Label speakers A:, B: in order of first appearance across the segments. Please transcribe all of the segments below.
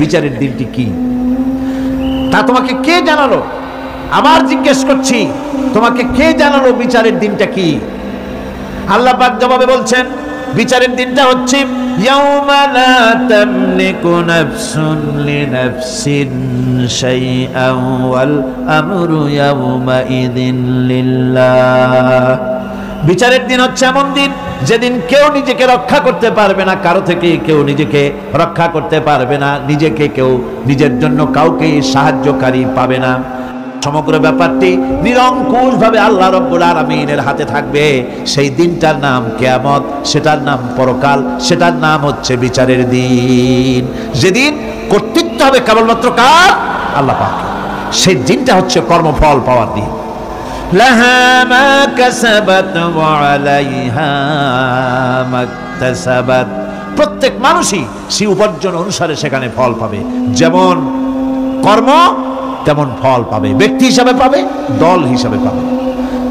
A: বিচারের দিনটি কি? তা তোমাকে কে জানালো? আবার জিজ্ঞেস করছি, তোমাকে কে জানালো বিচারের দিনটা কি? আল্লাহ পাক জবাবে বলছেন, বিচারের দিনটা হচ্ছে ইয়াউমা লা তামলিকু নাফসুন লিনাফসিন শাইআন ওয়াল আমরু ইয়াউমা ইযিন লিল্লাহ। বিচারের দিন হচ্ছে এমন দিন যেদিন কেউ নিজেকে রক্ষা করতে পারবে না, কারো থেকে কেউ নিজেকে রক্ষা করতে পারবে না, নিজেকে কেউ নিজের জন্য কাউকে সাহায্যকারী পাবে না। সমগ্র ব্যাপারটি নিরঙ্কুশভাবে আল্লাহ রাব্বুল আলামিনের হাতে থাকবে। সেই দিনটার নাম কিয়ামত, সেটার নাম পরকাল, সেটার নাম হচ্ছে বিচারের দিন। যেদিন কর্তৃত্ব হবে কেবলমাত্র কার? আল্লাহ পাক। সেই দিনটা হচ্ছে কর্মফল পাওয়ার দিন। লাহা মা কাসাবাত ওয়া আলাইহা মাকতাসাবাত। প্রত্যেক মানুষই সেই উপার্জন অনুসারে সেখানে ফল পাবে। যেমন কর্ম তেমন ফল পাবে, ব্যক্তি হিসাবে পাবে, দল হিসাবে পাবে।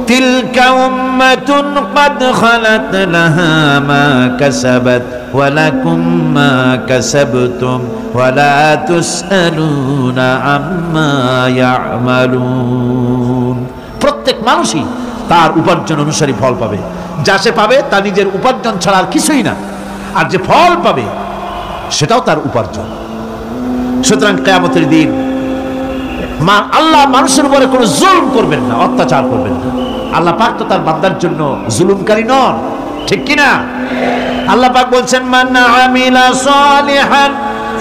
A: তিলকা উম্মাতুন ক্বাদ খালাত লাহা মা কাসাবাত ওয়া লাকুম মা কাসাবতুম ওয়া লা তুসআলুনা আম্মা ইয়ামালুন। প্রত্যেক মানুষই তার উপার্জন অনুসারী ফল পাবে। যা সে পাবে তা নিজের উপার্জন ছাড়া আর কিছুই না, আর যে ফল পাবে সেটাও তার উপার্জন। সুতরাং কিয়ামতের দিন আল্লাহ মানুষের উপরে কোনো জুলুম করবেন না, অত্যাচার করবেন না। আল্লাহ পাক তো তার বান্দার জন্য জুলুমকারী নন, ঠিক কিনা? আল্লাহ পাক বলছেন, মান আমিলা সালিহান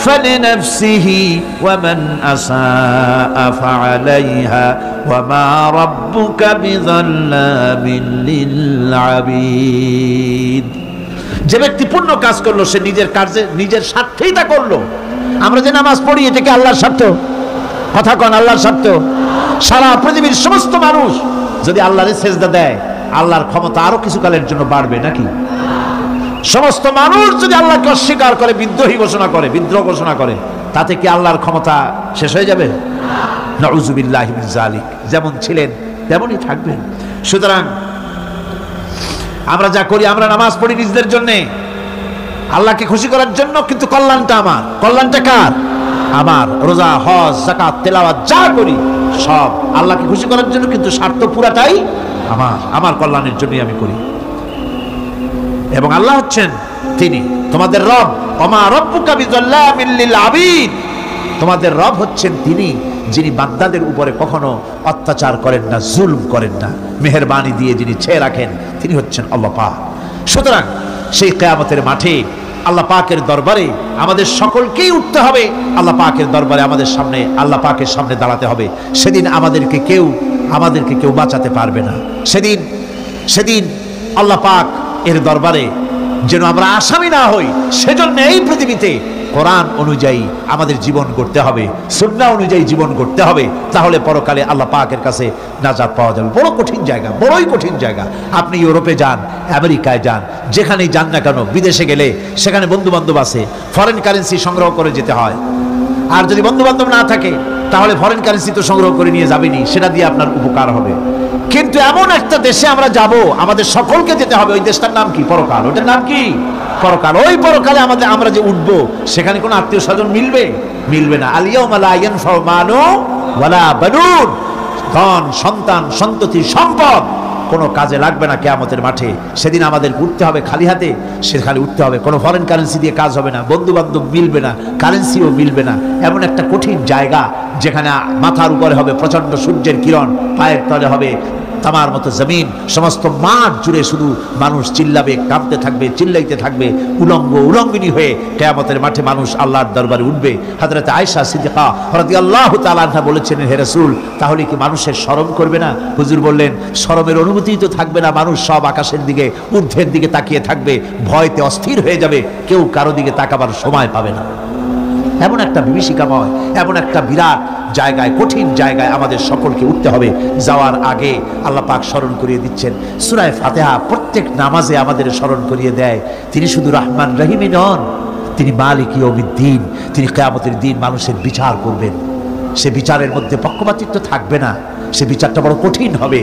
A: ফালিনাফসিহি ওয়া মান আসাআ ফাআলাইহা ওয়া মা রাব্বুকা বিযাল্লামিন লিল আবিদ। যে ব্যক্তি পুণ্য কাজ করলো সে নিজের কাজে নিজের স্বার্থেই তা করলো। আমরা যে নামাজ পড়ি এটা কি আল্লাহর স্বার্থ? কথা কন, আল্লাহর স্বার্থ? সারা পৃথিবীর সমস্ত মানুষ যদি আল্লাহরে সেজদা দেয়, আল্লাহর ক্ষমতা আরো কিছু কালের জন্য বাড়বে নাকি? সমস্ত মানুষ যদি আল্লাহকে অস্বীকার করে, বিদ্রোহী ঘোষণা করে, বিদ্রোহ ঘোষণা করে, তাতে কি আল্লাহর ক্ষমতা শেষ হয়ে যাবে? নাউযুবিল্লাহি মিন যালিক। যেমন ছিলেন তেমনই থাকবেন। সুতরাং আমরা যা করি, আমরা নামাজ পড়ি নিজেদের জন্য, আল্লাহকে খুশি করার জন্য, কিন্তু কল্যাণটা আমার। কল্যাণটা কার? আমার। রোজা, হজ, যাকাত, তেলাওয়াত যা করি সব আল্লাহকে খুশি করার জন্য, কিন্তু স্বার্থ পুরাটাই আমার, আমার কল্যাণের জন্যই আমি করি। এবং আল্লাহ হচ্ছেন তিনি তোমাদের রব। ওমা রাব্বুকা বিযাল্লামিন লিল আবিদ। তোমাদের রব হচ্ছেন তিনি যিনি বান্দাদের উপরে কখনো অত্যাচার করেন না, জুলম করেন না, মেহেরবানি দিয়ে যিনি ছেয়ে রাখেন, তিনি হচ্ছেন আল্লাহ পাক। সুতরাং সেই কিয়ামতের মাঠে আল্লাহ পাকের দরবারে আমাদের সকলকেই উঠতে হবে। আল্লাহ পাকের দরবারে আমাদের সামনে, আল্লাহ পাকের সামনে দাঁড়াতে হবে। সেদিন আমাদেরকে কেউ বাঁচাতে পারবে না। সেদিন আল্লাহ পাক এর দরবারে যেন আমরা আসামি না হই, সেজন্য এই পৃথিবীতে কোরআন অনুযায়ী আমাদের জীবন গড়তে হবে, সুন্নাহ অনুযায়ী জীবন গড়তে হবে। তাহলে পরকালে আল্লাহ পাকের কাছে নাজাত পাওয়া যাবে। বড় কঠিন জায়গা, বড়ই কঠিন জায়গা। আপনি ইউরোপে যান, আমেরিকায় যান, যেখানেই যান না কেন, বিদেশে গেলে সেখানে বন্ধু বান্ধব আছে, ফরেন কারেন্সি সংগ্রহ করে যেতে হয়। আর যদি বন্ধু বান্ধব না থাকে তাহলে ফরেন কারেন্সি তো সংগ্রহ করে নিয়ে যাবেনি, সেটা দিয়ে আপনার উপকার হবে। কিন্তু এমন একটা দেশে আমরা যাব, আমাদের সকলকে যেতে হবে। ওই দেশটার নাম কি? পরকাল। ওটার নাম কি? পরকাল। ওই পরকালে আমরা যে উঠবো, সেখানে কোনো আত্মীয় স্বজন মিলবে না। আল-ইয়াউমা লা ইয়ানফাউ মালুন ওয়ালা বানুন। ধন, সন্তান, সন্ততি, সম্পদ কোনো কাজে লাগবে না কিয়ামতের মাঠে। সেদিন আমাদের উঠতে হবে খালি হাতে, সেখানে উঠতে হবে। কোনো ফরেন কারেন্সি দিয়ে কাজ হবে না, বন্ধু বান্ধব মিলবে না, কারেন্সিও মিলবে না। এমন একটা কঠিন জায়গা যেখানে মাথার উপরে হবে প্রচন্ড সূর্যের কিরণ, পায়ের তলে হবে তামার মতো জমিন, সমস্ত মাঠ জুড়ে শুধু মানুষ চিল্লাবে, কাঁপতে থাকবে, চিল্লাইতে থাকবে, উলঙ্গিনী হয়ে কিয়ামতের মাঠে মানুষ আল্লাহর দরবারে উঠবে। হযরত আয়েশা সিদ্দিকা রাদিয়াল্লাহু তাআলা আনহা বলেছেন, হে রাসূল, তাহলে কি মানুষের শরম করবে না? হুজুর বললেন, শরমের অনুভূতি তো থাকবে না। মানুষ সব আকাশের দিকে, ঊর্ধ্বের দিকে তাকিয়ে থাকবে, ভয়তে অস্থির হয়ে যাবে, কেউ কারো দিকে তাকাবার সময় পাবে না। এমন একটা বিভীষিকাময়, এমন একটা বিরাট জায়গায়, কঠিন জায়গায় আমাদের সকলকে উঠতে হবে। যাওয়ার আগে আল্লাহ পাক স্মরণ করিয়ে দিচ্ছেন, সূরা ফাতিহা প্রত্যেক নামাজে আমাদের স্মরণ করিয়ে দেয়, তিনি শুধু রহমান রহিমই নন, তিনি মালিক ইয়াউমিদ্দিন। তিনি কিয়ামতের দিন মানুষের বিচার করবেন। সে বিচারের মধ্যে পক্ষপাতিত্ব থাকবে না। সে বিচারটা বড় কঠিন হবে।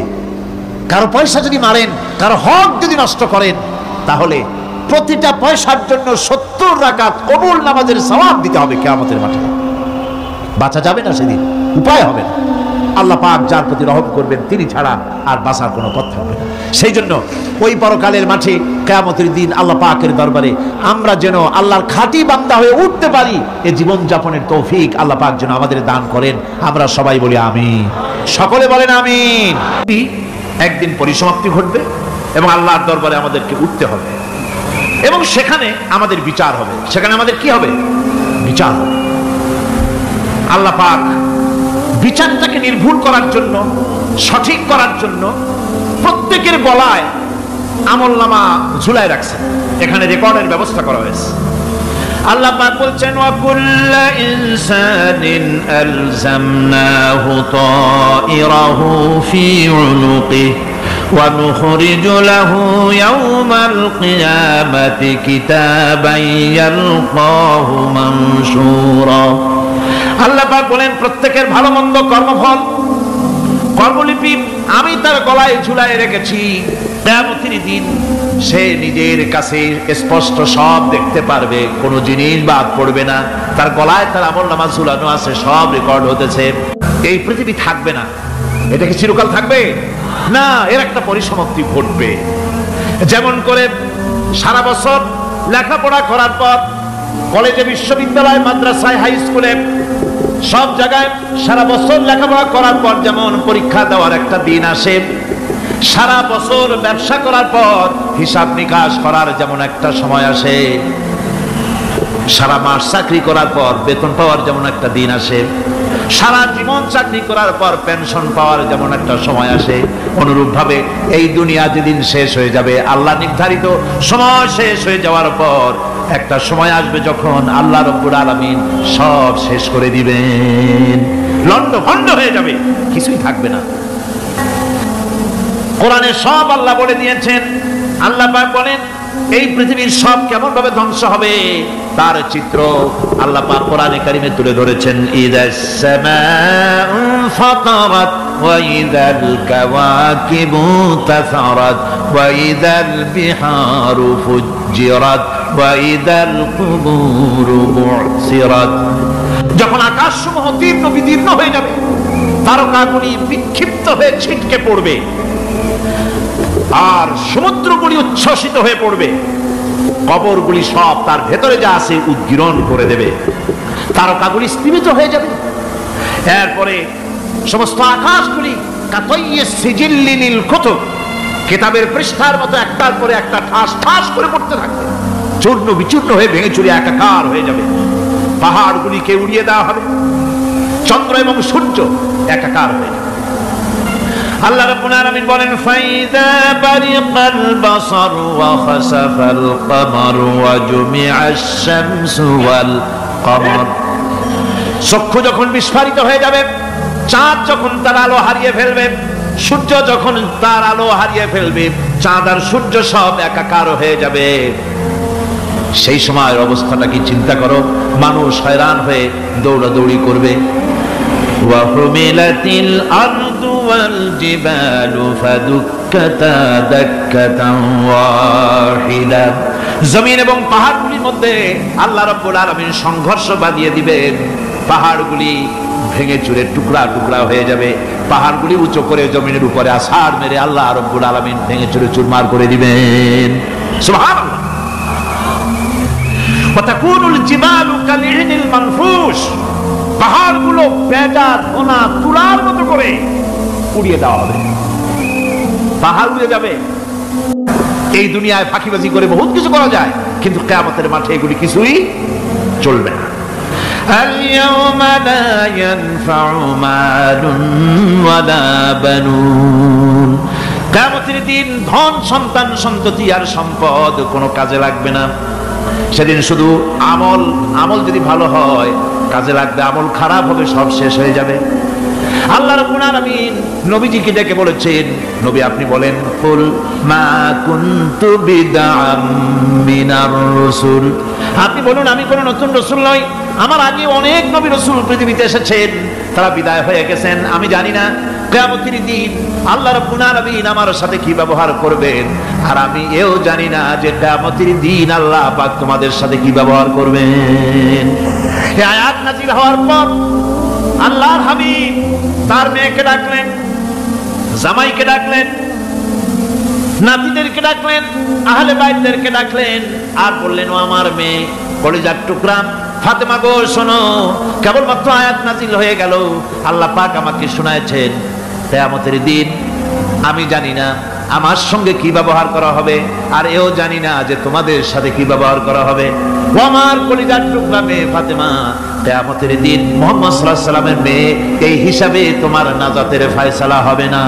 A: কারো পয়সা যদি মারেন, কারো হক যদি নষ্ট করেন, তাহলে প্রতিটা পয়সার জন্য 70 রাকাত কবুল নামাজের সওয়াব দিতে হবে কিয়ামতের মাঠে। বাঁচা যাবে না সেদিন, উপায় হবে না। আল্লাহ পাক যার প্রতি রহম করবেন তিনি ছাড়া আর বাঁচার কোনো পথ হবে না। সেই জন্য ওই পরকালের মাঠে কিয়ামতের দিন আল্লাহ পাকের দরবারে আমরা যেন আল্লাহর খাঁটি বান্দা হয়ে উঠতে পারি, এই জীবন যাপনের তৌফিক আল্লাহ পাক যেন আমাদের দান করেন। আমরা সবাই বলি আমিন, সকলে বলেন আমিন। একদিন পরিসমাপ্তি ঘটবে এবং আল্লাহর দরবারে আমাদেরকে উঠতে হবে এবং সেখানে আমাদের বিচার হবে। সেখানে আমাদের কি হবে? বিচার হবে। আল্লাহ পাক বিচারটাকে নির্ভুল করার জন্য, সঠিক করার জন্য প্রত্যেকের গলায় আমলনামা ঝুলায় রাখছেন, এখানে রেকর্ডের ব্যবস্থা করা হয়েছে। আল্লাহ পাক বলছেন ওয়া কুল্লু ইনসানিন আলজামনাহু তাইরাহু ফি উনুকিহি ওয়া নুখরিজু লাহু ইয়াওমাল কিয়ামাতি কিতাবান ইয়ালকাহু মানশুরা। আল্লাহ পাক বলেন প্রত্যেকের ভালো মন্দ কর্মফল, কর্মলিপি আমি তার গলায় ঝুলায় রেখেছি। কিয়ামতের দিন সে নিজের কাছে স্পষ্ট সব দেখতে পারবে, কোনো জিনিস বাদ পড়বে না। তার গলায় তার আমলনামা ঝুলানো আছে, সব রেকর্ড হতেছে। এই পৃথিবী থাকবে না, এটা কি চিরকাল থাকবে না? এর একটা পরিসমাপ্তি ঘটবে। যেমন করে সারা বছর লেখাপড়া করার পর কলেজে, বিশ্ববিদ্যালয়, মাদ্রাসায়, হাই স্কুলে সব জায়গায় সারা বছর লেখাপড়া করার পর যেমন পরীক্ষা দেওয়ার একটা দিন আসে, সারা বছর ব্যবসা করার পর হিসাব নিকাশ করার যেমন একটা সময় আসে, সারা মাস চাকরি করার পর বেতন পাওয়ার যেমন একটা দিন আসে, সারা জীবন চাকরি করার পর পেনশন পাওয়ার যেমন একটা সময় আসে, অনুরূপভাবে এই দুনিয়া যেদিন শেষ হয়ে যাবে, আল্লাহ নির্ধারিত সময় শেষ হয়ে যাওয়ার পর একটা সময় আসবে যখন আল্লাহ রব্বুল আলামিন সব শেষ করে দিবেন, লন্ডভন্ড হয়ে যাবে, কিছুই থাকবে না। কোরআনে সব আল্লাহ বলে দিয়েছেন। আল্লাহ পাক বলেন এই পৃথিবীর সব কেমন ভাবে ধ্বংস হবে তার চিত্র আল্লাহ পাক কোরআনে কারিমে তুলে ধরেছেন। ইযাস সামাউ ফাতারাত ওয়া ইযাল কাওয়াকিবু তাসারাত ওয়া ইযাল বিহারু ফুজ্জিরাত ওয়া ইযাল কুবুরু বু'সিরাত। যখন আকাশসমূহ তীর্ণ বিদীর্ণ হয়ে যাবে, তারকাগুলি বিক্ষিপ্ত হয়ে ছিটকে পড়বে, আর সমুদ্রগুলি উচ্ছ্বসিত হয়ে পড়বে, কবরগুলি সব তার ভেতরে যা আছে উদ্গীরণ করে দেবে, তারকাগুলি স্থিমিত হয়ে যাবে। এরপরে সমস্ত আকাশগুলি কাতাইয়িস সিজিল্লিল কুতুব, কিতাবের পৃষ্ঠার মতো একটার পরে একটা ঠাস ঠাস করে পড়তে থাকবে, চূর্ণ বিচূর্ণ হয়ে ভেঙে চুরে একাকার হয়ে যাবে। পাহাড়গুলিকে উড়িয়ে দেওয়া হবে, চন্দ্র এবং সূর্য একাকার হয়ে যাবে। আল্লাহ রাব্বুল আলামিন বলেন ফাইযা বারিকাল বাসার ওয়া খাসাফাল কমার ওয়া জুমিআশ শামসু ওয়াল কমার। চক্ষু যখন বিস্ফারিত হয়ে যাবে, চাঁদ যখন তার আলো হারিয়ে ফেলবে, সূর্য যখন তার আলো হারিয়ে ফেলবে, চাঁদ আর সূর্য সব একাকার হয়ে যাবে, সেই সময়ের অবস্থাটা কি চিন্তা করো। মানুষ হয়রান হয়ে দৌড়াদৌড়ি করবে। ওয়া হুমিলাতিল আরদু ওয়াল জিবালু ফাদুক্কাতা দাক্কাতান ওয়াহিদা। জমিন এবং পাহাড়গুলির মধ্যে আল্লাহ রাব্বুল আলামিন সংঘর্ষ বাঁধিয়ে দিবেন, পাহাড়গুলি ভেঙে চুরে টুকরা টুকরা হয়ে যাবে, পাহাড়গুলি উঁচু করে জমিনের উপরে আছাড় মেরে আল্লাহ রাব্বুল আলামিন ভেঙে চুরে চুরমার করে দিবেন। সুবহানাল্লাহ। ওয়াতাকুনুল জিবালু কালইহনিল মানফুশ, পাহাড়গুলো বেজা ধোনা তুলার মতো করে উড়িয়ে দেওয়া হবে, পাহাড় উড়ে যাবে। এই দুনিয়ায় ফাঁকিবাজি করে বহুত কিছু করা যায়, কিন্তু কিয়ামতের মাঠে এগুলি কিছুই চলবে না। আল-ইয়াওমা লা ইয়ানফাউ মালুন ওয়ালা বানুন। কিয়ামতের দিন ধন, সন্তান, সন্ততি আর সম্পদ কোনো কাজে লাগবে না। সেদিন শুধু আমল যদি ভালো হয় কাজে লাগবে, আমল খারাপ হবে সব শেষ হয়ে যাবে। আল্লাহ রাব্বুল আলামিন নবীজিকে ডেকে বলেছেন, নবী আপনি বলেন কুল মা কুনতু বিদআম মিনার রাসূল, আপনি বলুন আমি কোন নতুন রাসূল নই, আমার আগে অনেক নবী রাসূল পৃথিবীতে এসেছেন, তারা বিদায় হয়ে গেছেন, আমি জানি না কিয়ামতের দিন আল্লাহ রাব্বুল আলামিন আমার সাথে কি ব্যবহার করবেন, আর আমি এও জানি না যে কিয়ামতের দিন আল্লাহ পাক তোমাদের সাথে কি ব্যবহার করবেন। এই আয়াত নাযিল হওয়ার পর আল্লাহর হাবিব তার মেয়েকে ডাকলেন, জামাইকে ডাকলেন, নাতিদেরকে ডাকলেন, আহলে বাইতদেরকে ডাকলেন, আর বললেন, ও আমার মেয়ে কলিজার টুকরা ফাতেমা গো শোনো, কেবলমাত্র আয়াত নাযিল হয়ে গেল, আল্লাহ পাক আমাকে শোনাচ্ছেন কিয়ামতের দিন আমি জানি না আমার সঙ্গে কি ব্যবহার করা হবে, আর এও জানি না যে তোমাদের সাথে কি ব্যবহার করা হবে। ও আমার কলিজার টুকরা মেয়ে ফাতেমা, কিয়ামতের দিন মুহাম্মদ সাল্লাল্লাহু আলাইহি ওয়াসাল্লামের মেয়ে এই হিসাবে তোমার নাজাতের ফয়সালা হবে না।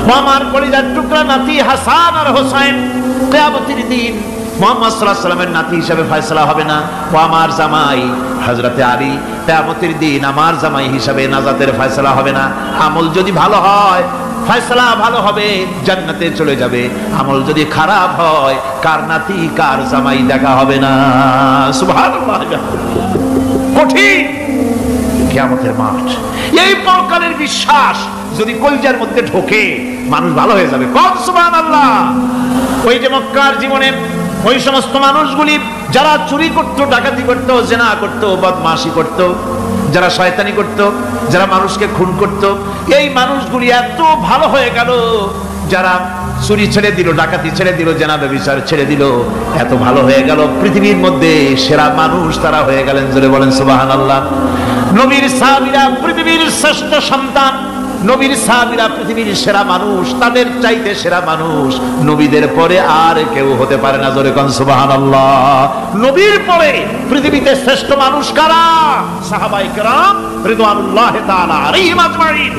A: ও আমার কলিজার টুকরা নাতি হাসান আর হোসেন, কিয়ামতের দিন মুহাম্মদ সাল্লাল্লাহু আলাইহি ওয়াসাল্লামের নাতি হিসাবে ফয়সালা হবে না। ও আমার জামাই হযরতে আলী, কিয়ামতের দিন আমার জামাই হিসাবে নাজাতের ফয়সালা হবে না। আমল যদি ভালো হয় ফয়সালা ভালো হবে, জান্নাতে চলে যাবে। আমল যদি খারাপ হয় কার নাতি কার জামাই দেখা হবে না। সুবহানাল্লাহ, কঠিন কিয়ামতের মাঠ। এই পরকালের বিশ্বাস যদি কলিজার মধ্যে ঢোকে মানুষ ভালো হয়ে যাবে। কোন সুবহানাল্লাহ। ওই যে মক্কার জীবনে ওই সমস্ত মানুষগুলি যারা চুরি করত, ডাকাতি করত, জিনা করত, বদমাশি করত, যারা শয়তানি করত, যারা মানুষকে খুন করত, এই মানুষগুলি এত ভালো হয়ে গেল, যারা চুরি ছেড়ে দিল, ডাকাতি ছেড়ে দিল, জিনা ব্যভিচার ছেড়ে দিল, এত ভালো হয়ে গেল, পৃথিবীর মধ্যে সেরা মানুষ তারা হয়ে গেলেন। জোরে বলেন সুবহানাল্লাহ। নবীর সাহাবীরা পৃথিবীর শ্রেষ্ঠ সন্তান, নবীর সাহাবীরা পৃথিবীর সেরা মানুষ, তাদের চাইতে সেরা মানুষ নবীদের পরে আর কেউ হতে পারে না। জোরে কোন সুবহানাল্লাহ। নবীর পরে পৃথিবীতে শ্রেষ্ঠ মানুষ কারা? সাহাবায়ে কেরাম রিদওয়ানুল্লাহি তাআলা আলাইহিম আজমাইন।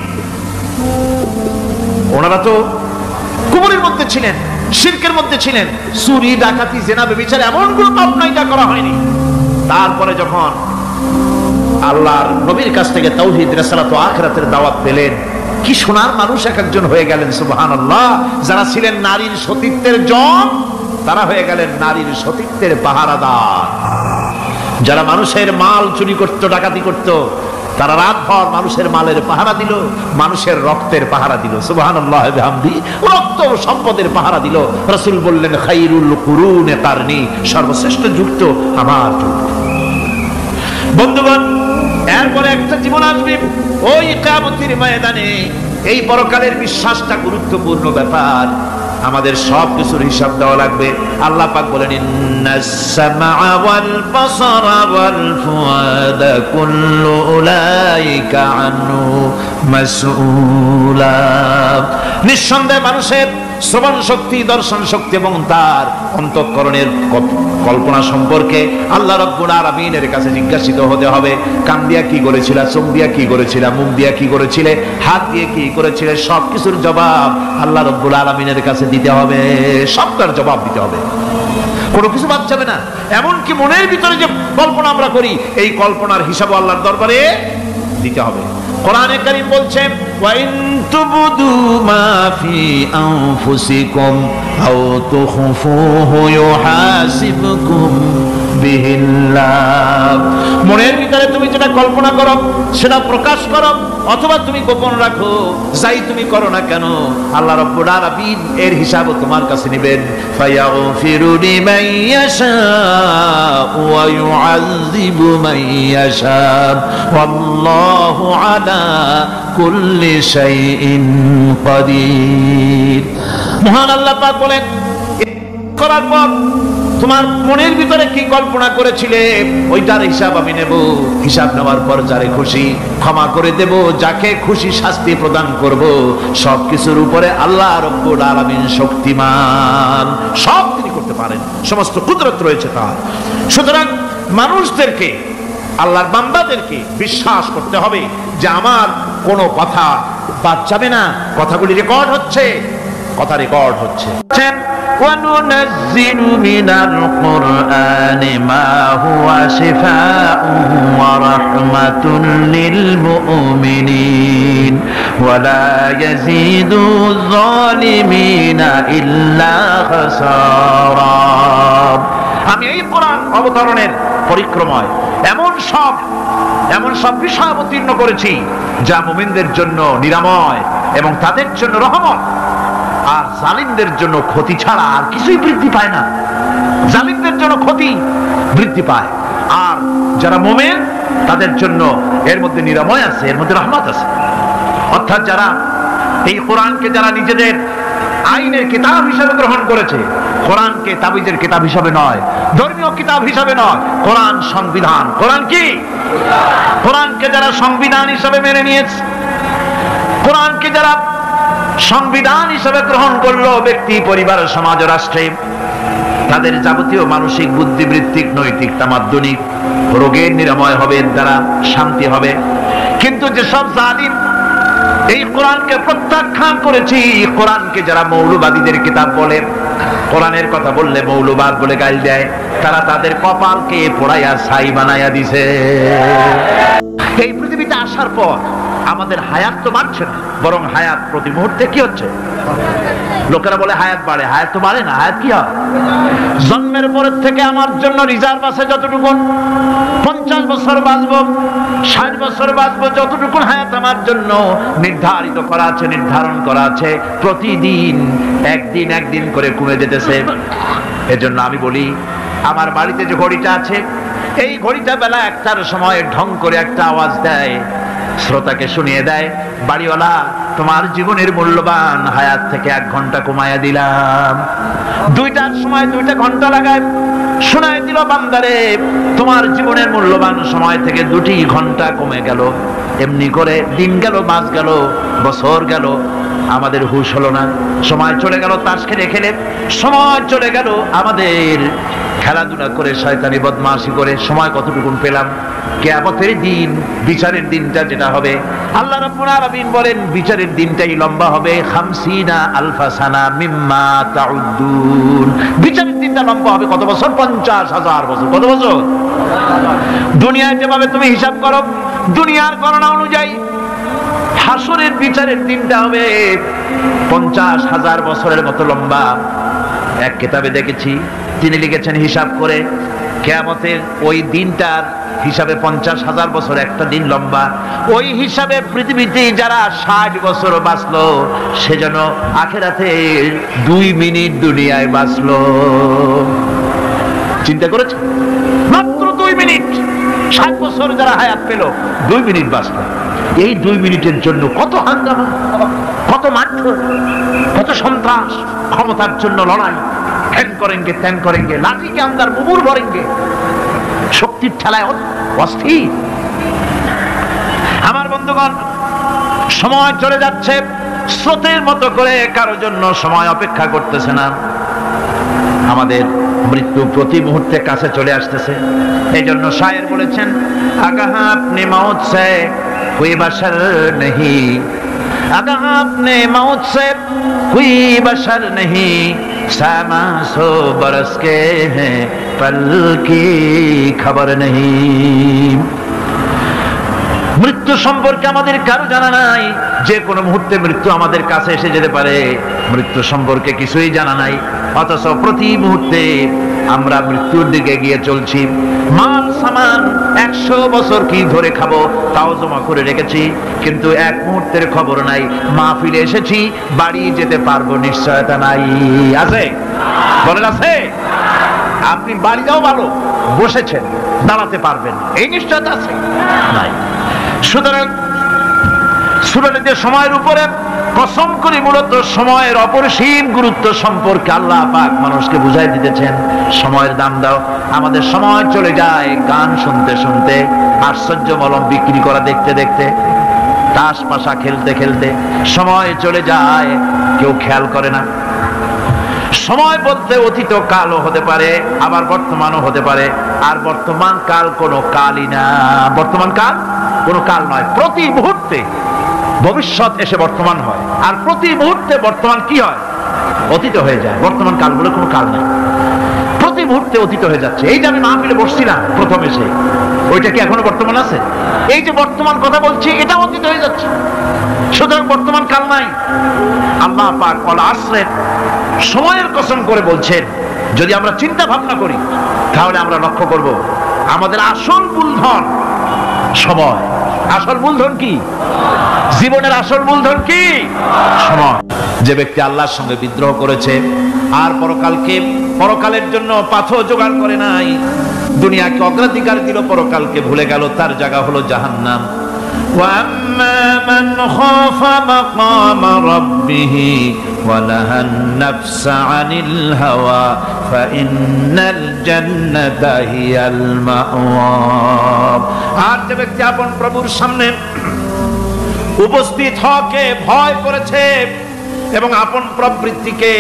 A: ওনারা তো কুফরের মধ্যে ছিলেন, শিরকের মধ্যে ছিলেন, চুরি ডাকাতি জিনা ব্যভিচার এমন কোনো পাপ নাই যা করা হয়নি। তারপরে যখন আল্লাহর নবীর কাছ থেকে তাওহীদ, রিসালাত ও আখিরাতের দাওয়াত পেলেন, কি সোনার মানুষ এক একজন হয়ে গেলেন। সুবহানাল্লাহ। যারা ছিলেন নারীর সতীত্বের জম, তারা হয়ে গেলেন নারীর সতীত্বের পাহারাদার। যারা মানুষের মাল চুরি করত, ডাকাতি করত, তারা রাতভর মানুষের মালের পাহারা দিল, মানুষের রক্তের পাহারা দিল। সুবহানাল্লাহ বিহামদি। রক্ত সম্পদের পাহারা দিল। রাসূল বললেন, খায়রুল কুরুনে কারনি, সর্বশ্রেষ্ঠ যুগ তো আমার যুগ। বন্ধুগণ, এরপরে একটা জীবন আসবে ওই কিয়ামতের ময়দানে। এই পরকালের বিশ্বাসটা গুরুত্বপূর্ণ ব্যাপার, আমাদের সব কিছুর হিসাব দেওয়া লাগবে। আল্লাহ পাক বলেন, ইন্নাস সামআ ওয়াল বাসারা ওয়াল ফুআদা কুল্লু উলাইকা আনহু মাসউলা। নিঃসন্দেহে মানুষের শ্রবণ শক্তি, দর্শন শক্তি এবং তার অন্তঃকরণের কল্পনা সম্পর্কে আল্লাহ রাব্বুল আলামিনের কাছে জিজ্ঞাসিত হতে হবে। কান দিয়া কি করেছিলা, চোখ দিয়া কি করেছিলা, মুখ দিয়া কি করেছিলে, হাত দিয়ে কি করেছিলে, সব কিছুর জবাব আল্লাহ রাব্বুল আলামিনের কাছে দিতে হবে। সবটার জবাব দিতে হবে, কোনো কিছু বাদ যাবে না। এমনকি মনের ভিতরে যে কল্পনা আমরা করি, এই কল্পনার হিসাব আল্লাহর দরবারে দিতে হবে। কোরআনে কারীম বলছে, ওয়া ইন তুবদু মা ফি আনফুসিকুম আও তুখফুহু ইউহাসিবকুম বিহিল্লাহ। মনের ভিতরে তুমি যেটা কল্পনা করো সেটা প্রকাশ করো, অথবা তুমি গোপন রাখো, যাই তুমি করো না কেন, আল্লাহ রাব্বুল আলামিন এর হিসাব তোমার কাছে নেবেন। ফায়াগফিরু লিমান ইয়াশা ওয়া ইউআযযিবু মান ইয়াশা ওয়াল্লাহু আলা কুল্লি শাইইন কাদির। মহান আল্লাহ পাক বলেন, করার পর তোমার মনের ভিতরে কি কল্পনা করেছিলে ওইটার হিসাব আমি নেব। হিসাব নেওয়ার পর যারে খুশি ক্ষমা করে দেব, যাকে খুশি শাস্তি প্রদান করব। সবকিছুর উপরে আল্লাহ রাব্বুল আলামিন শক্তিমান, সব তিনি করতে পারেন, সমস্ত কুদরত রয়েছে তার। সুতরাং মানুষদেরকে, আল্লাহর বান্দাদেরকে বিশ্বাস করতে হবে যে আমার কোনো কথা বাদ যাবে না, কথাগুলি রেকর্ড হচ্ছে, কথা রেকর্ড হচ্ছে। وَنُنَزِّلُ مِنَ الْقُرْآنِ مَا هُوَ شِفَاءٌ وَرَحْمَةٌ لِلْمُؤْمِنِينَ وَلَا يَزِيدُ الظَّالِمِينَ إِلَّا خَسَارًا। আমি এই কোরআন অবতরণের পরিক্রমায় এমন সব বিষয় অবতীর্ণ করেছি যা মুমিনদের জন্য নিরাময় এবং তাদের জন্য রহমত, আর জালিমদের জন্য ক্ষতি ছাড়া আর কিছুই বৃদ্ধি পায় না। জালিমদের জন্য ক্ষতি বৃদ্ধি পায়, আর যারা মুমিন তাদের জন্য এর মধ্যে নিরাময় আছে, এর মধ্যে রহমত আছে। অর্থাৎ যারা এই কোরআনকে যারা নিজেদের আইনের কিতাব হিসেবে গ্রহণ করেছে, কোরআনকে তাবিজের কিতাব হিসেবে নয়, ধর্মীয় কিতাব হিসেবে নয়, কোরআন সংবিধান। কোরআন কি? কোরআনকে যারা সংবিধান হিসেবে মেনে নিয়েছে, কোরআনকে যারা সংবিধান হিসেবে গ্রহণ করলো ব্যক্তি, পরিবার, সমাজ, রাষ্ট্রে, তাদের যাবতীয় মানসিক, বুদ্ধিবৃত্তিক, নৈতিক, তামাদ্দুনিক রোগের নিরাময় হবে, এর দ্বারা শান্তি হবে। কিন্তু যেসব জালিম এই কোরআনকে প্রত্যাখ্যান করেছি, কোরআনকে যারা মৌলবাদীদের কিতাব বলে, কোরআনের কথা বললে মৌলবাদ বলে গাল দেয়, তারা তাদের কপালকে পোড়াইয়া ছাই বানাইয়া দিছে। এই পৃথিবীতে আসার পর আমাদের হায়াত তো বাড়ছে না, বরং হায়াত প্রতি মুহূর্তে কি হচ্ছে? লোকেরা বলে হায়াত বাড়ে, হায়াত তো বাড়ে না। হায়াত কি হয়? জন্মের পরের থেকে আমার জন্য রিজার্ভ আছে যতটুকু, 50 বছর বাঁচবো, 60 বছর বাঁচবো, যতটুকু হায়াত আমার জন্য নির্ধারিত করা আছে, নির্ধারণ করা আছে, প্রতিদিন একদিন করে কমে যেতেছে। এজন্য আমি বলি, আমার বাড়িতে যে ঘড়িটা আছে, এই ঘড়িটা বেলা 1টার সময় ঢং করে একটা আওয়াজ দেয়, শ্রোতাকে শুনিয়ে দেয়, বাড়িওয়ালা তোমার জীবনের মূল্যবান হায়াত থেকে 1 ঘন্টা কমায়া দিলাম। 2টার সময় 2টা ঘন্টা লাগায় শোনায় দিল, বান্দারে তোমার জীবনের মূল্যবান সময় থেকে 2টি ঘন্টা কমে গেল। এমনি করে দিন গেল, মাস গেল, বছর গেল, আমাদের হুঁশ হলো না। সময় চলে গেল তাস খেলে খেলে, সময় চলে গেল আমাদের খেলাধুলা করে, শয়তানি বদমাশি করে। সময় কতটুকু পেলাম? কিয়ামতের দিন, বিচারের দিনটা যেটা হবে, আল্লাহ রাব্বুল আলামিন বলেন বিচারের দিনটাই লম্বা হবে 50 আলফা সানা মিম্মা তাউদ্দুন। বিচারের দিনটা লম্বা হবে কত বছর? 50,000 বছর। কত বছর? দুনিয়ায় যেভাবে তুমি হিসাব করো, দুনিয়ার গণনা অনুযায়ী হাসরের বিচারের দিনটা হবে 50,000 বছরের মতো লম্বা। এক কিতাবে দেখেছি, তিনি লিখেছেন হিসাব করে, কিয়ামতের ওই দিনটার হিসাবে 50,000 বছর একটা দিন লম্বা। ওই হিসাবে পৃথিবীতে যারা 60 বছর বাঁচলো, সেজন্য আখিরাতে 2 মিনিট দুনিয়ায় বাঁচলো। চিন্তা করেছে? মাত্র 2 মিনিট। 60 বছর যারা হায়াত পেল, 2 মিনিট বাঁচলো। এই 2 মিনিটের জন্য কত হাঙ্গামা, কত মারধর, কত সন্ত্রাস, ক্ষমতার জন্য লড়াই, ধ্যান করেনগে ত্যান করেনগে, লাঠি কে আন্দার মুমুর ভরেনগে, শক্তির ঠেলায় অস্থির। আমার বন্ধুগণ, সময় চলে যাচ্ছে স্রোতের মতো করে, কারো জন্য সময় অপেক্ষা করতেছে না। আমাদের মৃত্যু প্রতি মুহূর্তে কাছে চলে আসতেছে। এই জন্য শায়ের বলেছেন, আগাহ আপনি মৌত সে কোই বশর नहीं, আগাহ আপনি মৌত সে কোই বশর नहीं, सामा 100 बरस के हैं पल की खबर नहीं। মৃত্যু সম্পর্কে আমাদের কারো জানা নাই। যে কোনো মুহূর্তে মৃত্যু আমাদের কাছে এসে যেতে পারে, মৃত্যু সম্পর্কে কিছুই জানা নাই। অথচ প্রতি মুহূর্তে আমরা মৃত্যুর দিকে এগিয়ে চলছি। মাল সামান 100 বছর কি ধরে খাবো তাও জমা করে রেখেছি, কিন্তু এক মুহূর্তের খবর নাই। মাহফিলে এসেছি, বাড়ি যেতে পারবো নিশ্চয়তা নাই। আছে? বলেন আছে? আপনি বাড়ি যাও ভালো, বসেছেন, দাঁড়াতে পারবেন, এই নিশ্চয়তা আছে? নাই। সুতরাং সূরাতে সময়ের উপরে কসম করে মূলত সময়ের অপরিসীম গুরুত্ব সম্পর্কে আল্লাহ পাক মানুষকে বুঝাই দিতেছেন। সময়ের দাম দাও। আমাদের সময় চলে যায় গান শুনতে শুনতে, আশ্চর্য মলম বিক্রি করা দেখতে দেখতে, তাস পাশা খেলতে খেলতে সময় চলে যায়, কেউ খেয়াল করে না। সময় বলতে অতীত কালও হতে পারে, আবার বর্তমানও হতে পারে। আর বর্তমান কাল কোনো কালই না। বর্তমান কাল কোনো কাল নয়। প্রতি মুহূর্তে ভবিষ্যৎ এসে বর্তমান হয়, আর প্রতি মুহূর্তে বর্তমান কি হয়? অতীত হয়ে যায়। বর্তমান কাল বলে কোনো কাল নেই, প্রতি মুহূর্তে অতীত হয়ে যাচ্ছে। এই যে আমি মাহফিলে বসছিলাম প্রথম এসে, ওইটা কি এখনো বর্তমান আছে? এই যে বর্তমান কথা বলছি, এটা অতীত হয়ে যাচ্ছে। সুতরাং বর্তমান কাল নাই। আল্লাহ পাক ওয়াল আসরে সময়ের কসম করে বলছেন, যদি আমরা চিন্তা ভাবনা করি তাহলে আমরা লক্ষ্য করব আমাদের আসল মূলধন সময়। আসল মূলধন কি? জীবনের আসল মূলধন কি? সময়। যে ব্যক্তি আল্লাহর সঙ্গে বিদ্রোহ করেছে আর পরকালের জন্য পাথর জোগাড় করে নাই, দুনিয়াকে অগ্রাধিকার দিল, পরকালকে ভুলে গেল, তার জায়গা হলো জাহান্নাম। وَأَمَّا مَنْ خَافَ مَقَامَ رَبِّهِ وَنَهَى النَّفْسَ عَنِ الْهَوَى فَإِنَّ الْجَنَّةَ هِيَ الْمَأْوَى। আর যে ব্যক্তি আপন প্রভুর সামনে উপস্থিত হওয়াকে ভয় করেছে এবং আপন প্রবৃত্তিকে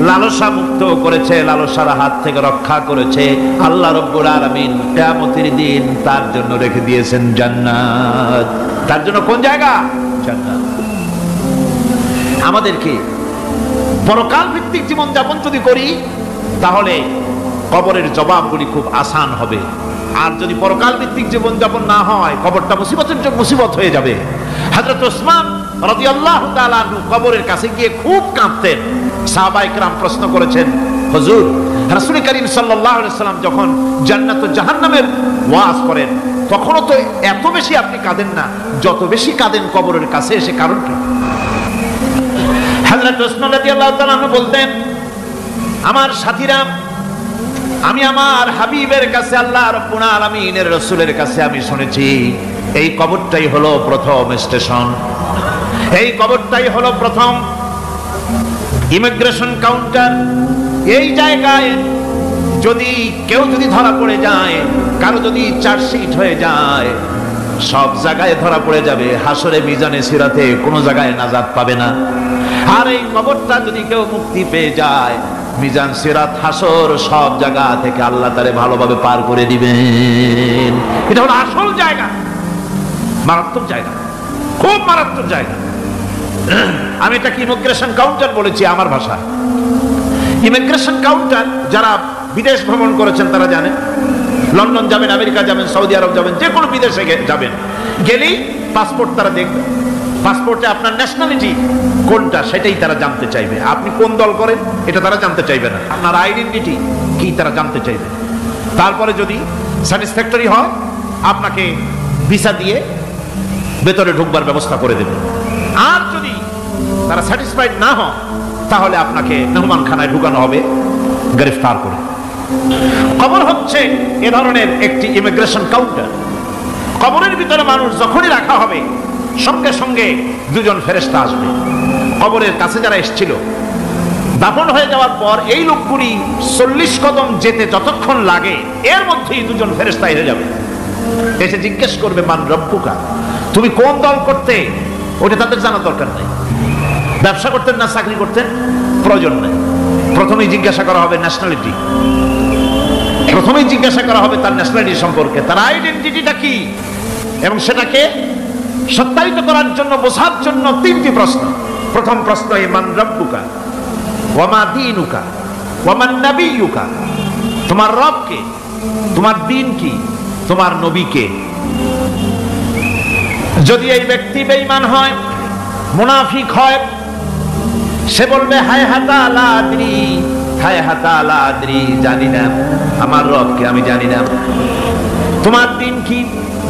A: লালসা মুক্ত করেছে, লালসার হাত থেকে রক্ষা করেছে, আল্লাহ রাব্বুল আলামিন কিয়ামতের দিন তার জন্য রেখে দিয়েছেন জান্নাত। তার জন্য কোন জায়গা? জান্নাত। আমাদেরকে পরকাল ভিত্তিক জীবন যাপন যদি করি তাহলে কবরের জবাবগুলি খুব আসান হবে। আর যদি পরকাল ভিত্তিক জীবন যাপন না হয়, কবরটা মুসিবত হয়ে যাবে। হযরত ওসমান রাদিয়াল্লাহু তাআলা আনহু কবরের কাছে গিয়ে খুব কাঁদতেন। সাহাবায়ে কেরাম প্রশ্ন করেছেন, হুজুর, রাসূল করিম সাল্লাল্লাহু আলাইহি সাল্লাম যখন জান্নাত ও জাহান্নামের ওয়াজ করেন তখনও তো এত বেশি আপনি কাঁদেন না, যত বেশি কাঁদেন কবরের কাছে এসে, কারণ কি? হযরত ওসমান রাদিয়াল্লাহু তাআলা আনহু বলতেন, আমার সাথীরা, আমি আমার হাবিবের কাছে, আল্লাহ রাব্বুল আলামিনের রাসূলের কাছে আমি শুনেছি এই কবরটাই হলো প্রথম স্টেশন, এই কবরটাই হলো প্রথম ইমিগ্রেশন কাউন্টার। এই জায়গায় কেউ যদি ধরা পড়ে যায়, কারো যদি চার্জশিট হয়ে যায়, সব জায়গায় ধরা পড়ে যাবে। হাসরে মিজানে সিরাতে কোনো জায়গায় নাজাত পাবে না। আর এই কবরটা যদি কেউ মুক্তি পেয়ে যায়, মিজান সিরাত হাসর সব জায়গা থেকে আল্লাহ তারে ভালোভাবে পার করে দিবেন। এটা হলো আসল জায়গা, মারাত্মক জায়গা, খুব মারাত্মক জায়গা। আমি এটাকে ইমিগ্রেশন কাউন্টার বলেছি আমার ভাষায়। ইমিগ্রেশন কাউন্টার যারা বিদেশ ভ্রমণ করেছেন তারা জানেন। লন্ডন যাবেন, আমেরিকা যাবেন, সৌদি আরব যাবেন, যে কোনো বিদেশে যাবেন, গেলেই পাসপোর্ট তারা দেখবে। পাসপোর্টে আপনার ন্যাশনালিটি কোনটা সেটাই তারা জানতে চাইবে। আপনি কোন দল করেন এটা তারা জানতে চাইবে না, আপনার আইডেন্টিটি কি তারা জানতে চাইবে। তারপরে যদি স্যাটিসফ্যাক্টরি হয় আপনাকে ভিসা দিয়ে ভেতরে ঢুকবার ব্যবস্থা করে দেবে। আর যদি তারা স্যাটিসফাইড না হয় তাহলে আপনাকে মেহমানখানায় ঢুকানো হবে গ্রেফতার করে। কবর হচ্ছে এ ধরনের একটি ইমিগ্রেশন কাউন্টার। কবরের ভিতরে মানুষ যখনই রাখা হবে সঙ্গে সঙ্গে দুজন ফেরেশতা আসবে। কবরের কাছে যারা এসেছিল দাফন হয়ে যাওয়ার পর এই লোকগুলি 40 কদম যেতে যতক্ষণ লাগে এর মধ্যেই দুজন ফেরেশতা এসে যাবে, এসে জিজ্ঞেস করবে, মান রব্বুকা, তুমি কোন দল করতে? ওটা তাদের জানা দরকার নাই। ব্যবসা করতেন না চাকরি করতেন প্রয়োজন নাই। প্রথমেই জিজ্ঞাসা করা হবে ন্যাশনালিটি, প্রথমেই জিজ্ঞাসা করা হবে তার ন্যাশনালিটি সম্পর্কে, তার আইডেন্টিটিটা কি, এবং সেটাকে সত্যায়িত করার জন্য, বোঝার জন্য 3টি প্রশ্ন। প্রথম প্রশ্ন, মান রব্বুকা ওয়া মা দীনুকা ওয়া মান নবিয়ুকা, তোমার রব কে, তোমার দ্বীন কি, তোমার নবী কে। যদি এই ব্যক্তি বেঈমান হয়, মুনাফিক হয়, সে বলবে হায় হাতা লা আদরি, হায় হাতা লা আদরি, জানি না আমার রব কে, আমি জানি না। তোমার দ্বীন কি,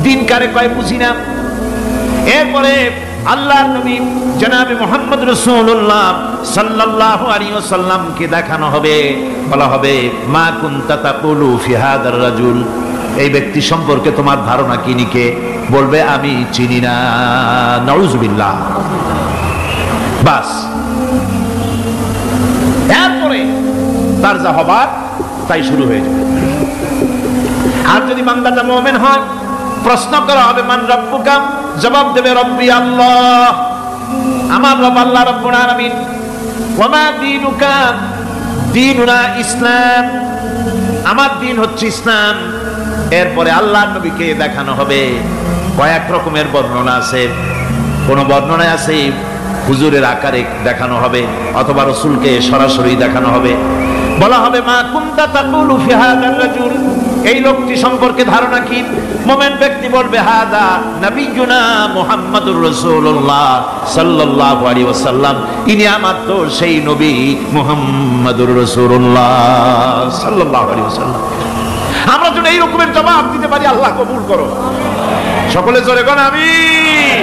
A: দ্বীন কারে কয় বুঝি না। এরপরে আল্লাহর নবী জনাবে মুহাম্মদ রাসূলুল্লাহ সাল্লাল্লাহু আলাইহি ওয়াসাল্লামকে দেখানো হবে, বলা হবে মা কুনতা তাকুলু ফি হাদার রাজুল, এই ব্যক্তি সম্পর্কে তোমার ধারণা কি নিকে, বলবে আমি চিনি না। নাউযুবিল্লাহ। বাস, এরপরে তার যা হবার তাই শুরু হয়ে যাবে। আর যদি বান্দাটা মুমিন হয়, প্রশ্ন করা হবে মান রব্বুকা, জবাব দেবে রব্বি আল্লাহ, আমার রব আল্লাহ রাব্বুল আলামিন। ওয়া মা দীনুকা, দীনুনা ইসলাম, আমার দ্বীন হচ্ছে ইসলাম। এরপরে আল্লাহর নবীকে দেখানো হবে। কয়েক রকমের বর্ণনা আছে, কোন বর্ণনায় আছে হুজুরের আকারে দেখানো হবে অথবা রাসূলকে সরাসরি দেখানো হবে। বলা হবে মা কুনতা তাকুলু ফি হাদার রাজুল, এই লোকটি সম্পর্কে ধারণা কি? মুমিন ব্যক্তি বলবে হাদা নবিয়ুনা মুহাম্মাদুর রাসূলুল্লাহ সাল্লাল্লাহু আলাইহি ওয়াসাল্লাম, ইনি আমার তো সেই নবী মুহাম্মাদুর রাসূলুল্লাহ সাল্লাল্লাহু আলাইহি ওয়াসাল্লাম। আমরা যদি এই রকমের জবাব দিতে পারি, আল্লাহ কবুল করো। সকলে জোরে কোন আমিন।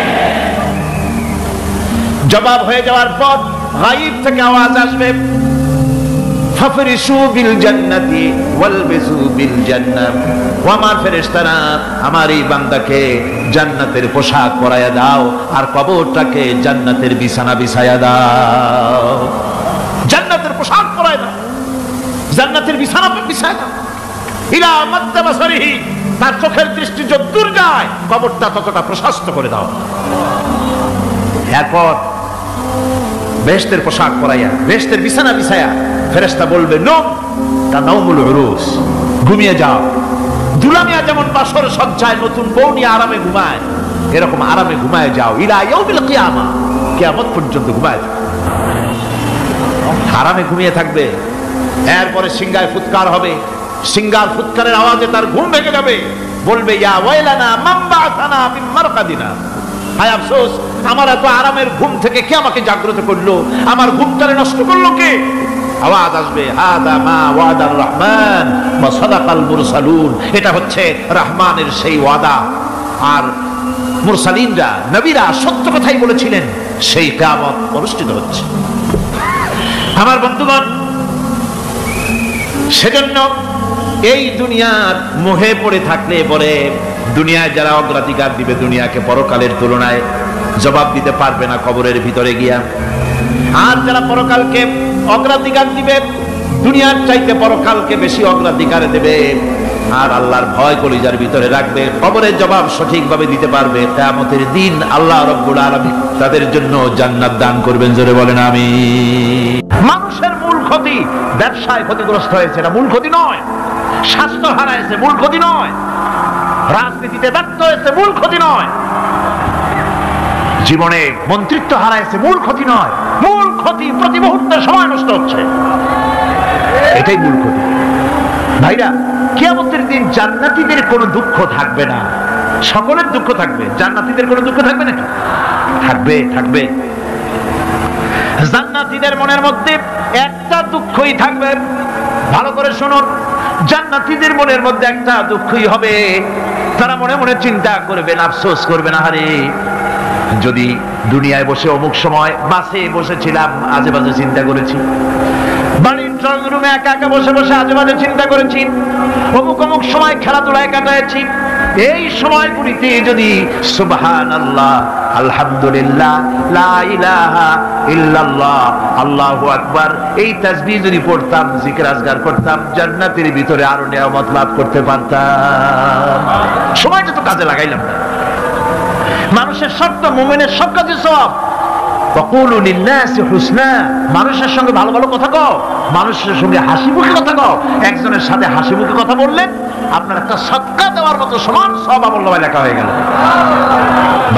A: জবাব হয়ে যাওয়ার পর গায়ব থেকে আওয়াজ আসবে, ফাফরিশু বিল জান্নাতি ওয়ালবিসু বিল জান্নাহ। ও আমার ফেরেশতারা, আমার এই বান্দাকে জান্নাতের পোশাক পরায়া দাও আর কবরটাকে জান্নাতের বিছানা বিছায়া দাও। জান্নাতের পোশাক পরায়া দাও, জান্নাতের বিছানা বিছায়া দাও। ইলা মাদ্দা বাসারিহি, তার চোখের দৃষ্টি যতদূর যায় কবরটা ততটা প্রশস্ত করে দাও। এরপর বেহেশতের পোশাক পরাইয়া, বেহেশতের বিছানা বিছায়া ফেরেশতা বলবে নম তা নাউমুল উরুস, ঘুমিয়ে যাও। দুলামিয়া যেমন বাসর সজ্জায় নতুন বউ নিয়ে আরামে ঘুমায়, এরকম আরামে ঘুমায় যাও। ইলা ইয়াউমিল কিয়ামা, কিয়ামত পর্যন্ত ঘুমায় যাও, আরামে ঘুমিয়ে থাকবে। এরপরে সিংহায় ফুৎকার হবে, সিংহার ফুৎকারের আওয়াজে তার ঘুম ভেঙে যাবে। বলবে ইয়া ওয়াইলানা মান বা'সানা মিন মারকাদিনা, হায় আফসোস, আমার এত আরামের ঘুম থেকে কে আমাকে জাগ্রত করলো, আমার ঘুমটারে নষ্ট করলো কে? আওয়াজ আসবে হাদা মা ওয়াদার রহমান ওয়া সাদাকাল মুরসালুন, এটা হচ্ছে রহমানের সেই ওয়াদা, আর মুরসালিনরা নবীরা সত্য কথাই বলেছিলেন, সেই কিয়ামত অনুষ্ঠিত হচ্ছে। আমার বন্ধুগণ, সেজন্য এই দুনিয়ার মোহে পড়ে থাকলে পরে দুনিয়ায় যারা অগ্রাধিকার দিবে দুনিয়াকে পরকালের তুলনায়, জবাব দিতে পারবে না কবরের ভিতরে গিয়া। আর যারা পরকালকে অগ্রাধিকার দিবে, দুনিয়ার চাইতে পরকালকে বেশি অগ্রাধিকার দেবে, আর আল্লাহর ভয় কলিজার ভিতরে রাখবে, কবরের জবাব সঠিকভাবে দিতে পারবে, কিয়ামতের দিন আল্লাহ রাব্বুল আলামিন তাদের জন্য জান্নাত দান করবেন। জোরে বলেন আমিন। মানুষের মূল ক্ষতি ব্যবসায় ক্ষতিগ্রস্ত হয়েছে, এটা মূল ক্ষতি নয়। স্বাস্থ্য হারাইছে, মূল ক্ষতি নয়। রাজনীতিতে ব্যর্থ হয়েছে, মূল ক্ষতি নয়। জীবনে মন্ত্রিত্ব হারাইছে, মূল ক্ষতি নয়। মূল ক্ষতি প্রতি মুহূর্তে সময় নষ্ট হচ্ছে, এটাই মূল ক্ষতি। ভাইরা, কিয়ামতের দিন জান্নাতীদের কোনো দুঃখ থাকবে না, সকলের দুঃখ থাকবে। জান্নাতীদের কোনো দুঃখ থাকবে নাকি? থাকবে, থাকবে। জান্নাতীদের মনের মধ্যে একটা দুঃখই থাকবে, ভালো করে শুনুন। জান্নাতীদের মনের মধ্যে একটা দুঃখই হবে, তারা মনে মনে চিন্তা করবেন, আফসোস করবেন, আরে যদি দুনিয়ায় বসে অমুক সময় বাসে বসেছিলাম, আজে বাজে চিন্তা করেছি, বাড়ির ড্রয়িং রুমে একা একা বসে বসে আজে বাজে চিন্তা করেছি, অমুক অমুক সময় খেলাধুলায় কাটাইছি, এই সময়গুলিতে যদি সুবহানাল্লাহ, আলহামদুলিল্লাহ, লা ইলাহা ইল্লাল্লাহ, আল্লাহু আকবার, এই তাসবিহ যদি পড়তাম, জিকির আজকার করতাম, জান্নাতের ভিতরে আরো নিয়ামত লাভ করতে পারতাম। সময়টা তো কাজে লাগাইলাম না। মানুষের শর্ত, মুমিনের সব কাজে সওয়াব। ওয়াকুলু লিন-নাসি হুসনা, মানুষের সঙ্গে ভালো ভালো কথা কও, মানুষের সঙ্গে হাসি মুখে কথা কও। একজনের সাথে হাসি মুখে কথা বললেন, আপনার একটা সদকা দেওয়ার মতো সমান সওয়াব আমলনামায় লেখা হয়ে গেল।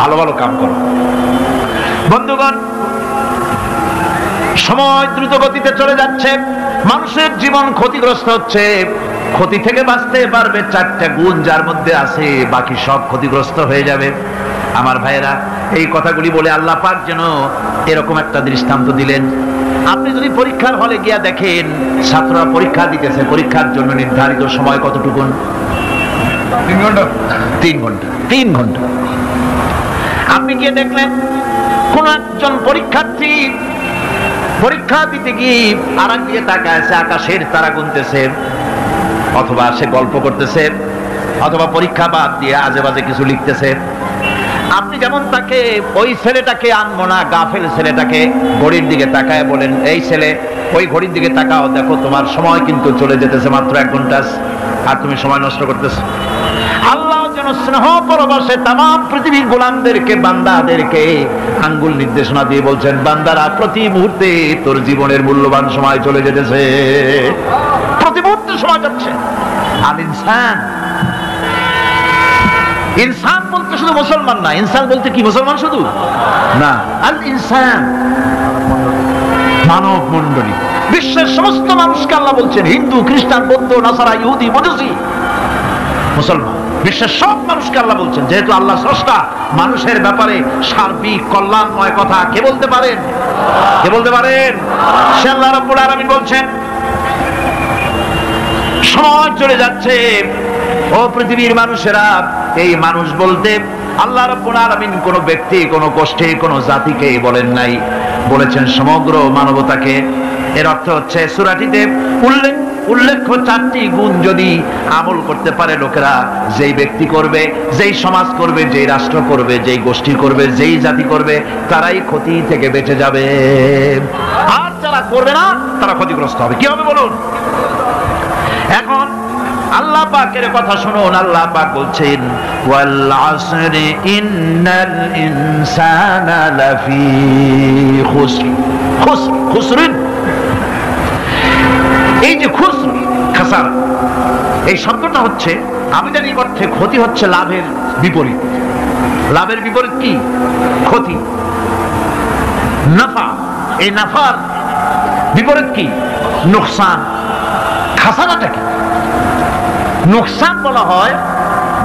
A: ভালো ভালো কাম করো। বন্ধুগণ, সময় দ্রুত গতিতে চলে যাচ্ছে, মানুষের জীবন ক্ষতিগ্রস্ত হচ্ছে। ক্ষতি থেকে বাঁচতে পারবে চারটা গুণ, যার মধ্যে আছে, বাকি সব ক্ষতিগ্রস্ত হয়ে যাবে। আমার ভাইয়েরা, এই কথাগুলি বলে আল্লাহ পাক যেন এরকম একটা দৃষ্টান্ত দিলেন। আপনি যদি পরীক্ষার হলে গিয়া দেখেন, ছাত্ররা পরীক্ষা দিতেছে, পরীক্ষার জন্য নির্ধারিত সময় কতটুকু? 3 ঘন্টা। 3 ঘন্টা, 3 ঘন্টা। আপনি গিয়ে দেখলেন কোন একজন পরীক্ষার্থী পরীক্ষা দিতে গিয়ে আরাম দিয়ে তাকায় আছে, আকাশের তারা গুনতেছে, অথবা সে গল্প করতেছে, অথবা পরীক্ষা বাদ দিয়ে আজে বাজে কিছু লিখতেছে। আপনি যেমন তাকে, ওই ছেলেটাকে আনবো না, গাফেল ছেলেটাকে ঘড়ির দিকে তাকায় বলেন, এই ছেলে ওই ঘড়ির দিকে তাকাও, দেখো তোমার সময় কিন্তু চলে যেতেছে মাত্র 1 ঘন্টা, আর তুমি সময় নষ্ট করতেছো। আল্লাহ যেন স্নেহ পরবশে তামাম পৃথিবীর গোলামদেরকে, বান্দাদেরকে আঙ্গুল নির্দেশনা দিয়ে বলছেন, বান্দারা প্রতি মুহূর্তে তোর জীবনের মূল্যবান সময় চলে যেতেছে, প্রতি মুহূর্তে সময় যাচ্ছে। আর ইনসান, ইনসান বলতে শুধু মুসলমান না, ইনসান বলতে কি মুসলমান শুধু না, আল ইনসান মানব মণ্ডলী, বিশ্বের সমস্ত মানুষকে আল্লাহ বলছেন, হিন্দু, খ্রিস্টান, বৌদ্ধ, নাসারা, ইহুদি, মজুসি, মুসলমান। বিশ্বের সব মানুষকে আল্লাহ বলছেন, যেহেতু আল্লাহ স্রষ্টা, মানুষের ব্যাপারে সার্বিক কল্যাণময় কথা কে বলতে পারেন? কে বলতে পারেন? সে আল্লাহ রাব্বুল আলামিন বলছেন, সময় চলে যাচ্ছে ও পৃথিবীর মানুষেরা, এই মানুষ বলতে আল্লাহ রাব্বুল আলামিন কোন ব্যক্তি, কোন গোষ্ঠী, কোন জাতিকে বলেন নাই, বলেছেন সমগ্র মানবতাকে। এর অর্থ হচ্ছে সূরাটিতে উল্লেখ্য 4টি গুণ যদি আমল করতে পারে লোকেরা, যেই ব্যক্তি করবে, যেই সমাজ করবে, যেই রাষ্ট্র করবে, যেই গোষ্ঠী করবে, যেই জাতি করবে, তারাই ক্ষতি থেকে বেঁচে যাবে। আর যারা করবে না তারা ক্ষতিগ্রস্ত হবে। কি হবে বলুন? এখন আল্লাহ পাকের কথা শুনুন। আল্লাহ পাক বলছেন, ওয়াল আসরি ইন্নাল ইনসানা লাফি খুসর। খুসরিন, এই যে খুসর, খাসারা, এই শব্দটা হচ্ছে আবিধানিক অর্থে ক্ষতি হচ্ছে লাভের বিপরীত। লাভের বিপরীত কি? ক্ষতি। নাফা, এই নাফার বিপরীত কি? নোকসান। খাসারাটা কি? নোকসান বলা হয়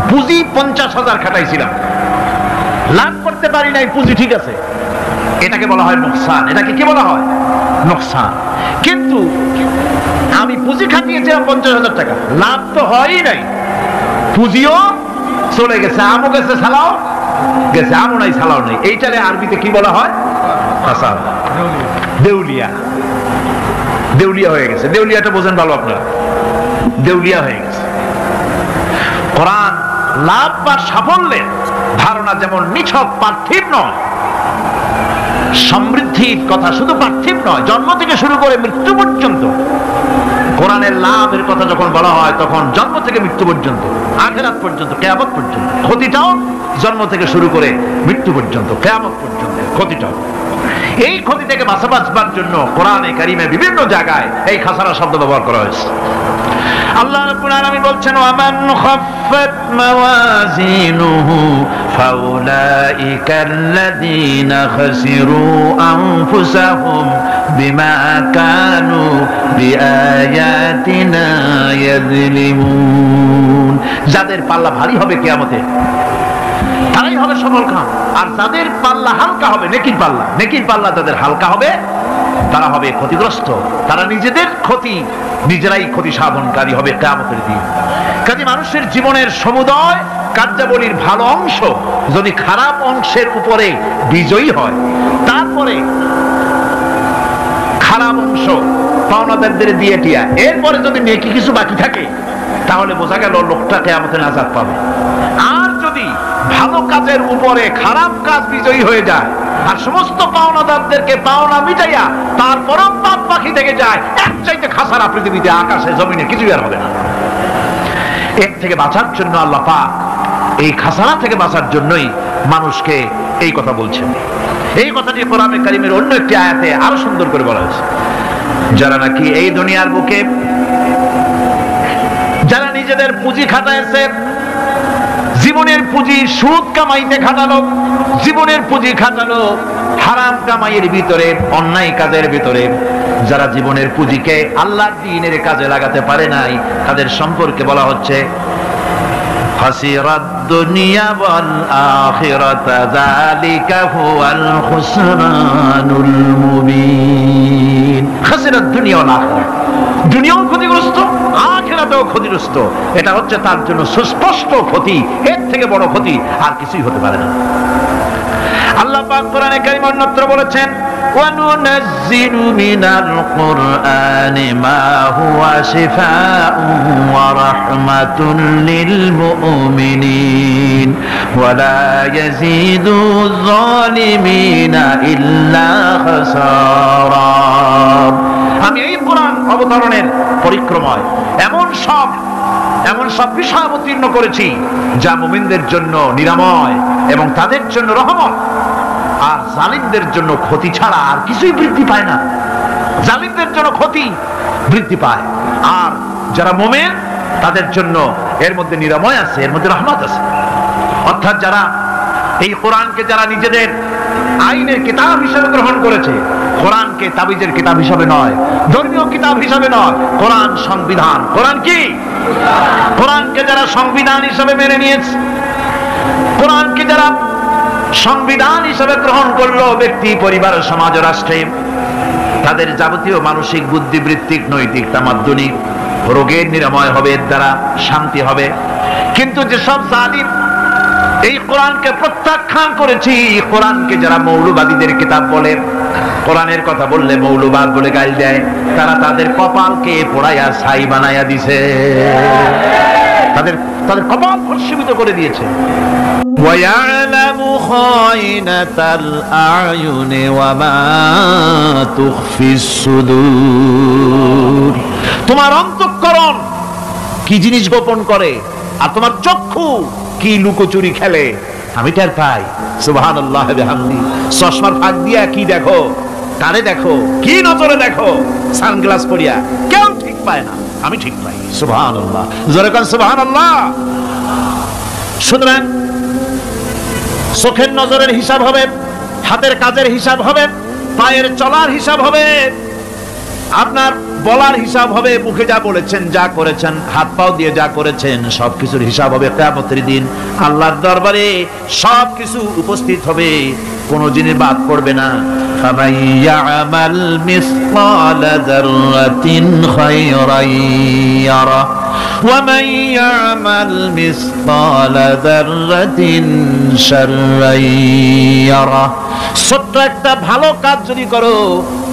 A: পুঁজি 50,000 খাটাইছিলাম, লাভ করতে পারি নাই, পুঁজি ঠিক আছে, এটাকে বলা হয় নোকসান। এটাকে কি বলা হয়? নোকসান। কিন্তু আমি পুঁজি খাটিয়েছিলাম 50,000 টাকা, লাভ তো হয়ই নাই, পুঁজিও চলে গেছে, আমও গেছে, ছালাও গেছে, আমও নাই, ছালাও নেই। এইটারে আরবিতে কি বলা হয়? খাসার, দেউলিয়া। দেউলিয়া হয়ে গেছে। দেউলিয়াটা বোঝেন ভালো আপনারা, দেউলিয়া হয়ে গেছে। কোরআন লাভ বা সাফল্যের ধারণা যেমন নিছক পার্থিব নয়, সমৃদ্ধির কথা শুধু পার্থিব নয়, জন্ম থেকে শুরু করে মৃত্যু পর্যন্ত। কোরআনের লাভের কথা যখন বলা হয় তখন জন্ম থেকে মৃত্যু পর্যন্ত, আখিরাত পর্যন্ত, কিয়ামত পর্যন্ত। ক্ষতিটাও জন্ম থেকে শুরু করে মৃত্যু পর্যন্ত, কিয়ামত পর্যন্ত ক্ষতিটাও। এই ক্ষতি থেকে বাঁচাবার জন্য কোরআনে কারিমে বিভিন্ন জায়গায় এই খাসারা শব্দ ব্যবহার করা হয়েছে। আল্লাহ রাব্বুল আলামিন বলছেন, ওয়ামান খাফফাত মাওয়াজিনুহু ফাউলাইকাল্লাযীনা খাসিরু আনফুসাহুম বিমা কানু বিআয়াতিনা ইয়াযলিমুন। যাদের পাল্লা ভারী হবে কিয়ামতে তারাই হবে সফলকাম, আর যাদের পাল্লা হালকা হবে, নেকির পাল্লা, নেকির পাল্লা যাদের হালকা হবে তারা হবে ক্ষতিগ্রস্ত। তারা নিজেদের ক্ষতি নিজেরাই ক্ষতি সাধনকারী হবে কিয়ামতের দিন। কাজে মানুষের জীবনের সমুদয় কার্যাবলীর ভালো অংশ যদি খারাপ অংশের উপরে বিজয়ী হয়, তারপরে খারাপ অংশ পাওনাদারদের দিয়ে টিয়া, এরপরে যদি নেকি কিছু বাকি থাকে, তাহলে বোঝা গেল লোকটা কিয়ামতে নাজাত পাবে। আর যদি ভালো কাজের উপরে খারাপ কাজ বিজয়ী হয়ে যায় আর সমস্ত পাওনাদারদেরকে পাওনা মিটাইয়া তারপরও পাপ বাকি থেকে যায়, এক চাইতে খাসারা পৃথিবীতে, আকাশে, জমিনে কিছুই আর হবে না। এর থেকে বাঁচার জন্য আল্লাহ পাক এই খাসারা থেকে বাঁচার জন্যই মানুষকে এই কথা বলছেন। এই কথাটি কোরআনে কারিমের অন্য একটি আয়াতে আরো সুন্দর করে বলা হয়েছে, যারা নাকি এই দুনিয়ার বুকে যারা নিজেদের পুঁজি খাটাইছে, জীবনের পুঁজি সুদ কামাইতে খাটালো, জীবনের পুঁজি খাটালো হারাম কামাইয়ের ভিতরে, অন্যায় কাজের ভিতরে, যারা জীবনের পুঁজিকে আল্লাহর দ্বীনের কাজে লাগাতে পারে নাই, তাদের সম্পর্কে বলা হচ্ছে খাসিরাদ দুনিয়া ওয়াল আখিরাতা যালিকা হুয়াল খুসরানুল মুবিন। খাসিরাদ দুনিয়া ওয়াল আখিরাত, দুনিয়াও ক্ষতিগ্রস্ত, আখিরাতেও ক্ষতিগ্রস্ত। এটা হচ্ছে তার জন্য সুস্পষ্ট ক্ষতি, এর থেকে বড় ক্ষতি আর কিছুই হতে পারে না। আল্লাহ পাক কোরআনে কারীমে অন্যত্র বলেছেন, وَنُنَزِّلُ مِنَ الْقُرْآنِ مَا هُوَ شِفَاءٌ وَرَحْمَةٌ لِلْمُؤْمِنِينَ وَلَا يَزِيدُ الظَّالِمِينَ إِلَّا خَسَارًا। আমি এই কোরআন অবতরণের পরিক্রমায় এমন সব বিষয় অবতীর্ণ করেছি যা মুমিনদের জন্য নিরাময় এবং তাদের জন্য রহমত, আর জালিমদের জন্য ক্ষতি ছাড়া আর কিছুই বৃদ্ধি পায় না। জালিমদের জন্য ক্ষতি বৃদ্ধি পায়, আর যারা মুমিন তাদের জন্য এর মধ্যে নিরাময় আছে, এর মধ্যে রহমত আছে। অর্থাৎ যারা এই কোরআনকে যারা নিজেদের আইনের কিতাব হিসেবে গ্রহণ করেছে, কোরআনকে তাবিজের কিতাব হিসেবে নয়, ধর্মীয় কিতাব হিসেবে নয়, কোরআন সংবিধান। কোরআন কি? কোরআনকে যারা সংবিধান হিসেবে মেনে নিয়েছে, কোরআনকে যারা সংবিধান হিসেবে গ্রহণ করলো ব্যক্তি, পরিবার, সমাজ, রাষ্ট্রে, তাদের যাবতীয় মানসিক, বুদ্ধিবৃত্তিক, নৈতিক, তামাদ্দুনিক রোগের নিরাময় হবে, এর দ্বারা শান্তি হবে। কিন্তু যেসব জালিম এই কোরআনকে প্রত্যাখ্যান করেছি, কোরআনকে যারা মৌলবাদীদের কিতাব বলে, কোরআনের কথা বললে মৌলবাদ বলে গাল দেয়, তারা তাদের কপালকে পোড়াইয়া ছাই বানাইয়া দিছে, তাদের কপাল ভস্মীভূত করে দিয়েছে। وَيَعْلَمُ خَائِنَةَ الْأَعْيُنِ وَمَا تُخْفِي الصُّدُورُ। তোমার অন্তঃকরণ কি জিনিস গোপন করে, আর তোমার চক্ষু কি লুকোচুরি খেলে, আমি টের পাই। সুবহানাল্লাহ বিহামদি। চশমার ফাঁক দিয়া কি দেখো, কারে দেখো, কি নজরে দেখো, সানগ্লাস পরিয়া কেউ ঠিক পায় না, আমি ঠিক পাই। সুবহানাল্লাহ, জোরে কোন সুবহানাল্লাহ। সুতরাং চোখের নজরের হিসাব হবে, হাতের কাজের হিসাব হবে, পায়ের চলার হিসাব হবে, আপনার বলার হিসাব হবে, মুখে যা বলেছেন, যা করেছেন, হাত পাও দিয়ে যা করেছেন, সবকিছুর হিসাব হবে কিয়ামতের দিন। আল্লাহর দরবারে সবকিছু উপস্থিত হবে, কোনো জিনিস বাদ পড়বে না। ফামান ইয়ামাল মিসকালা যাররাতিন খায়রান ইয়ারা ওয়া মান ইয়ামাল মিসকালা যাররাতিন শাররান ইয়ারা। ছোট্ট একটা ভালো কাজ যদি করো,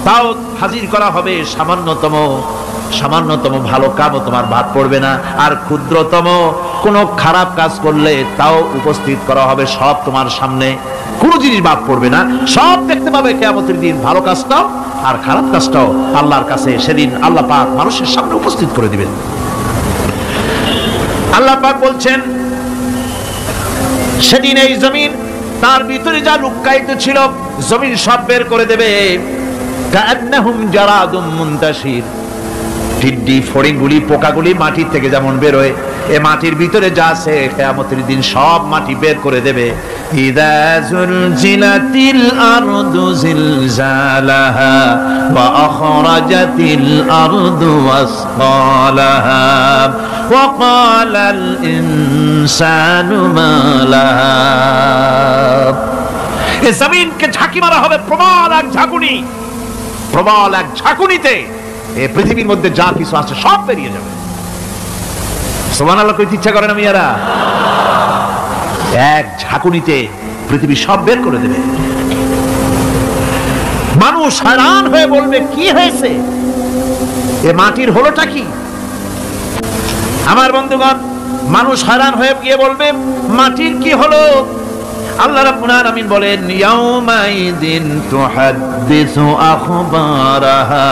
A: তাও হাজির করা হবে, সামান্যতম ভালো কাজও তোমার বাদ পড়বে না। আর ক্ষুদ্রতম কোনো খারাপ কাজ করলে তাও উপস্থিত করা হবে, সব তোমার সামনে, কোনো জিনিস বাদ পড়বে না, সব দেখতে পাবে কিয়ামতের দিন। ভালো কাজটাও আর খারাপ কাজটাও আল্লাহর কাছে সেদিন আল্লাহ পাক মানুষের সামনে উপস্থিত করে দিবেন। আল্লাহ পাক বলছেন, সেদিন এই জমিন, তার ভিতরে যা লুক্কায়িত ছিল, জমিন সব বের করে দেবে। কান্নাহুম জারাদুম মুনতাশির। টিড্ডি, ফড়িংগুলি, পোকাগুলি মাটির থেকে যেমন বের হয়, এ মাটির ভিতরে যা আছে কিয়ামতের দিন সব মাটি বের করে দেবে। ইযা যুলজিলাতিল আরদু জিলজালাহা ওয়া আখরাজাতিল আরদু আসকালাহা ওয়া ক্বালাল ইনসানু মা লাহা। এই জমিনকে ঝাঁকি মারা হবে প্রবল এক ঝাঁকুনি, প্রবল এক ঝাঁকুনিতে এই পৃথিবীর মধ্যে যা কিছু আছে সব বেরিয়ে যাবে। সুবহানাল্লাহ কইতে ইচ্ছা করে না মিয়ারা? এক ঝাঁকুনিতে পৃথিবী সব বের করে দেবে। মানুষ हैरान হয়ে বলবে, কি হয়েছে, এ মাটির হলোটা কি? আমার বন্ধুগণ, মানুষ हैरान হয়ে গিয়ে বলবে, মাটির কি হলো? আল্লাহ রাব্বুল আলামিন বলেন, ইয়াউমাইদিন তুহাদ্দিসু আখবারাহা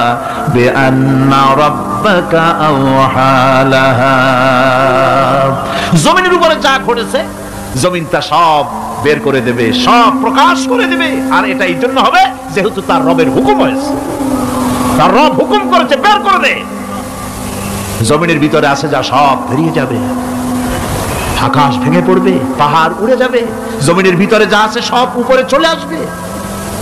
A: বিআন্না রাব্বাকা আওহালাহা। জমিনের উপরে যা ঘটেছে জমিন তা সব বের করে দেবে, সব প্রকাশ করে দেবে। আর এটা এই জন্য হবে যেহেতু তার রবের হুকুম হয়েছে, তার রব হুকুম করেছে বের করে দে। জমিনের ভিতরে আছে যা সব বেরিয়ে যাবে, আকাশ ভেঙে পড়বে, পাহাড় উড়ে যাবে, জমিনের ভিতরে যা আছে সব উপরে চলে আসবে,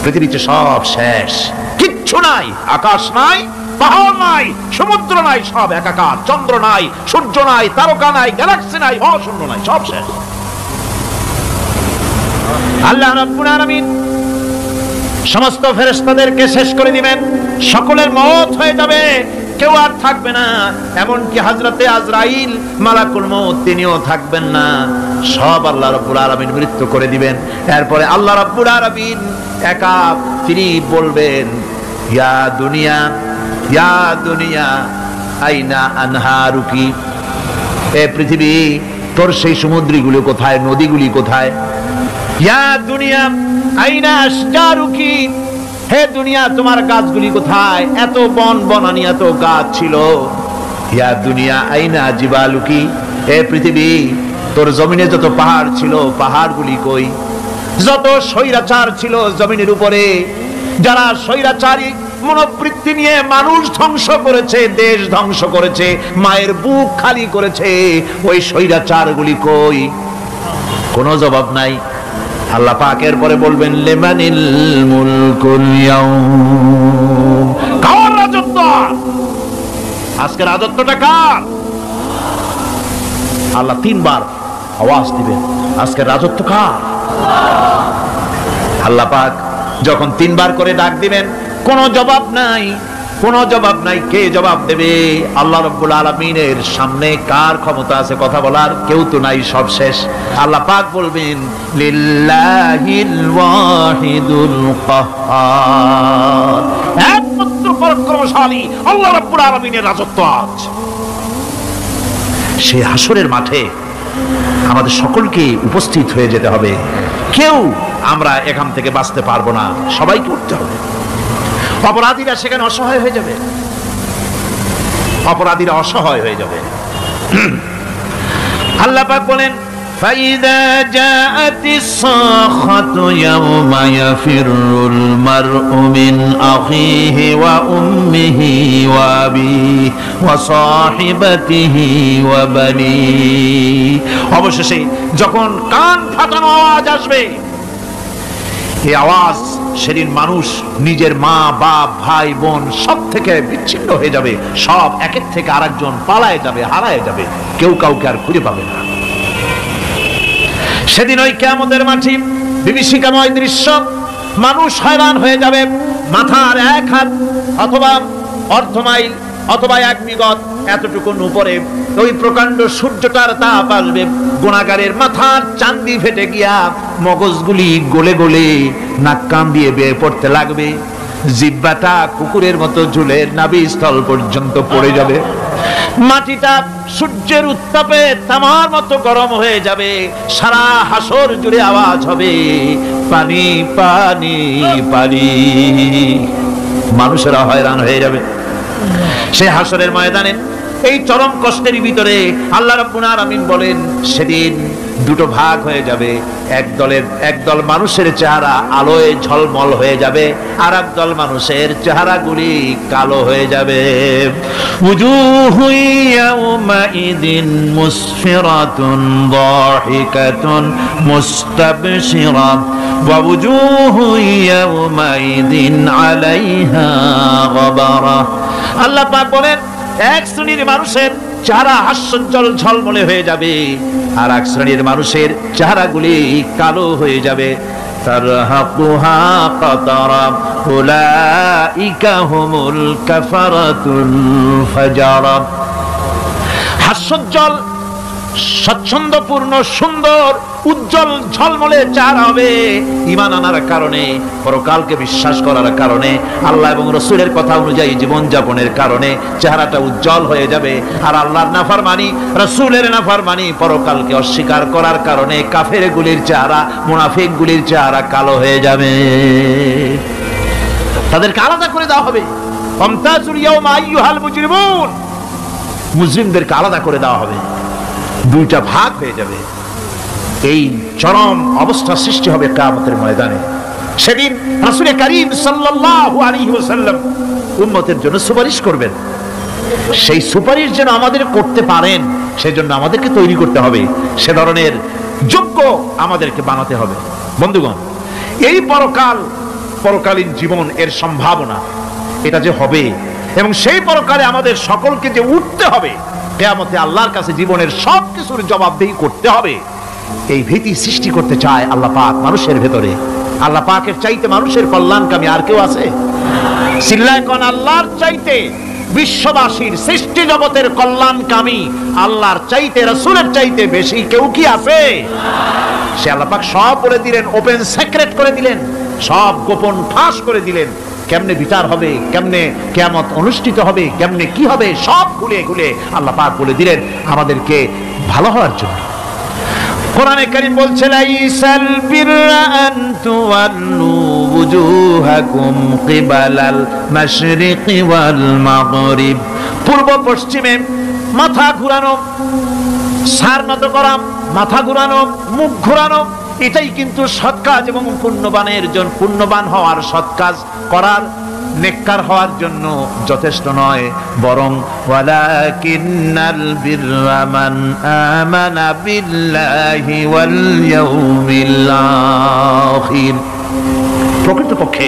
A: পৃথিবীতে সব শেষ, কিচ্ছু নাই, আকাশ নাই, পাহাড় নাই, সমুদ্র নাই, সব একাকার, চন্দ্র নাই, সূর্য নাই, তারকা নাই, গ্যালাক্সি নাই, মহাশূন্য নাই, সব শেষ। আল্লাহ রাব্বুল আলামিন সমস্ত ফেরেশতাদেরকে শেষ করে দিবেন, সকলের মওত হয়ে যাবে, কেউ আর থাকবে না। এমনকি হযরতে আজরাইল মালাকুল মউত তিনিও থাকবেন না, সব আল্লাহ রাব্বুল আলামিন মৃত্যু করে দিবেন। এরপরে আল্লাহ রাব্বুল আলামিন একা তিনি বলবেন, ইয়া দুনিয়া, ইয়া দুনিয়া আইনা আনহারুকি। এ পৃথিবী, তোর সেই সমুদ্রগুলো কোথায়, নদীগুলি কোথায়? ইয়া দুনিয়া আইনা আশজারুকি। হে দুনিয়া, তোমার গাছগুলি কোথায়? এত বন বনানি, এত গাছ ছিল। ইয়া দুনিয়া আইনা জিবালুকি। হে পৃথিবী, তোর জমিনে যত পাহাড় ছিল, পাহাড়গুলি কই? যত স্বৈরাচার ছিল জমিনের উপরে, যারা স্বৈরাচারী মনোবৃত্তি নিয়ে মানুষ ধ্বংস করেছে, দেশ ধ্বংস করেছে, মায়ের বুক খালি করেছে, ওই স্বৈরাচারগুলি কই? কোনো জবাব নাই। আল্লাহ পাক এর পরে বলবেন, লিমানিল মুলকুল ইয়াউম। কার রাজত্ব? আজকে রাজত্বটা কার? আল্লাহ তিনবার আওয়াজ দিবেন, আজকে রাজত্ব কার? আল্লাহ পাক যখন তিনবার করে ডাক দিবেন, কোনো জবাব নাই, কোনো জবাব নাই। কে জবাব দেবে? আল্লাহ রাব্বুল আলামিনের সামনে কার ক্ষমতা আছে কথা বলার? কেউ তো নাই, সব শেষ। আল্লাহ পাক বলবেন লিল্লাহিল ওয়াহিদুল কাহ্হার, একমাত্র পরাক্রমশালী আল্লাহ রাব্বুল আলামিনের রাজত্ব আজ। সেই হাসরের মাঠে আমাদের সকলকে উপস্থিত হয়ে যেতে হবে। কেউ আমরা এখান থেকে বাঁচতে পারবো না, সবাইকে উঠতে হবে। অপরাধীরা সেখানে অসহায় হয়ে যাবে, অপরাধীরা অসহায় হয়ে যাবে। আল্লাহ পাক বলেন فَإِذَا جَاءَتِ الصَّاخَّةُ يَوْمَ يَفِرُّ الْمَرْءُ مِنْ أَخِيهِ وَأُمِّهِ وَأَبِيهِ وَصَاحِبَتِهِ وَبَنِيهِ। অবশেষে যখন কান ফাটানো আওয়াজ আসবে, এই আওয়াজ সেদিন মানুষ নিজের মা বাপ ভাই বোন সব থেকে বিচ্ছিন্ন হয়ে যাবে, সব একের থেকে আরেকজন পালায় যাবে, হারায় যাবে, কেউ কাউকে আর খুঁজে পাবে না। সেদিন ওই কিয়ামতের মাঠে বিভীষিকাময় দৃশ্য, মানুষ হয়রান হয়ে যাবে। মাথার এক হাত অথবা অর্ধ মাইল অথবা এক বিগত এতটুকুন উপরে ওই প্রকাণ্ড সূর্যটার তাপ আসবে, গুনাহগারের মাথার চান্দি ফেটে গিয়া মগজগুলি গলে গলে নাক কান দিয়ে বেয়ে পড়তে লাগবে, জিহ্বাটা কুকুরের মতো ঝুলে নাভিস্থল পর্যন্ত পড়ে যাবে, মাটিটা সূর্যের উত্তাপে তামার মতো গরম হয়ে যাবে, সারা হাসর জুড়ে আওয়াজ হবে পানি পানি পানি। মানুষেরা হয়রান হয়ে যাবে সেই হাসরের ময়দানে। এই চরম কষ্টের ভিতরে আল্লাহ রাব্বুল আলামিন বলেন সেদিন দুটো ভাগ হয়ে যাবে, একদল মানুষের চেহারা আলোয় ঝলমল হয়ে যাবে, আর একদল মানুষের চেহারাগুলি কালো হয়ে যাবে। উজুহু ইয়াউমাইদিন মুসফিরাতুন দাহিকাতুন মুস্তাবশিরা ওয়া উজুহু ইয়াউমাইদিন আলাইহা গাবারা। আল্লাহ পাক বলেন এক শ্রেণীর মানুষের চেহারা হাস্যোজ্জ্বল ঝলমলে হয়ে যাবে, আর এক শ্রেণীর মানুষের চেহারাগুলি কালো হয়ে যাবে। তারহাকুহা কাতারা উলাইকা হুমুল কাফারাতুল ফাজারা। হাস্যোজ্জ্বল স্বচ্ছন্দপূর্ণ সুন্দর উজ্জ্বল ঝলমলে চেহারা হবে ঈমান আনার কারণে, পরকালকে বিশ্বাস করার কারণে, আল্লাহ এবং রাসূলের কথা অনুযায়ী জীবন যাপনের কারণে চেহারাটা উজ্জ্বল হয়ে যাবে। আর আল্লাহর নাফরমানি, রাসূলের নাফরমানি, পরকালকে অস্বীকার করার কারণে কাফেরগুলির চেহারা, মুনাফিকগুলির চেহারা কালো হয়ে যাবে। তাদেরকে আলাদা করে দেওয়া হবে। ফামতাজুল ইয়াওমা আইয়ুহাল মুজরিমুন, মুজরিমদেরকে আলাদা করে দেওয়া হবে, দুইটা ভাগ হয়ে যাবে। এই চরম অবস্থা সৃষ্টি হবে কিয়ামতের ময়দানে। সেদিন রাসূল করিম সাল্লাল্লাহু আলাইহি ওয়াসাল্লাম উম্মতের জন্য সুপারিশ করবেন। সেই সুপারিশ যেন আমাদের করতে পারেন সেজন্য আমাদেরকে তৈরি করতে হবে, সে ধরনের যোগ্য আমাদেরকে বানাতে হবে। বন্ধুগণ, এই পরকালীন জীবন এর সম্ভাবনা এটা যে হবে এবং সেই পরকালে আমাদের সকলকে যে উঠতে হবে, কিয়ামতে আল্লাহর কাছে জীবনের সব কিছুর জবাবদিহি করতে হবে, এই ভীতি সৃষ্টি করতে চায় আল্লাহ পাক মানুষের ভেতরে। আল্লাহ পাকের চাইতে মানুষের কল্যাণকামী আর কেউ আছে? চিল্লায় কোন আল্লাহর চাইতে, বিশ্ববাসীর সৃষ্টি জগতের কল্যাণকামী আল্লাহর চাইতে, রাসূলের চাইতে বেশি কেউ কি আছে? সে আল্লাহ পাক সব বলে দিলেন, ওপেন সিক্রেট করে দিলেন, সব গোপন ফাঁস করে দিলেন। কেমনে বিচার হবে, কেমনে কিয়ামত অনুষ্ঠিত হবে, কেমনে কি হবে, সব খুলে খুলে আল্লাহ পাক বলে দিলেন আমাদেরকে ভালো হওয়ার জন্য। কোরআনে কারীম বলছে লাইসাল বিররা আন তুওয়াল্লু ওয়ুজুহাকুম কিবালাল মাশরিকি ওয়াল মাগরিব। পূর্ব পশ্চিমে মাথা ঘুরানো, সার নত করা, মাথা ঘুরানো, মুখ ঘুরানো, এটাই কিন্তু সৎ কাজ এবং পুণ্যবান হওয়ার, সৎ কাজ করার, নেককার হওয়ার জন্য যথেষ্ট নয়, বরং ওয়ালাকিন্নাল বিররা মান আমানা বিল্লাহি ওয়াল ইয়াউমিল আখির। প্রকৃতপক্ষে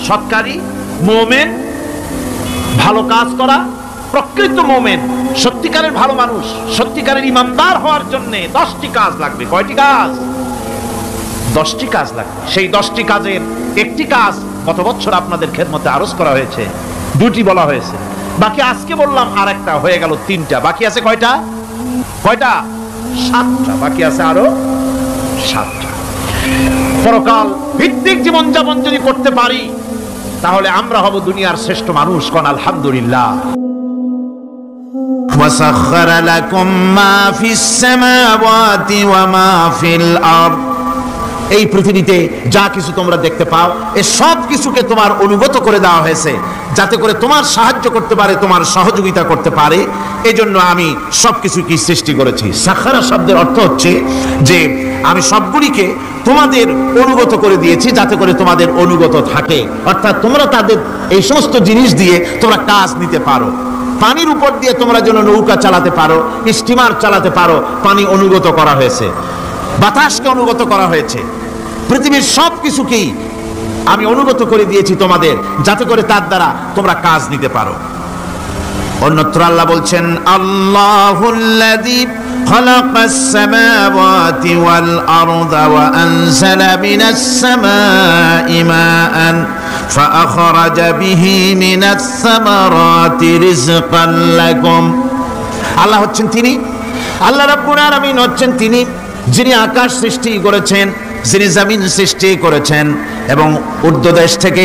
A: সৎকারী মুমিন, ভালো কাজ করা, প্রকৃত মুমিন, সত্যিকারের ভালো মানুষ, সত্যিকারের ইমানদার হওয়ার জন্য 10টি কাজ লাগবে। কয়টি কাজ? 10টি কাজ লাগবে। সেই 10টি কাজের একটি কাজ গত বছর আপনাদের খেদমতে আরজ করা হয়েছে, 2টি বলা হয়েছে, বাকি আজকে বললাম আর একটা, হয়ে গেল 3টা। বাকি আছে কয়টা? 7টা বাকি আছে, আরো 7টা। পরকাল ভিত্তিক জীবনযাপন যদি করতে পারি তাহলে আমরা হব দুনিয়ার শ্রেষ্ঠ মানুষ। কোন আলহামদুলিল্লাহ।
B: وسخر لكم ما في السماوات وما في الأرض।
A: এই পৃথিবীতে যা কিছু তোমরা দেখতে পাও, এই সব কিছুকে তোমার অনুগত করে দেওয়া হয়েছে যাতে করে তোমার সাহায্য করতে পারে, তোমার সহযোগিতা করতে পারে। এজন্য আমি সবকিছুকে সৃষ্টি করেছি। সাখারা শব্দের অর্থ হচ্ছে যে আমি সবগুলিকে তোমাদের অনুগত করে দিয়েছি যাতে করে তোমাদের অনুগত থাকে, অর্থাৎ তোমরা তাদের এই সমস্ত জিনিস দিয়ে তোমরা কাজ নিতে পারো। পানির উপর দিয়ে তোমরা যেন নৌকা চালাতে পারো, স্টিমার চালাতে পারো, পানি অনুগত করা হয়েছে। বাতাসকে অনুগত করা হয়েছে। পৃথিবীর সব কিছুকেই আমি অনুগত করে দিয়েছি তোমাদের যাতে করে তার দ্বারা তোমরা কাজ নিতে পারো। অন্যত্র আল্লাহ বলছেন, আল্লাহুল্লাযী খালাকাস সামাওয়াতি ওয়াল আরদা ওয়া আনজালা মিনাস সামাই মাআন ফাআখরাজা বিহি মিনাস সামারাতি রিজকান লাকুম। আল্লাহ হচ্ছেন তিনি, আল্লাহ রাব্বুল আলামিন হচ্ছেন তিনি যিনি আকাশ সৃষ্টি করেছেন, যিনি জমিন সৃষ্টি করেছেন এবং ঊর্ধ্বদেশ থেকে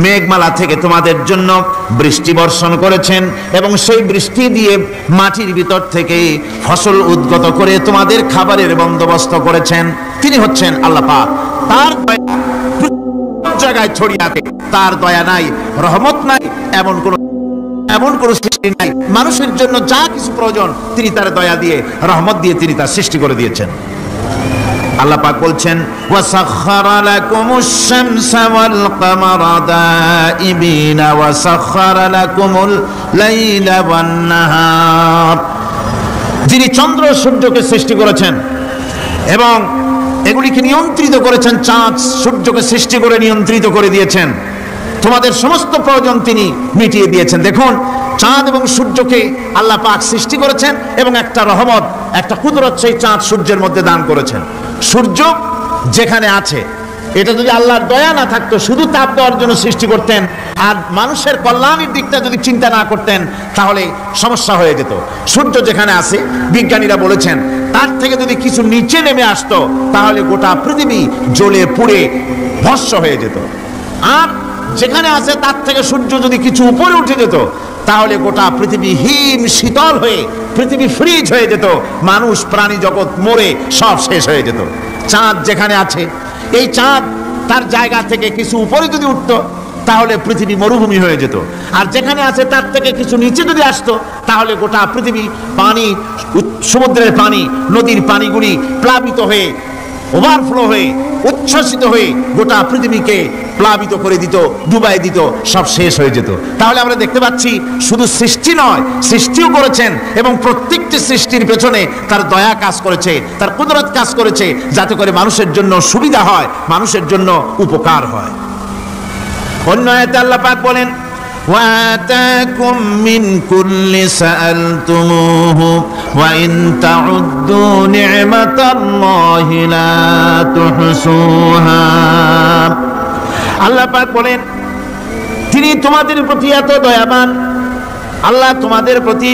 A: মেঘমালা থেকে তোমাদের জন্য বৃষ্টি বর্ষণ করেছেন এবং সেই বৃষ্টি দিয়ে মাটির ভিতর থেকে ফসল উদ্গত করে তোমাদের খাবারের বন্দোবস্ত করেছেন। তিনি হচ্ছেন আল্লাহ পাক। তার দয়া জায়গায় ছড়িয়ে আছে, তার দয়া নাই, রহমত নাই, এমন কোন সৃষ্টি নাই। মানুষের জন্য যা কিছু প্রয়োজন তিনি তার দয়া দিয়ে, রহমত দিয়ে তিনি তার সৃষ্টি করে দিয়েছেন। আল্লাহ পাক বলছেন, ওয়াসাখখারা লাকুমুশ শামসা ওয়াল কামারা দাইবিনা ওয়াসাখখারা লাকুমুল লাইলা ওয়ান নাহার। যিনি চন্দ্র সূর্যকে সৃষ্টি করেছেন এবং এগুলিকে নিয়ন্ত্রিত করেছেন, চাঁদ সূর্যকে সৃষ্টি করে নিয়ন্ত্রিত করে দিয়েছেন, তোমাদের সমস্ত প্রয়োজন তিনি মিটিয়ে দিয়েছেন। দেখুন, চাঁদ এবং সূর্যকে আল্লাহ পাক সৃষ্টি করেছেন এবং একটা রহমত, একটা কুদরত সেই চাঁদ সূর্যের মধ্যে দান করেছেন। সূর্য যেখানে আছে, এটা যদি আল্লাহর দয়া না থাকতো, শুধু তাপ দেওয়ার জন্য সৃষ্টি করতেন আর মানুষের কল্যাণের দিকটা যদি চিন্তা না করতেন তাহলে সমস্যা হয়ে যেত। সূর্য যেখানে আছে, বিজ্ঞানীরা বলেছেন তার থেকে যদি কিছু নিচে নেমে আসতো তাহলে গোটা পৃথিবী জ্বলে পুড়ে ভস্ম হয়ে যেত। আর যেখানে আছে তার থেকে সূর্য যদি কিছু উপরে উঠে যেত তাহলে গোটা পৃথিবী হিম শীতল হয়ে পৃথিবী ফ্রিজ হয়ে যেত, মানুষ প্রাণী জগৎ মরে সব শেষ হয়ে যেত। চাঁদ যেখানে আছে, এই চাঁদ তার জায়গা থেকে কিছু উপরে যদি উঠতো তাহলে পৃথিবী মরুভূমি হয়ে যেত। আর যেখানে আছে তার থেকে কিছু নিচে যদি আসতো তাহলে গোটা পৃথিবী পানি, সমুদ্রের পানি, নদীর পানিগুলি প্লাবিত হয়ে, ওভারফ্লো হয়ে, উচ্ছ্বসিত হয়ে গোটা পৃথিবীকে প্লাবিত করে দিত, ডুবাই দিত, সব শেষ হয়ে যেত। তাহলে আমরা দেখতে পাচ্ছি শুধু সৃষ্টি নয়, সৃষ্টিও করেছেন এবং প্রত্যেকটি সৃষ্টির পেছনে তার দয়া কাজ করেছে, তার কুদরত কাজ করেছে যাতে করে মানুষের জন্য সুবিধা হয়, মানুষের জন্য উপকার হয়। অন্য আয়াতে আল্লাহ পাক বলেন, وآتاكم من كل سألتموه وإن تعدوا نعمة الله لا تحصوها। আল্লাহ পাক বলেন, তিনি তোমাদের প্রতি এত দয়াবান, আল্লাহ তোমাদের প্রতি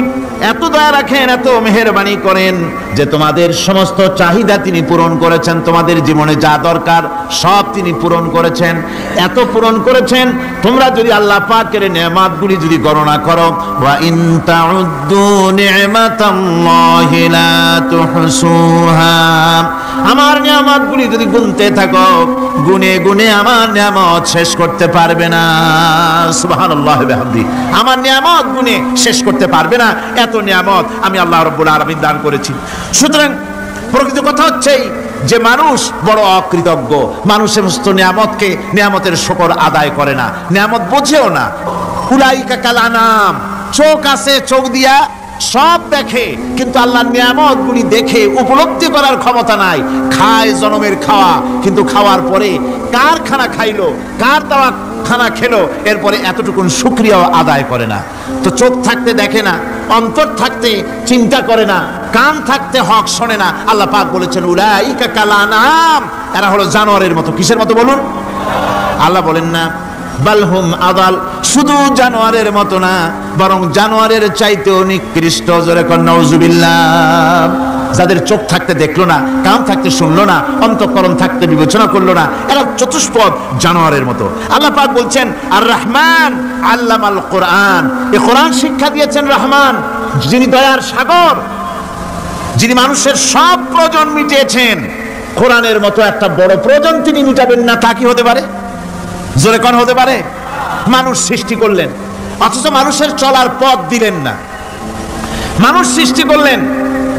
A: এত দয়া রাখেন, এত মেহেরবানি করেন যে তোমাদের সমস্ত চাহিদা তিনি পূরণ করেছেন। তোমাদের জীবনে যা দরকার সব তিনি পূরণ করেছেন, এত পূরণ করেছেন তোমরা যদি আল্লাহ পাকের নেয়ামতগুলি যদি গণনা করো, ওয়া ইন তাউদ্দু নি'মাতাল্লাহি লা তুহসুহা, আমার নিয়ামতগুলি যদি গুনতে থাকো, গুনে গুনে আমার নিয়ামত শেষ করতে পারবে না। সুবহানাল্লাহি ওয়া বিহামদিহি, আমার নিয়ামত গুনে শেষ করতে পারবে না, এত নিয়ামত আমি আল্লাহ রাব্বুল আলামিন দান করেছি। সুতরাং প্রকৃত কথা হচ্ছে যে মানুষ বড় অকৃতজ্ঞ, মানুষ সমস্ত নিয়ামতকে, নিয়ামতের শুকর আদায় করে না, নিয়ামত বোঝেও না। উলাইকা কাল আনাম, চোখ আছে, চোখ দিয়া সব দেখে, কিন্তু আল্লাহর নিয়ামতগুলি দেখে উপলব্ধি করার ক্ষমতা নাই। খায় জনমের খাওয়া, কিন্তু খাওয়ার পরে কার খানা খাইলো, কার দেওয়া খানা খেলো, এরপরে এতটুকুন শুকরিয়াও আদায় করে না। তো চোখ থাকতে দেখে না, অন্তর থাকতে চিন্তা করে না, কান থাকতে হক শোনে না। আল্লাহ পাক বলেছেন উলাইকা কাল আনআম, এরা হলো জানোয়ারের মতো। কিসের মতো বলুন? আল্লাহ বলেন না বালহুম আদাল, শুধু জানোয়ারের মতো না, বরং জানোয়ারের চাইতেও নিকৃষ্ট। জোরে কর নাউজুবিল্লাহ। যাদের চোখ থাকতে দেখলো না, কান থাকতে শুনলো না, অন্তঃকরণ থাকতে বিবেচনা করলো না, এরা চতুষ্পদ জানোয়ারের মতো। আল্লাহ পাক বলছেন আর রহমান আল্লামাল কোরআন, এই কোরআন শিক্ষা দিয়েছেন রহমান, যিনি দয়ার সাগর, যিনি মানুষের সব প্রয়োজন মিটিয়েছেন। কোরআনের মতো একটা বড় প্রয়োজন তিনি মিটাবেন না, তা কি হতে পারে? জোরে কোন হতে পারে? মানুষ সৃষ্টি করলেন, অথচ মানুষের চলার পথ দিলেন না। মানুষ সৃষ্টি করলেন,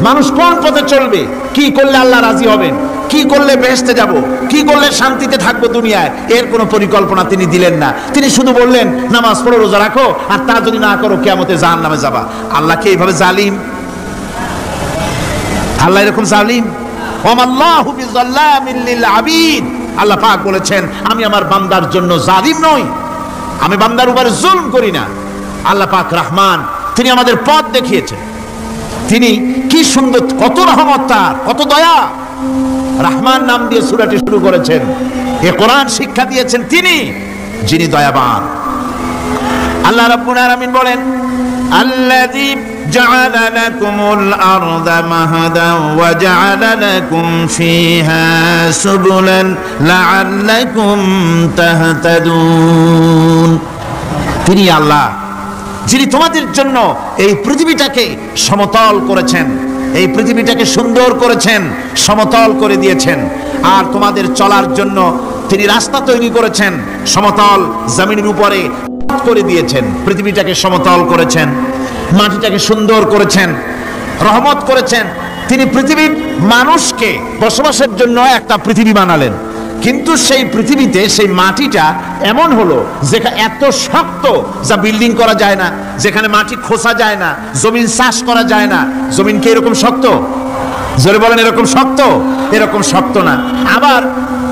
A: মানুষ কোন পথে চলবে, কি করলে আল্লাহ রাজি হবেন, কি করলে বেহেশতে যাব, কি করলে শান্তিতে থাকবো দুনিয়ায়, এর কোনো পরিকল্পনা তিনি দিলেন না। তিনি শুধু বললেন নামাজ পড়ো, রোজা রাখো, আর তা যদি না করো কিয়ামতে জাহান্নামে যাবা। আল্লাহ কি এইভাবে জালিম? আল্লাহ এরকম জালিম? ওয়ামাল্লাহু বিযাল্লামিল লিল আবিদ। আল্লাহ পাক বলেছেন আমি আমার বান্দার জন্য জালিম নই, আমি বান্দার উপরে জুলম করি না। আল্লাহ পাক রহমান, তিনি আমাদের পথ দেখিয়েছেন। তিনি কি সুন্দর, কত রহমত তার, কত দয়া। রহমান নাম দিয়ে সূরাটি শুরু করেছেন। এই কোরআন শিক্ষা দিয়েছেন তিনি, যিনি দয়াবান। আল্লাহ রাব্বুল আলামিন বলেন আল্লাযী জাআলা লাকুমুল আরদা মাহাদান ওয়া জাআলা লাকুম ফীহা সুবুলান লাআল্লাকুম তাহতাদুন। তিনি আল্লাহ যিনি তোমাদের জন্য এই পৃথিবীটাকে সমতল করেছেন, এই পৃথিবীটাকে সুন্দর করেছেন, সমতল করে দিয়েছেন। আর তোমাদের চলার জন্য তিনি রাস্তা তৈরি করেছেন, সমতল জমিনের উপরে করে দিয়েছেন, পৃথিবীটাকে সমতল করেছেন, মাটিটাকে সুন্দর করেছেন, রহমত করেছেন। তিনি পৃথিবীর মানুষকে বসবাসের জন্য একটা পৃথিবী বানালেন, কিন্তু সেই পৃথিবীতে সেই মাটিটা এমন হলো যেখানে এত শক্ত যা বিল্ডিং করা যায় না, যেখানে মাটি খোসা যায় না, জমিন চাষ করা যায় না। জমিন কি এরকম শক্ত? জোরে বলেন এরকম শক্ত? এরকম শক্ত না। আবার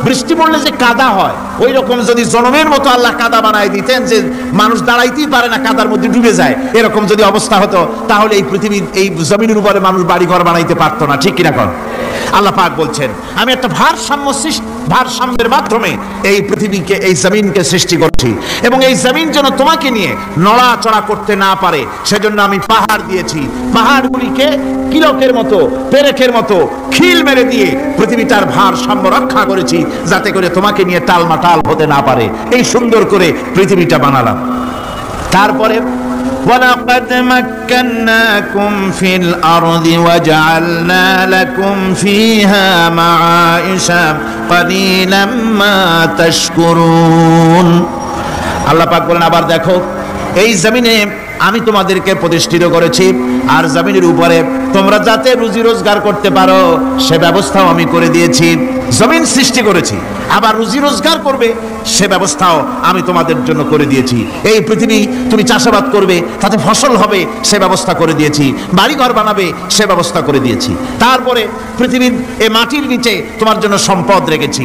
A: বৃষ্টি পড়লে যে কাদা হয়, ওই রকম যদি জনমের মতো আল্লাহ কাদা বানায় দিতেন যে মানুষ দাঁড়াইতেই পারে না, কাদার মধ্যে ডুবে যায়, এরকম যদি অবস্থা হতো, তাহলে এই পৃথিবীর এই জমিনের উপরে মানুষ বাড়ি ঘর বানাইতে পারতো না। ঠিক কিনা কর? আল্লাহ পাক বলছেন আমি একটা ভারসাম্যের মাধ্যমে এই পৃথিবীকে, এই জমিনকে সৃষ্টি করছি, এবং এই জমিন যেন তোমাকে নিয়ে নড়াচড়া করতে না পারে সেজন্য আমি পাহাড় দিয়েছি। পাহাড়গুলিকে কিলকের মতো, পেরেকের মতো খিল মেরে দিয়ে পৃথিবীটার ভারসাম্য রক্ষা করেছি, যাতে করে তোমাকে নিয়ে টালমাটাল হতে না পারে। এই সুন্দর করে পৃথিবীটা বানালাম। তারপরে وَلَقَدْ مَكَّنَّاكُمْ فِي الْأَرْضِ وَجَعَلْنَا لَكُمْ فِيهَا مَعَائِشَ قَلِيلًا مَا تَشْكُرُونَ। আল্লাহ পাক বলেন আবার দেখো, এই জমিনে আমি তোমাদেরকে প্রতিষ্ঠিত করেছি, আর জমিনের উপরে তোমরা যাতে রুজি রোজগার করতে পারো সে ব্যবস্থাও আমি করে দিয়েছি। জমিন সৃষ্টি করেছি, আবার রুজি রোজগার করবে সে ব্যবস্থাও আমি তোমাদের জন্য করে দিয়েছি। এই পৃথিবী তুমি চাষাবাদ করবে, তাতে ফসল হবে সে ব্যবস্থা করে দিয়েছি, বাড়িঘর বানাবে সে ব্যবস্থা করে দিয়েছি। তারপরে পৃথিবীর এই মাটির নিচে তোমার জন্য সম্পদ রেখেছি,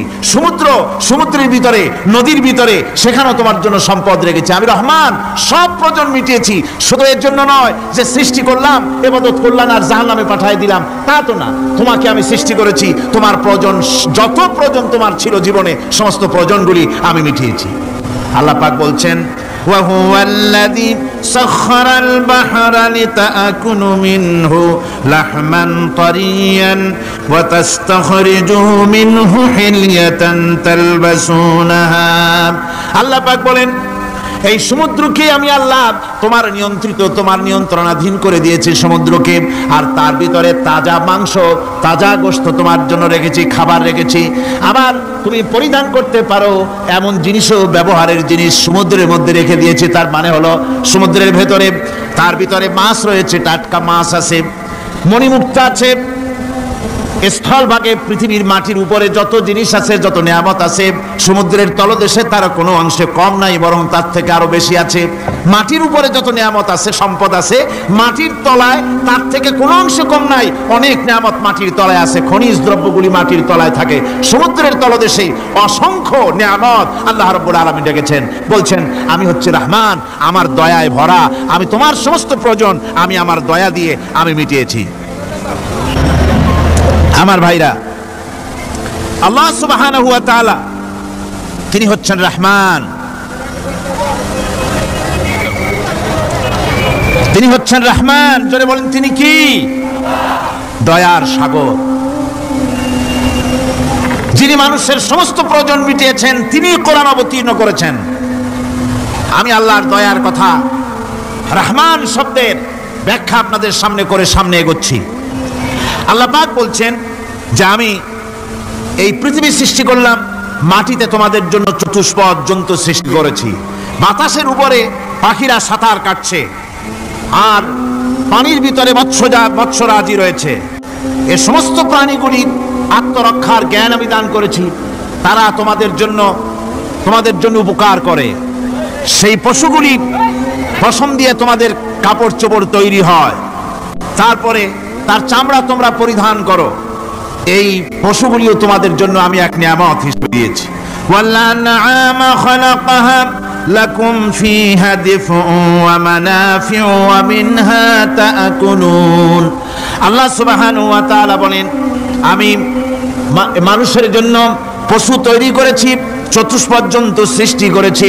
A: সমুদ্রের ভিতরে, নদীর ভিতরে, সেখানেও তোমার জন্য সম্পদ রেখেছি। আমি রহমান সব প্রয়োজন মিটিয়েছি। শুধু এর জন্য নয় যে সৃষ্টি করলাম, ইবাদত করলাম আর জাহান্নামে পাঠিয়ে দিলাম, তা তো না। তোমাকে আমি সৃষ্টি করেছি, তোমার প্রয়োজন, যত প্রয়োজন তোমার ছিল জীবনে, সমস্ত প্রয়োজনগুলি আমি মিটিয়েছি। আল্লাহ পাক বলছেন وهو الذي سخر البحر لتأكلوا منه لحما طريا وتستخرجوا منه حلية تلبسونها। আল্লাহ পাক বলেন এই সমুদ্রকে আমি আল্লাহ তোমার নিয়ন্ত্রিত, তোমার নিয়ন্ত্রণাধীন করে দিয়েছি সমুদ্রকে, আর তার ভিতরে তাজা মাংস, তাজা গোশত তোমার জন্য রেখেছি, খাবার রেখেছি। আবার তুমি পরিধান করতে পারো এমন জিনিসও, ব্যবহারের জিনিস সমুদ্রের মধ্যে রেখে দিয়েছি। তার মানে হলো সমুদ্রের ভেতরে, তার ভিতরে মাছ রয়েছে, টাটকা মাছ আছে, মণিমুক্তা আছে,
B: স্থলভাগে পৃথিবীর মাটির উপরে যত জিনিস আছে, যত নিয়ামত আছে, সমুদ্রের তলদেশে তার কোনো অংশে কম নাই, বরং তার থেকে আরো বেশি আছে। মাটির উপরে যত নিয়ামত আছে, সম্পদ আছে, মাটির তলায় তার থেকে কোনো অংশে কম নাই। অনেক নিয়ামত মাটির তলায় আছে, খনিজ দ্রব্যগুলি মাটির তলায় থাকে। সমুদ্রের তলদেশে অসংখ্য নিয়ামত আল্লাহ রাব্বুল আলামিন রেখেছেন। বলছেন আমি হচ্ছে রহমান, আমার দয়ায় ভরা, আমি তোমার সমস্ত প্রয়োজন আমি আমার দয়া দিয়ে আমি মিটিয়েছি। আমার ভাইরা, আল্লাহ সুবহানাহু ওয়া তাআলা তিনি হচ্ছেন রহমান, তিনি হচ্ছেন রহমান। জোরে বলেন তিনি কি? দয়ার সাগর, যিনি মানুষের সমস্ত প্রয়োজন মিটিয়েছেন, তিনি কোরআন অবতীর্ণ করেছেন। আমি আল্লাহর দয়ার কথা, রহমান শব্দের ব্যাখ্যা আপনাদের সামনে করে সামনে এগোচ্ছি। আল্লাহ পাক বলছেন যে আমি এই পৃথিবী সৃষ্টি করলাম, মাটিতে তোমাদের জন্য চতুষ্পদ জন্তু সৃষ্টি করেছি, বাতাসের উপরে পাখিরা সাঁতার কাটছে, আর পানির ভিতরে মৎস্যরাজি রয়েছে। এ সমস্ত প্রাণীগুলির আত্মরক্ষার জ্ঞান আমি দান করেছি, তারা তোমাদের জন্য উপকার করে। সেই পশুগুলি পশম দিয়ে তোমাদের কাপড় চোপড় তৈরি হয়, তারপরে তার চামড়া তোমরা পরিধান করো। এই পশুগুলিও তোমাদের জন্য আমি এক নিয়ামত হিসেবে দিয়েছি। ওয়াল-আনআমা খালাকাহা লাকুম ফীহা দিফউন ওয়া মানাফিউ ওয়া মিনহা তা'কুলুন। আল্লাহ সুবহানাহু ওয়া তাআলা বলেন আমি মানুষের জন্য পশু তৈরি করেছি, চতুষ্পদ জন্তু সৃষ্টি করেছি,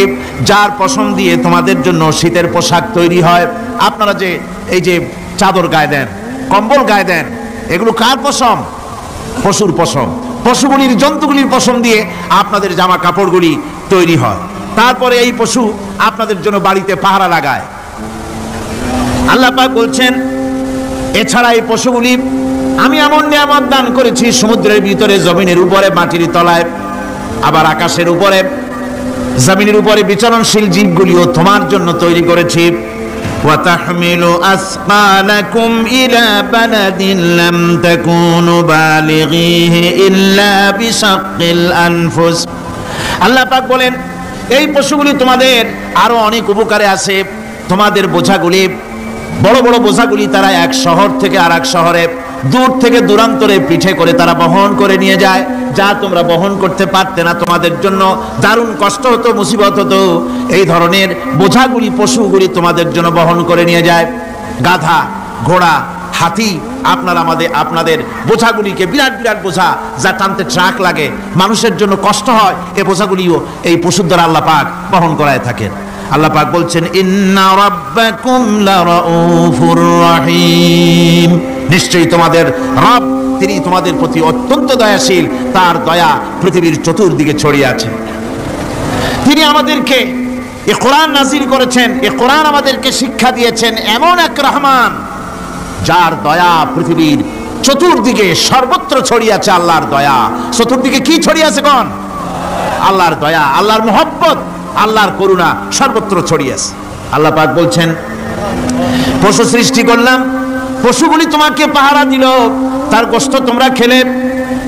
B: যার পশম দিয়ে তোমাদের জন্য শীতের পোশাক তৈরি হয়। আপনারা যে এই যে চাদর গায়ে দেন, কম্বল গায়ে দেন, এগুলো কার পশম? পশুর পশম। পশুগুলির, জন্তুগুলির পশম দিয়ে আপনাদের জামা কাপড়গুলি তৈরি হয়। তারপরে এই পশু আপনাদের জন্য বাড়িতে পাহারা লাগায়। আল্লাহ পাক বলছেন এছাড়া এই পশুগুলি আমি এমন নিয়ামত দান করেছি, সমুদ্রের ভিতরে, জমিনের উপরে, মাটির তলায়, আবার আকাশের উপরে, জমিনের উপরে বিচরণশীল জীবগুলিও তোমার জন্য তৈরি করেছি। وَتَحْمِلُ أَثْقَالَكُمْ إِلَى بَلَدٍ لَّمْ تَكُونُوا بَالِغِيهِ إِلَّا بِشَقِّ الْأَنفُسِ। আল্লাহ পাক বলেন এই পশুগুলি তোমাদের আরো অনেক উপকারে আছে। তোমাদের বোঝাগুলি, বড় বড় বোঝাগুলি তারা এক শহর থেকে আর এক শহরে, দূর থেকে দূরান্তরে পিঠে করে তারা বহন করে নিয়ে যায়, যা তোমরা বহন করতে পারতে না। তোমাদের জন্য দারুণ কষ্ট হতো, মুসিবত হতো। এই ধরনের বোঝাগুলি, পশুগুলি তোমাদের জন্য বহন করে নিয়ে যায়। গাধা, ঘোড়া, হাতি আপনাদের বোঝাগুলিকে, বিরাট বিরাট বোঝা যা টানতে ট্রাক লাগে, মানুষের জন্য কষ্ট হয়, এই বোঝাগুলিও এই পশুর দ্বারা আল্লাহ পাক বহন করায় থাকেন। আল্লাহ পাক বলছেন ইন্না রাব্বাকুম লারাউফুর রহিম, নিশ্চয়ই তোমাদের রব তিনি তোমাদের প্রতি অত্যন্ত দয়াশীল, তার দয়া পৃথিবীর চতুর্দিকে ছড়িয়ে আছে। তিনি আমাদেরকে এই কোরআন নাযিল করেছেন, এই কোরআন আমাদেরকে শিক্ষা দিয়েছেন এমন এক রহমান যার দয়া পৃথিবীর চতুর্দিকে সর্বত্র ছড়িয়ে আছে। আল্লাহর দয়া চতুর্দিকে কি ছড়িয়ে আছে কোন? আল্লাহর দয়া, আল্লাহর মহব্বত, আল্লাহর করুণা সর্বত্র ছড়িয়ে আছে। আল্লাহ পাক বলছেন পশু সৃষ্টি করলাম, পশুগুলি তোমাকে পাহারা দিল, তার গোশত তোমরা খেলে,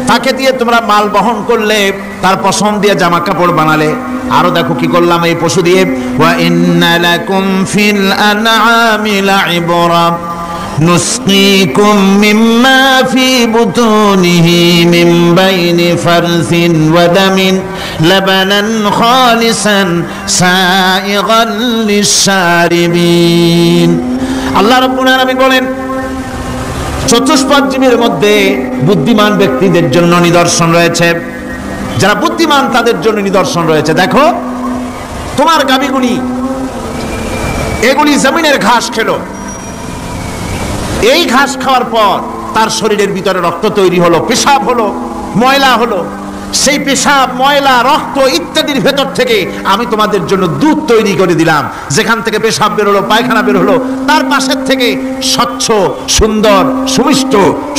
B: তাকে দিয়ে তোমরা মাল বহন করলে, তার পশম দিয়ে জামা কাপড় বানালে। আরো দেখো কি করলাম এই পশু দিয়ে, ওয়া ইন্না লাকুম ফিল আনআমি লাইবরা নুসকিকুম মিম্মা ফি বুতুনিহি মিন বাইনি ফারসিন ওয়া দামিন লাবানান খালিসান সাইগান লিশ-শারিবিন। আল্লাহ রাব্বুল আলামিন বলেন চতুষ্পদ জীবের মধ্যে বুদ্ধিমান ব্যক্তিদের জন্য নিদর্শন রয়েছে, যারা বুদ্ধিমান তাদের জন্য নিদর্শন রয়েছে। দেখো তোমার গাভীগুলি, এগুলি জমিনের ঘাস খেলো, এই ঘাস খাওয়ার পর তার শরীরের ভিতরে রক্ত তৈরি হলো, পেশাব হলো, ময়লা হলো। সেই পেশাব, ময়লা, রক্ত ইত্যাদির ভেতর থেকে আমি তোমাদের জন্য দুধ তৈরি করে দিলাম। যেখান থেকে পেশাব বের হলো, পায়খানা বের হলো, তার পাশের থেকে স্বচ্ছ, সুন্দর, সুমিষ্ট,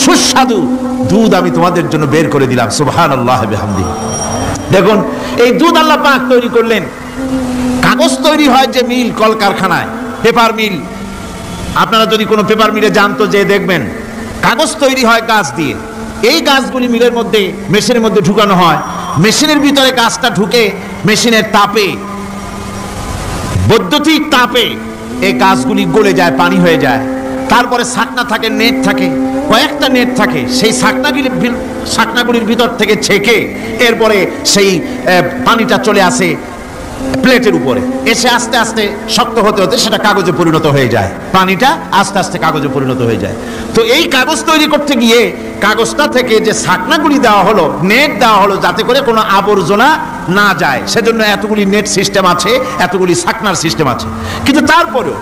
B: সুস্বাদু দুধ আমি তোমাদের জন্য বের করে দিলাম। সুবহানাল্লাহ বিহামদিহি। দেখুন এই দুধ আল্লাহ পাক তৈরি করলেন। কাগজ তৈরি হয় যে মিল, কলকারখানায়, পেপার মিল, আপনারা যদি কোনো পেপার মিলে যান তো যে দেখবেন কাগজ তৈরি হয় গাছ দিয়ে। এই গাছগুলি মিলের মধ্যে মেশিনের মধ্যে ঢুকানো হয়, মেশিনের ভিতরে গাছটা ঢুকে মেশিনের তাপে, বৈদ্যুতিক তাপে এই গাছগুলি গলে যায়, পানি হয়ে যায়। তারপরে ছাকনা থাকে, নেট থাকে, কয়েকটা নেট থাকে, সেই ছাকনাগুলির ভিতর থেকে ছেঁকে এরপরে সেই পানিটা চলে আসে প্লেটের উপরে, এসে আস্তে আস্তে শক্ত হতে হতে সেটা কাগজে পরিণত হয়ে যায়, পানিটা আস্তে আস্তে কাগজে পরিণত হয়ে যায়। তো এই কাগজ তৈরি করতে গিয়ে কাগজটা থেকে যে ছাকনাগুলি দেওয়া হলো, নেট দেওয়া হলো, যাতে করে কোনো আবর্জনা না যায়, সেজন্য এতগুলি নেট সিস্টেম আছে, এতগুলি ছাকনার সিস্টেম আছে। কিন্তু তারপরেও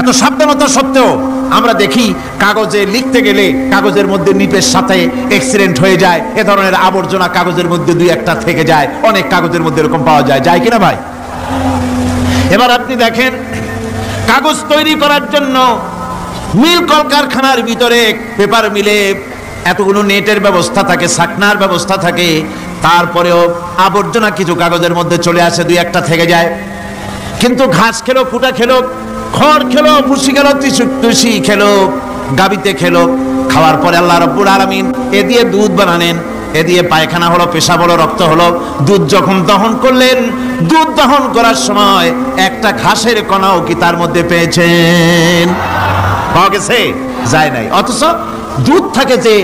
B: এত সাবধানতা সত্ত্বেও আমরা দেখি কাগজে লিখতে গেলে কাগজের মধ্যে নিপের সাথে অ্যাক্সিডেন্ট হয়ে যায়, এ ধরনের আবর্জনা কাগজের মধ্যে দুই একটা থেকে যায়, অনেক কাগজের মধ্যে এরকম পাওয়া যায়, যায় কিনা ভাই? এবার আপনি দেখেন, কাগজ তৈরি করার জন্য মিল কলকারখানার ভিতরে, পেপার মিলে এতগুলো নেটের ব্যবস্থা থাকে, ছাকনার ব্যবস্থা থাকে, তারপরেও আবর্জনা কিছু কাগজের মধ্যে চলে আসে, দুই একটা থেকে যায়। কিন্তু ঘাস খেলো, কুটা খেলো, খড় খেলো, ভুসি খেলো, তুষি খেলো, গাবিতে খেলো, খাওয়ার পরে আল্লাহ রাব্বুল আলামিন এ দিয়ে দুধ বানালেন, এ দিয়ে পায়খানা হলো, পেশাব হলো, রক্ত হলো। দুধ যখন দহন করলেন, দুধ দহন করার সময় একটা ঘাসের কণাও কি তার মধ্যে পেয়েছেন? পাওয়া গেছে? যায় নাই। অথচ দুধ থাকে যে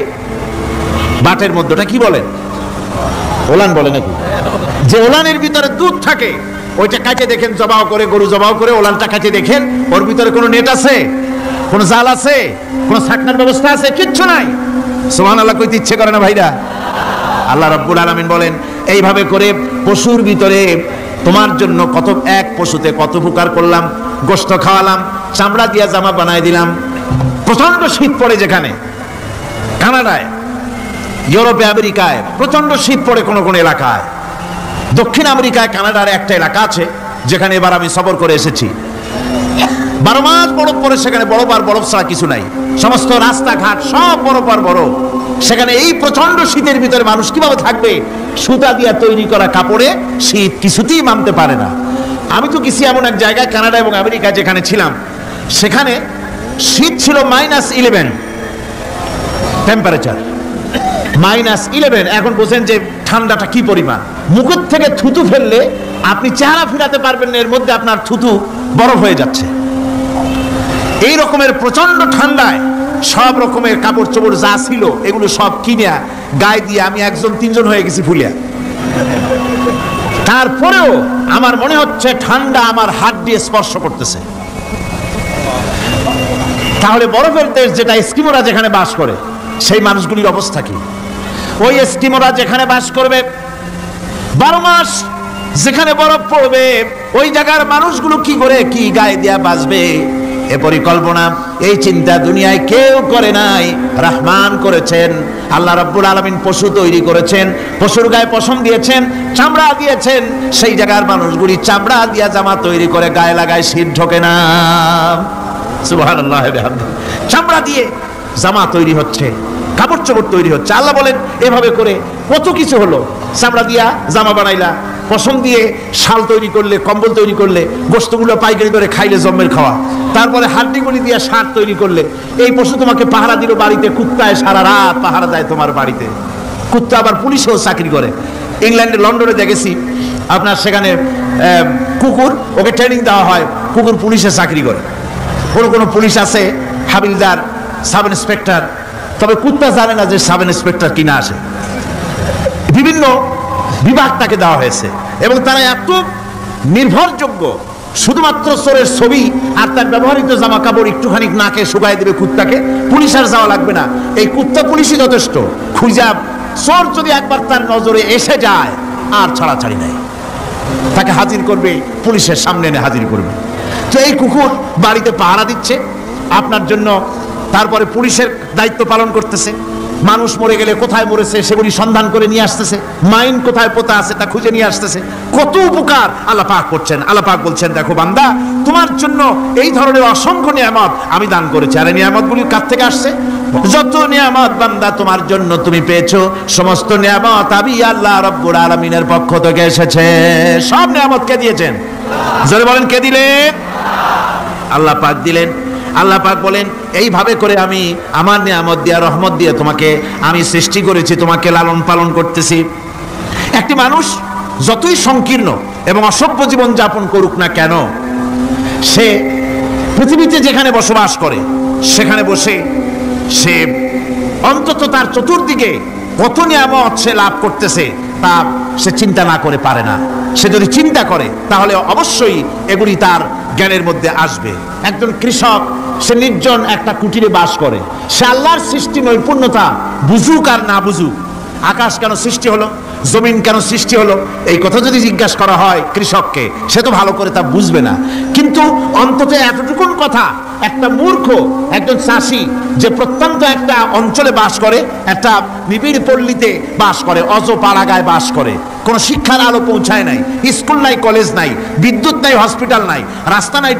B: বাটের মধ্যে, ওটা কি বলেন? ওলান বলে নাকি? যে ওলানের ভিতরে দুধ থাকে, ওইটা কাটে দেখেন, জবাও করে, গরু জবাও করে ওলানটা কাটে দেখেন, ওর ভিতরে কোনো নেট আছে, কোনো জাল আছে, কোনো ছাকনার ব্যবস্থা আছে? কিচ্ছু নাই। সুবহানাল্লাহ কইতে ইচ্ছে করে না ভাইরা? আল্লাহ রাব্বুল আলামিন বলেন, এইভাবে করে পশুর ভিতরে তোমার জন্য কত, এক পশুতে কত উপকার করলাম, গোশত খাওয়ালাম, চামড়া দিয়া জামা বানায় দিলাম। প্রচন্ড শীত পড়ে যেখানে, কানাডায়, ইউরোপে, আমেরিকায় প্রচন্ড শীত পড়ে কোন কোন এলাকায়। দক্ষিণ আমেরিকায় কানাডার একটা এলাকা আছে যেখানে এবার আমি সফর করে এসেছি। 12 মাস বরফ পড়ে সেখানে, বরফ আর বরফ ছাড়া কিছু নাই, সমস্ত রাস্তাঘাট সব বরফ আর বরফ। সেখানে এই প্রচন্ড শীতের ভিতরে মানুষ কিভাবে থাকবে? সুতা দিয়ে তৈরি করা কাপড়ে শীত কিছুতেই মানতে পারে না। আমি তো গেছি এমন এক জায়গায়, কানাডা এবং আমেরিকা যেখানে ছিলাম, সেখানে শীত ছিল -11 টেম্পারেচার, -11। এখন বোঝেন যে ঠান্ডাটা কি পরিমাণ। মুখের থেকে থুতু ফেললে আপনি চেহারা ফিরাতে পারবেন না, এর মধ্যে আপনার থুতু বরফ হয়ে যাচ্ছে। এই রকমের প্রচন্ড ঠান্ডায় সব রকমের কাপড় চোপড় যা ছিল এগুলো সব কিনে গায়ে দিয়ে আমি 1-3 হয়ে গেছি ফুলিয়া। তারপরেও আমার মনে হচ্ছে ঠান্ডা আমার হাত দিয়ে স্পর্শ করতেছে। তাহলে বরফের দেশ যেটা, এস্কিমোরা যেখানে বাস করে, সেই মানুষগুলির অবস্থা কি? ওই এস্কিমোরা যেখানে বাস করবে, 12 মাস যেখানে বরফ পড়বে, ওই জায়গার মানুষগুলো কি করে, কি গায়ে দিয়া বাঁচবে? এ পরিকল্পনা, এই চিন্তা দুনিয়ায় কেউ করে নাই, রহমান করেছেন। আল্লাহ রাব্বুল আলামিন পশু তৈরি করেছেন, পশুর গায়ে পশম দিয়েছেন, চামড়া দিয়েছেন, সেই জায়গার মানুষগুলি চামড়া দিয়া জামা তৈরি করে গায়ে লাগায়, শীত ঢোকে না। সুবহানাল্লাহ, চামড়া দিয়ে জামা তৈরি হচ্ছে, কাপড় চোপড় তৈরি হচ্ছে। আল্লাহ বলেন, এভাবে করে কত কিছু হলো। চামড়া দিয়া জামা বানাইলা, পশম দিয়ে শাল তৈরি করলে, কম্বল তৈরি করলে, গোশতগুলো পাইকারি করে খাইলে জম্মের খাওয়া। তারপরে হাড্ডিগুলি দিয়ে শার্ট তৈরি করলে, এই পশু তোমাকে পাহারা দিল বাড়িতে, কুত্তায় সারা রাত পাহারা দেয় তোমার বাড়িতে। কুত্তা আবার পুলিশেও চাকরি করে। ইংল্যান্ডে, লন্ডনে দেখেছি আপনার, সেখানে কুকুর, ওকে ট্রেনিং দেওয়া হয়, কুকুর পুলিশে চাকরি করে। কোনো পুলিশ আছে হাবিলদার, সাব ইন্সপেক্টর, তবে কুত্তা জানে না যে সাব ইন্সপেক্টর কিনা আসে। বিভিন্ন বিভাগ তাকে দেওয়া হয়েছে এবং তারা এত নির্ভরযোগ্য, শুধুমাত্র চোরের ছবি আর তার ব্যবহৃত জামা কাপড় একটুখানি নাকে শুকায় দেবে কুত্তাকে, পুলিশ আর যাওয়া লাগবে না। এই কুত্তা পুলিশই যথেষ্ট। খুঁজা চোর যদি একবার তার নজরে এসে যায়, আর ছাড়াছাড়ি নাই, তাকে হাজির করবে, পুলিশের সামনে এনে হাজির করবে। তো এই কুকুর বাড়িতে পাহারা দিচ্ছে আপনার জন্য, তারপরে পুলিশের দায়িত্ব পালন করতেছে। মানুষ মরে গেলে কোথায় মরেছে সেগুলি সন্ধান করে নিয়ে আসতেছে, মাইন কোথায় পোতা আছে তা খুঁজে নিয়ে আসতেছে। কত উপকার আল্লাহ পাক করছেন। আল্লাহ পাক বলছেন, দেখো বান্দা, তোমার জন্য এই ধরনের অসংখ্য নিয়ামত আমি দান করেছি। আর এই নিয়ামতগুলি কার থেকে আসছে? যত নিয়ামত বান্দা তোমার জন্য তুমি পেয়েছো, সমস্ত নিয়ামত আমি আল্লাহ রাব্বুল আলামিনের পক্ষ থেকে এসেছে। সব নিয়ামত কে দিয়েছেন? জোরে বলেন, কে দিলেন? আল্লাহ পাক দিলেন। আল্লাহ পাক বলেন এইভাবে করে আমি আমার নিয়ামত দিয়ে রহমত দিয়ে তোমাকে আমি সৃষ্টি করেছি, তোমাকে লালন পালন করতেছি। একটি মানুষ যতই সংকীর্ণ এবং অসভ্য জীবন যাপন করুক না কেন, সে পৃথিবীতে যেখানে বসবাস করে সেখানে বসে সে অন্তত তার চতুর্দিকে কত নিয়ামত সে লাভ করতেছে তা সে চিন্তা না করে পারে না। সে যদি চিন্তা করে তাহলে অবশ্যই এগুলি তার জ্ঞানের মধ্যে আসবে। একজন কৃষক, সে নির্জন একটা কুটিরে বাস করে, সে আল্লাহর সৃষ্টি নৈপুণ্যতা বুঝুক আর না বুঝুক, আকাশ কেন সৃষ্টি হলো, জমিন কেন সৃষ্টি হলো, এই কথা যদি জিজ্ঞাসা করা হয় কৃষককে, সে তো ভালো করে তা বুঝবে না। কিন্তু অন্তত এতটুকুন কথা একটা মূর্খ একজন চাষি যে প্রত্যন্ত একটা অঞ্চলে বাস করে, একটা নিবিড় পল্লীতে বাস করে, অজপাড়াগায় বাস করে, কোনো শিক্ষার আলো পৌঁছায় নাই, স্কুল নাই, কলেজ নাই, বিদ্যুৎ নাই, হসপিটাল নাই, রাস্তা নাই,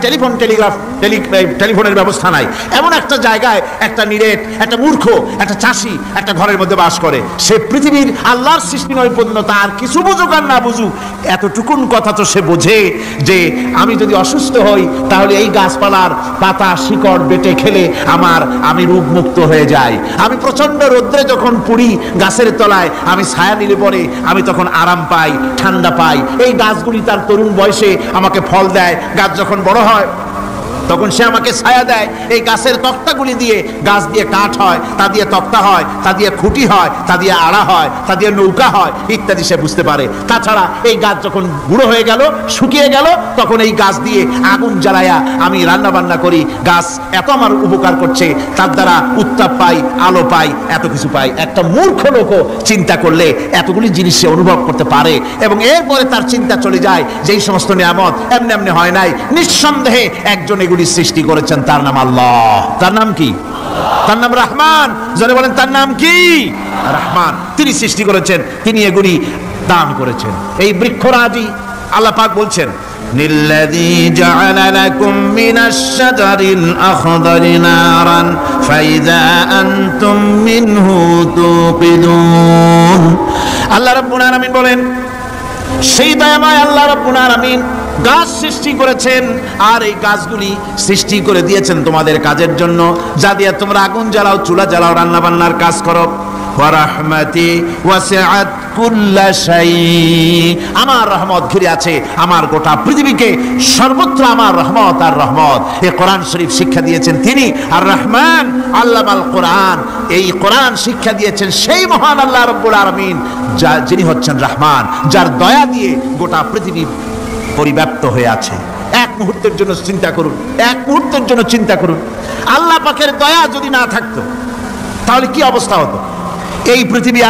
B: টেলিফোনের ব্যবস্থা নাই, এমন একটা জায়গায় একটা নিরেট, একটা মূর্খ, একটা চাষি একটা ঘরের মধ্যে বাস করে। সে পৃথিবীর আল্লাহর সৃষ্টি নৈপুণ্যতা আর কিছু বুঝুক আর না বুঝুক, এতটুকুন কথা তো সে বোঝে যে আমি যদি অসুস্থ হই তাহলে এই গাছপালার পাতা শিকড় বেটে খেলে আমি রোগমুক্ত হয়ে যাই। আমি প্রচন্ড রোদ্রে যখন পুড়ি গাছের তলায়, আমি ছায়া নিলে পরে আমি তখন আরাম পাই, ঠান্ডা পাই। এই গাছগুলি তার তরুণ বয়সে আমাকে ফল দেয়, গাছ যখন বড় হয় তখন সে আমাকে ছায়া দেয়। এই গাছের তক্তাগুলি দিয়ে, গাছ দিয়ে কাঠ হয়, তা দিয়ে তক্তা হয়, তা দিয়ে খুঁটি হয়, তা দিয়ে আড়া হয়, তা দিয়ে নৌকা হয় ইত্যাদি সে বুঝতে পারে। তাছাড়া এই গাছ যখন বুড়ো হয়ে গেল, শুকিয়ে গেল, তখন এই গাছ দিয়ে আগুন জ্বালায়া আমি রান্না বান্না করি, গাছ এত আমার উপকার করছে, তার দ্বারা উত্তাপ পাই, আলো পাই, এত কিছু পাই। একটা মূর্খ লোকও চিন্তা করলে এতগুলি জিনিস সে অনুভব করতে পারে এবং এরপরে তার চিন্তা চলে যায় যে এই সমস্ত নিয়ামত এমনি এমনি হয় নাই, নিঃসন্দেহে একজন এগুলি সৃষ্টি করেছেন, তার নাম আল্লাহ। তার নাম কি? তার নাম রহমান। যারা বলেন তার নাম কি? রহমান। তিনি সৃষ্টি করেছেন, তিনি এগুলি দান করেছেন। এই বৃক্ষরাজি আল্লাহ পাক বলছেন নিল্লাযী জাআলা লাকুম মিনাশ শাজারিল আখদারি নারান ফাইযা আনতুম মিনহু তুকিদুন। আল্লাহ রাব্বুল আলামিন বলেন সেই দয়াময় আল্লাহ রাব্বুল আলামিন গাছ সৃষ্টি করেছেন, আর এই গাছগুলি সৃষ্টি করে দিয়েছেন তোমাদের কাজের জন্য, যা দিয়ে তোমরা আগুন জ্বালাও, চুলা জ্বালাও, রান্না বান্নার কাজ করো। ওয়া রাহমাতি ওয়াসিআত কুল্লা শাই, আমার রহমত ঘিরে আছে আমার গোটা পৃথিবীকে, সর্বত্র আমার রহমত আর রহমত। এই কোরআন শরীফ শিক্ষা দিয়েছেন তিনি আর রহমান আল্লামাল কোরআন। এই কোরআন শিক্ষা দিয়েছেন সেই মহান আল্লাহ রাব্বুল আলামিন, যিনি হচ্ছেন রহমান, যার দয়া দিয়ে গোটা পৃথিবী পরিব্যাপ্ত হয়ে আছে। এক মুহূর্তের জন্য চিন্তা করুন, এক মুহূর্তের জন্য চিন্তা করুন, আল্লাহ পাকের দয়া যদি না থাকতো তাহলে কি অবস্থা হতো? এই পৃথিবী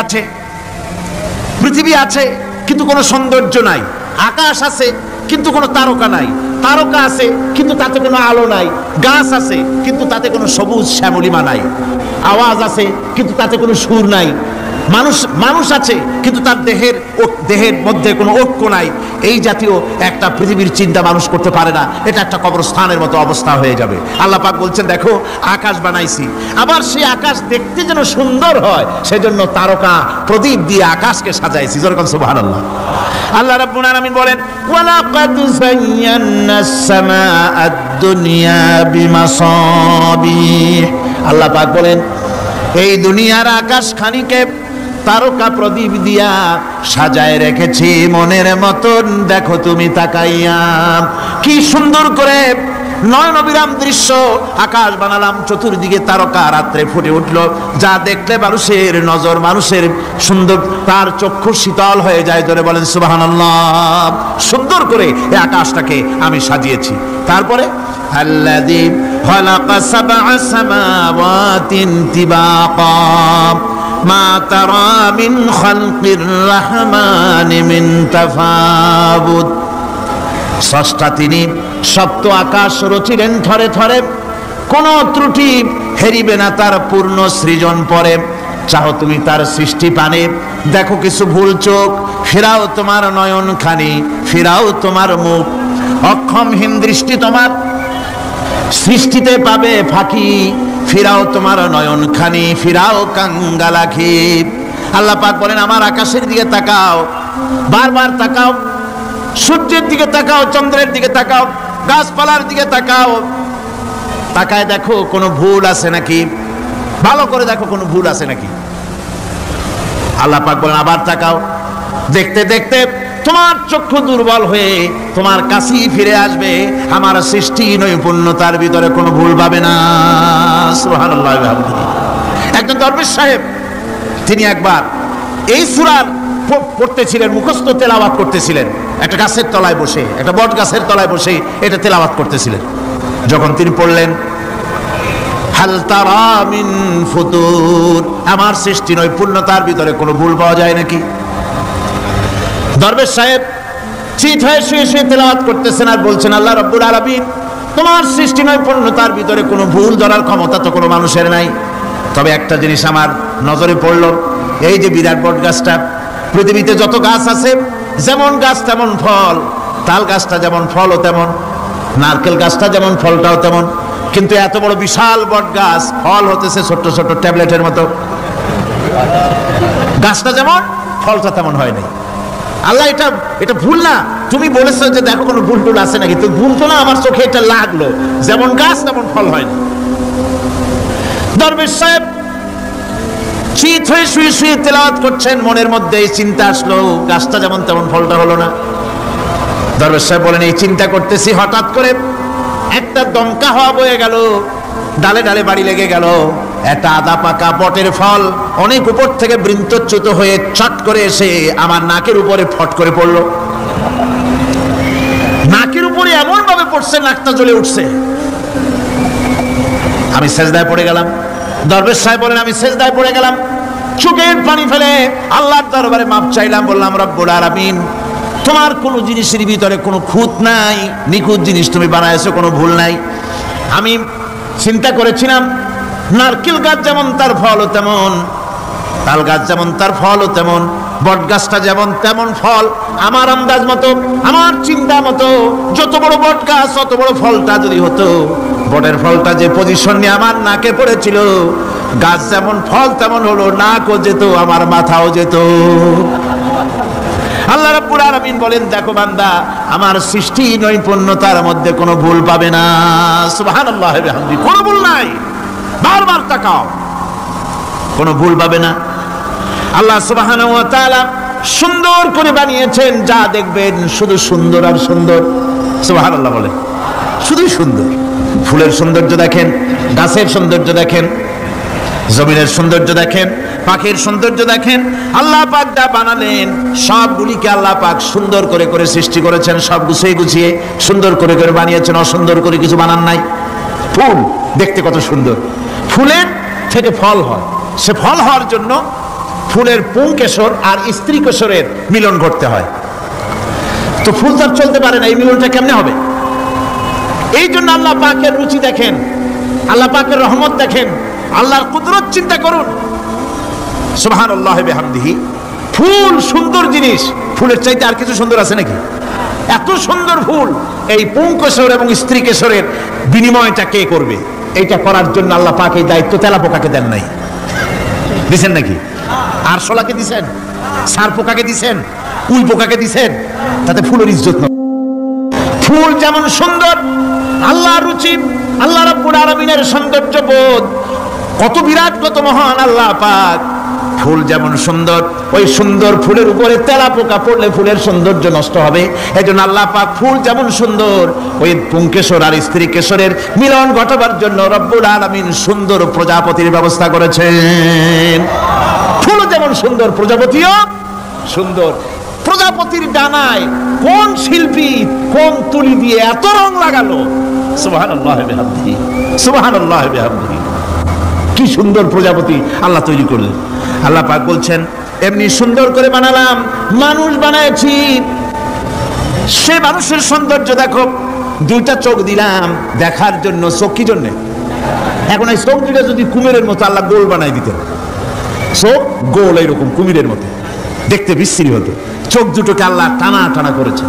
B: আছে কিন্তু কোনো সৌন্দর্য নাই, আকাশ আছে কিন্তু কোনো তারকা নাই, তারকা আছে কিন্তু তাতে কোনো আলো নাই, গাছ আছে কিন্তু তাতে কোনো সবুজ শ্যামলিমা নাই, আওয়াজ আছে কিন্তু তাতে কোনো সুর নাই, মানুষ আছে কিন্তু তার দেহের মধ্যে কোনো ঐক্য নাই। এই জাতীয় একটা পৃথিবীর চিন্তা মানুষ করতে পারে না, এটা একটা কবরস্থানের মতো অবস্থা হয়ে যাবে। আল্লাহ পাক বলছেন দেখো আকাশ বানাইছি, আবার সেই আকাশ দেখতে যেন সুন্দর হয় সেজন্য তারকা প্রদীপ দিয়ে আকাশকে সাজাইছি। যেরকম সুবহানাল্লাহ। আল্লাহ রাব্বুল আলামিন বলেন ওয়ালাকাদ যায়্যানাস সামাআদ দুনিয়া বিমাসাবিহ। আল্লাহ পাক বলেন এই দুনিয়ার আকাশ খানিকে তারকা প্রদীপ দিয়া সাজায় রেখেছি মনের মতন, দেখো তুমি তাকাইয়া কি সুন্দর করে নয়নবিরাম দৃশ্য আকাশ বানালাম, চতুর্দিকে তারকা রাত্রে ফুটে উঠলো, যা দেখলে মানুষের নজর, মানুষের সুন্দর, তার চক্ষু শীতল হয়ে যায়। ধরে বলেন সুবহানাল্লাহ। সুন্দর করে এই আকাশটাকে আমি সাজিয়েছি। তারপরে আল্লাযী খালাকা সাবআ সামাওয়াতিন তিবাকা মা তারা মিন খালকির রাহমানি মিন তাফাবুত। স্রষ্টা তিনি সপ্ত আকাশ রচিলেন থরে থরে, কোন ত্রুটি হেরিবে না তার পূর্ণ সৃজন পরে। চাও তুমি তার সৃষ্টি পানে, দেখো কিছু ভুল চোখ, ফিরাও তোমার নয়ন খানি, ফিরাও তোমার মুখ, অক্ষমহীন দৃষ্টি তোমার সৃষ্টিতে পাবে ফাঁকি, ফিরাও তোমার নয়ন খানি, ফিরাও কাঙ্গালাখি। আল্লাহ পাক বলেন আমার আকাশের দিকে তাকাও, বারবার তাকাও, সূর্যের দিকে তাকাও, চন্দ্রের দিকে তাকাও, গাছপালার দিকে তাকাও, তাকায় দেখো কোনো ভুল আছে নাকি, ভালো করে দেখো কোনো ভুল আছে নাকি। আল্লাহ পাক বলেন আবার তাকাও, দেখতে দেখতে তোমার চক্ষু দুর্বল হয়ে তোমার কাছেই ফিরে আসবে, আমার সৃষ্টি নৈপুণ্যতার ভিতরে কোনো ভুল পাবে না। সুবহানাল্লাহ। একজন দরবেশ সাহেব, তিনি একবার এই সূরার পড়তেছিলেন, মুখস্থ তেলাওয়াত করতেছিলেন, একটা গাছের তলায় বসে, একটা বট গাছের তলায় বসে এটা তেলাওয়াত করতেছিলেন। যখন তিনি পড়লেন হাল তারা মিন ফুতুর, আমার সৃষ্টি নৈপুণ্যতার ভিতরে কোনো ভুল পাওয়া যায় নাকি। দরবেশ সাহেব চিত হয়ে শুয়ে শুয়ে তেলাওয়াত করতেছেন আর বলছেন আল্লাহ রাব্বুল আলামিন, তোমার সৃষ্টি নৈপুণ্যতার ভিতরে কোনো ভুল ধরার ক্ষমতা তো কোনো মানুষের নাই। তবে একটা জিনিস আমার নজরে পড়ল, এই যে বিরাট বট গাছটা, পৃথিবীতে যত গাছ আছে যেমন গাছ তেমন ফল, তাল গাছটা যেমন ফলও তেমন, নারকেল গাছটা যেমন ফলটাও তেমন, কিন্তু এত বড় বিশাল বট গাছ ফল হতেছে ছোট্ট ছোট্ট ট্যাবলেটের মতো, গাছটা যেমন ফলটা তেমন হয় নাই। আল্লাহ এটা ভুল না, তুমি বলেছো যে দেখো কোনো ভুল টুল আছে নাকি, তো ভুল তো না, আমার চোখে এটা লাগলো, যেমন গাছ তেমন ফল হয় না। দরবেশ সাহেব চিত হয়ে শুয়ে শুয়ে তেলাওয়াত করছেন, মনের মধ্যে এই চিন্তা আসলো, গাছটা যেমন তেমন ফলটা হলো না। দরবেশ সাহেব বলেন এই চিন্তা করতেছি, হঠাৎ করে একটা দমকা হাওয়া বয়ে গেল, ডালে ডালে বাড়ি লেগে গেল, একটা আদা পাকা বটের ফল অনেক উপর থেকে বৃন্তচ্যুত হয়ে চট করে এসে আমার নাকের উপরে ফট করে পড়লো। নাকের উপরে এমন ভাবে পড়ছে নাকটা জ্বলে উঠছে, আমি সেজদায় পড়ে গেলাম। দরবেশ সাহেব বলেন আমি সেজদায় পড়ে গেলাম, চোখের পানি ফেলে আল্লাহর দরবারে মাপ চাইলাম, বললাম রব্বুল আলামিন, তোমার কোনো জিনিসের ভিতরে কোনো খুঁত নাই, নিখুঁত জিনিস তুমি বানাইছো, কোনো ভুল নাই। আমি চিন্তা করেছিলাম নারকেল গাছ যেমন তার ফলও তেমন, তাল গাছ যেমন তার ফলও তেমন, বট গাছটা যেমন তেমন ফল। আমার আন্দাজ মতো, আমার চিন্তা মতো যত বড় বট গাছ অত বড় ফলটা যদি হতো, বটের ফলটা যে পজিশন নিয়ে আমার নাকে পড়েছিল, গাছ যেমন ফল তেমন হলো, নাকও যেত, আমার মাথাও যেত। আল্লাহ রাব্বুল আলামিন বলেন দেখো বান্দা, আমার সৃষ্টি নৈপুণ্যতার মধ্যে কোনো ভুল পাবে না। সুবহানাল্লাহ ওয়া বিহামদিহি, কোনো ভুল নাই, বারবার তাকাও, কোনো ভুল পাবে না। আল্লাহ সুবহানাহু ওয়া তাআলা সুন্দর করে বানিয়েছেন, যা দেখবেন শুধু সুন্দর আর সুন্দর। সুবহানাল্লাহ বলে, শুধু সুন্দর। ফুলের সৌন্দর্য দেখেন, গাছের সৌন্দর্য দেখেন, জমিনের সৌন্দর্য দেখেন, পাখির সৌন্দর্য দেখেন। আল্লাহ পাক যা বানালেন সবগুলিকে আল্লাহ পাক সুন্দর করে করে সৃষ্টি করেছেন, সব গুছিয়ে গুছিয়ে সুন্দর করে করে বানিয়েছেন, অসুন্দর করে কিছু বানান নাই। ফুল দেখতে কত সুন্দর, ফুলের থেকে ফল হয়, সে ফল হওয়ার জন্য ফুলের পুংকেশর আর স্ত্রী কেশরের মিলন ঘটতে হয়। তো ফুল তো চলতে পারে না, এই মিলনটা কেমনে হবে? এই জন্য আল্লাহ পাকের রুচি দেখেন, আল্লাহ পাকের রহমত দেখেন, আল্লাহর কুদরত চিন্তা করুন। সুবহানাল্লাহ ওয়া বিহামদিহি। ফুল সুন্দর জিনিস, ফুলের চাইতে আর কিছু সুন্দর আছে নাকি? এত সুন্দর ফুল, এই পুংকেশর এবং স্ত্রী কেশরের বিনিময়টা কে করবে? এইটা করার জন্য আল্লাহ পাক এই দায়িত্ব তেলাপোকাকে দেন নাই, দিছেন নাকি? আরশোলাকে দিছেন, সার পোকাকে দিছেন, উই পোকাকে দিছেন, তাতে ফুলের ইজ্জত না। ফুল যেমন সুন্দর, আল্লাহর রুচি, আল্লাহ রাব্বুল আলামিনের সৌন্দর্য বোধ কত বিরাট, কত মহান আল্লাহ পাক। ফুল যেমন সুন্দর, ওই সুন্দর ফুলের উপরে তেলাপোকা পড়লে ফুলের সৌন্দর্য নষ্ট হবে। এই জন্য আল্লাহ পাক ফুল যেমন সুন্দর, ওই পুংকেশর আর স্ত্রী কেশরের মিলন ঘটাবার জন্য রব্বুল আলামিন সুন্দর প্রজাপতির ব্যবস্থা করেছেন। ফুল যেমন সুন্দর, প্রজাপতিও সুন্দর। প্রজাপতির ডানায় কোন শিল্পী কোন তুলি দিয়ে এত রং লাগালো! সুবহানাল্লাহ ওয়া বিহামদিহি, সুবহানাল্লাহ ওয়া বিহামদিহি। কি সুন্দর প্রজাপতি আল্লাহ তৈরি করলেন। আল্লাহ পাক বলছেন এমনি সুন্দর করে বানালাম, মানুষ বানাইছি, সে মানুষের সৌন্দর্য দেখো। দুইটা চোখ দিলাম দেখার জন্য, চোখ কি জন্য? এখন এই চোখ দুইটা যদি কুমিরের মতো আল্লাহ গোল বানাই দিতেন, চোখ গোল এইরকম কুমিরের মতো দেখতে বিশ্রী হতো। চোখ দুটোকে আল্লাহ টানা টানা করেছেন,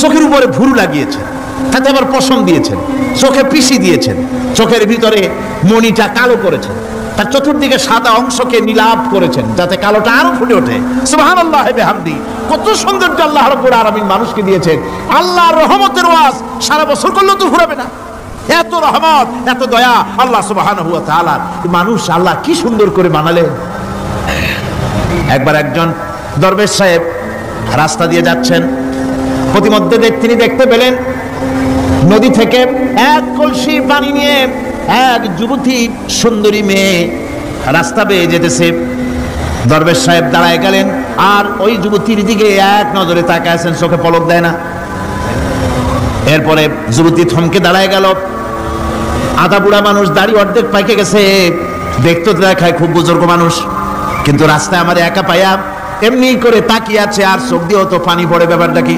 B: চোখের উপরে ভুরু লাগিয়েছেন, তাতে আবার পশম দিয়েছেন, চোখে পিসি দিয়েছেন, চোখের ভিতরে মণিটা কালো করেছেন, তার চতুর্দিকে সাদা অংশকে নীলাভ করেছেন যাতে কালোটা আরো ফুটে ওঠে। সুবহানাল্লাহ ওয়া বিহামদিহি। কত সৌন্দর্য আল্লাহ রাব্বুল আলামিন মানুষকে দিয়েছেন। আল্লাহর রহমতের ওয়াজ সারা বছর করলেও তো ফুরাবে না, এত রহমত, এত দয়া আল্লাহ সুবহানাহু ওয়া তাআলা। মানুষ আল্লাহ কি সুন্দর করে বানালেন। একবার একজন দরবেশ সাহেব রাস্তা দিয়ে যাচ্ছেন, প্রতিমধ্যে তিনি দেখতে পেলেন নদী থেকে এক কলসি পানি নিয়ে এক যুবতী সুন্দরী মেয়ে রাস্তা বেয়ে যেতেছে। দরবেশ সাহেব দাঁড়ায় গেলেন আর ওই যুবতীর দিকে এক নজরে তাকায় আছেন, চোখে পলক দেয় না। এরপরে যুবতী থমকে দাঁড়ায় গেল। আধা বুড়া মানুষ, দাড়ি অর্ধেক পাইকে গেছে, দেখতে দেখায় খুব বুজুর্গ মানুষ, কিন্তু রাস্তায় আমার একা পাইয়া এমনি করে তাকিয়ে আছে আর চোখ দিয়েও তো পানি পড়ে। ব্যাপারটা কি?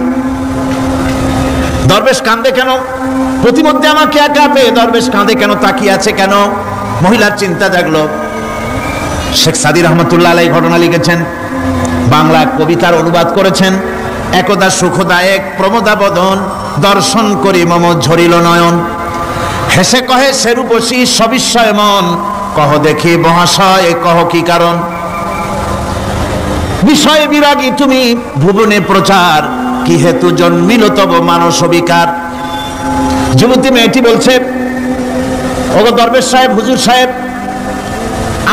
B: দরবেশ কাঁদে কেন? প্রতিমধ্যে আমাকে একা পেয়ে দরবেশ কাঁদে কেন, তাকিয়ে আছে কেন? মহিলার চিন্তা জাগলো। শেখ সাদী রহমতুল্লাহ আলাইহি ঘটনা লিখেছেন, বাংলা কবিতার অনুবাদ করেছেন। একদা সুখদায়ক প্রমোদা বদন, দর্শন করি মম ঝরিল নয়ন। হেসে কহে সেরূপসী সবিস্ময় মন, কহ দেখি মহাশয় কহ কি কারণ। বিষয় বিরাগী তুমি ভুবনে প্রচার, কি হেতু জন্মিল তব মানস বিকার। যুবতী মেয়েটি বলছে, ওগো দরবেশ সাহেব, হুজুর সাহেব,